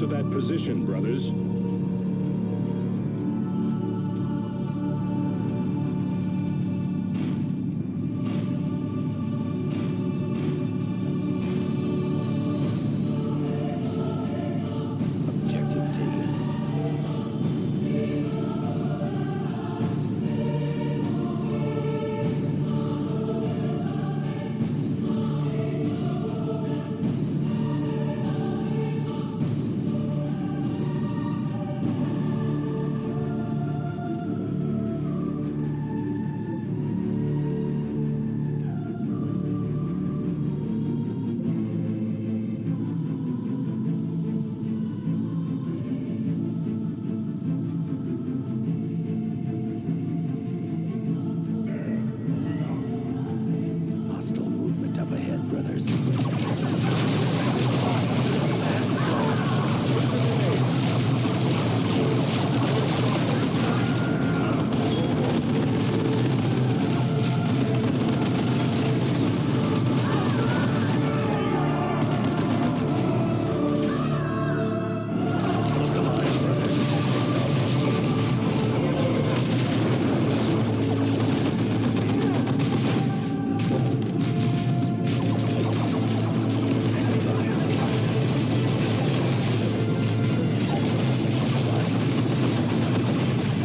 S4: to that position, brothers.
S3: Objective taken. Hostile movement up ahead, brothers.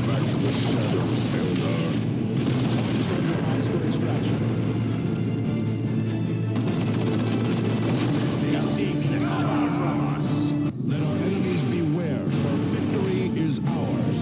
S12: Back to the shadows, Eldar.
S4: Understand your odds for extraction.
S10: They seek nectar from us. Let our enemies beware, for victory is ours.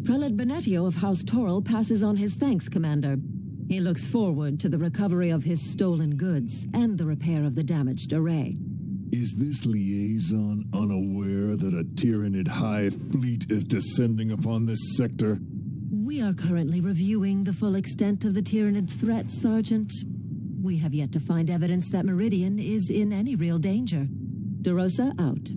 S11: Prelate Benetio of House Toril passes on his thanks, Commander. He looks forward to the recovery of his stolen goods and the repair of the damaged array.
S12: Is this liaison unaware that a Tyranid Hive fleet is descending upon this sector?
S11: We are currently reviewing the full extent of the Tyranid threat, Sergeant. We have yet to find evidence that Meridian is in any real danger. DeRosa out.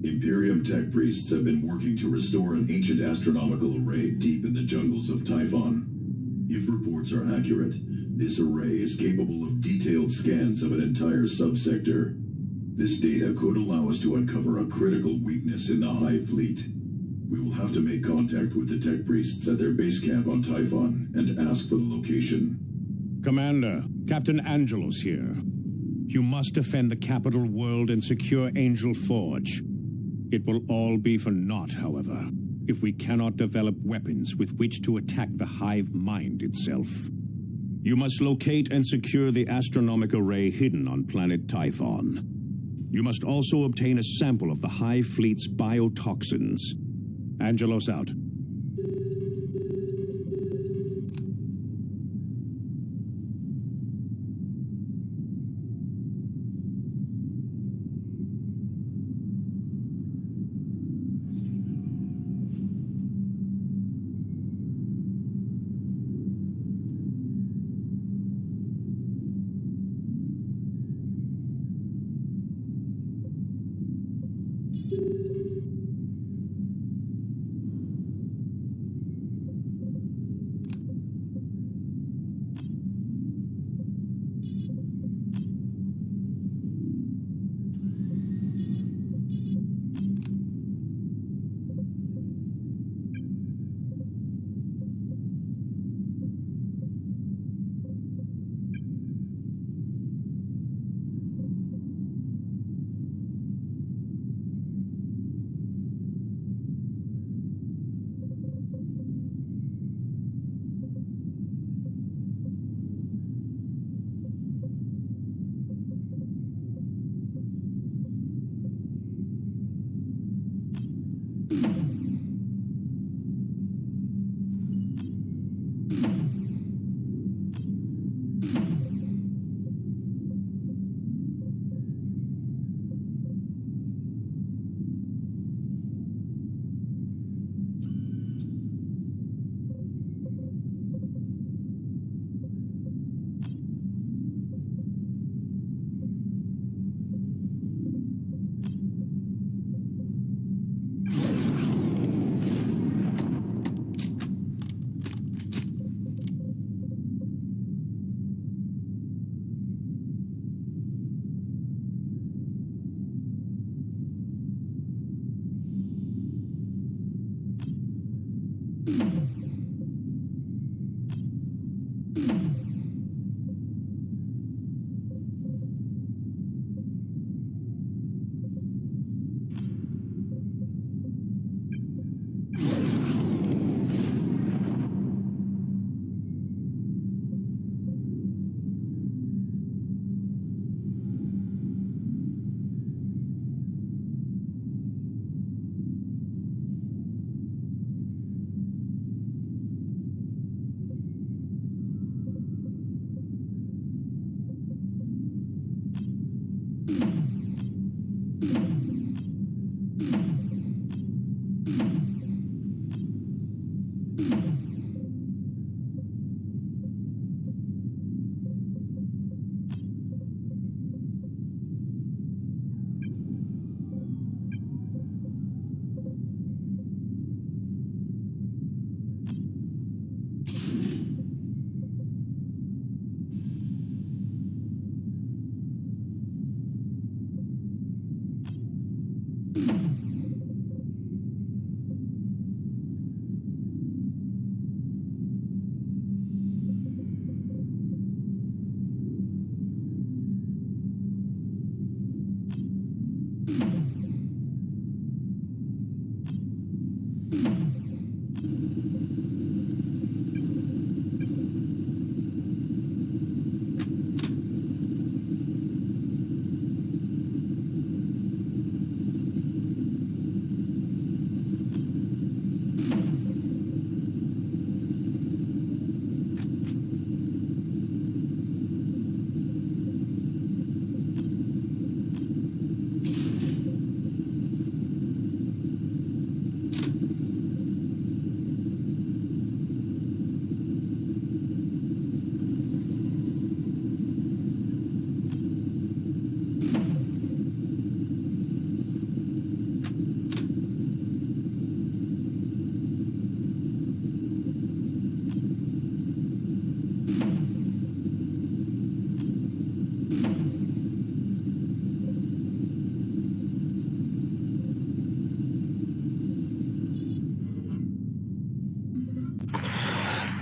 S9: Imperium tech priests have been working to restore an ancient astronomical array deep in the jungles of Typhon. If reports are accurate, this array is capable of detailed scans of an entire subsector. This data could allow us to uncover a critical weakness in the Hive fleet. We will have to make contact with the tech priests at their base camp on Typhon and ask for the location.
S10: Commander, Captain Angelos here. You must defend the capital world and secure Angel Forge. It will all be for naught, however, if we cannot develop weapons with which to attack the Hive mind itself. You must locate and secure the astronomic array hidden on planet Typhon. You must also obtain a sample of the Hive fleet's biotoxins. Angelos out.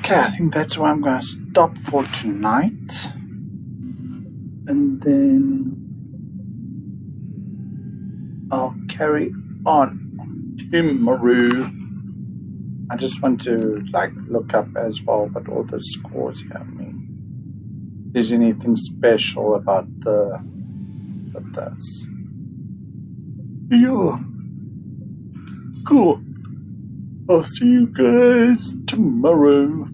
S1: Okay, I think that's where I'm going to stop for tonight. And then I'll carry on to Maru. I just want to look up as well what all the scores here mean. If there's anything special about this. Yeah. Cool. I'll see you guys tomorrow.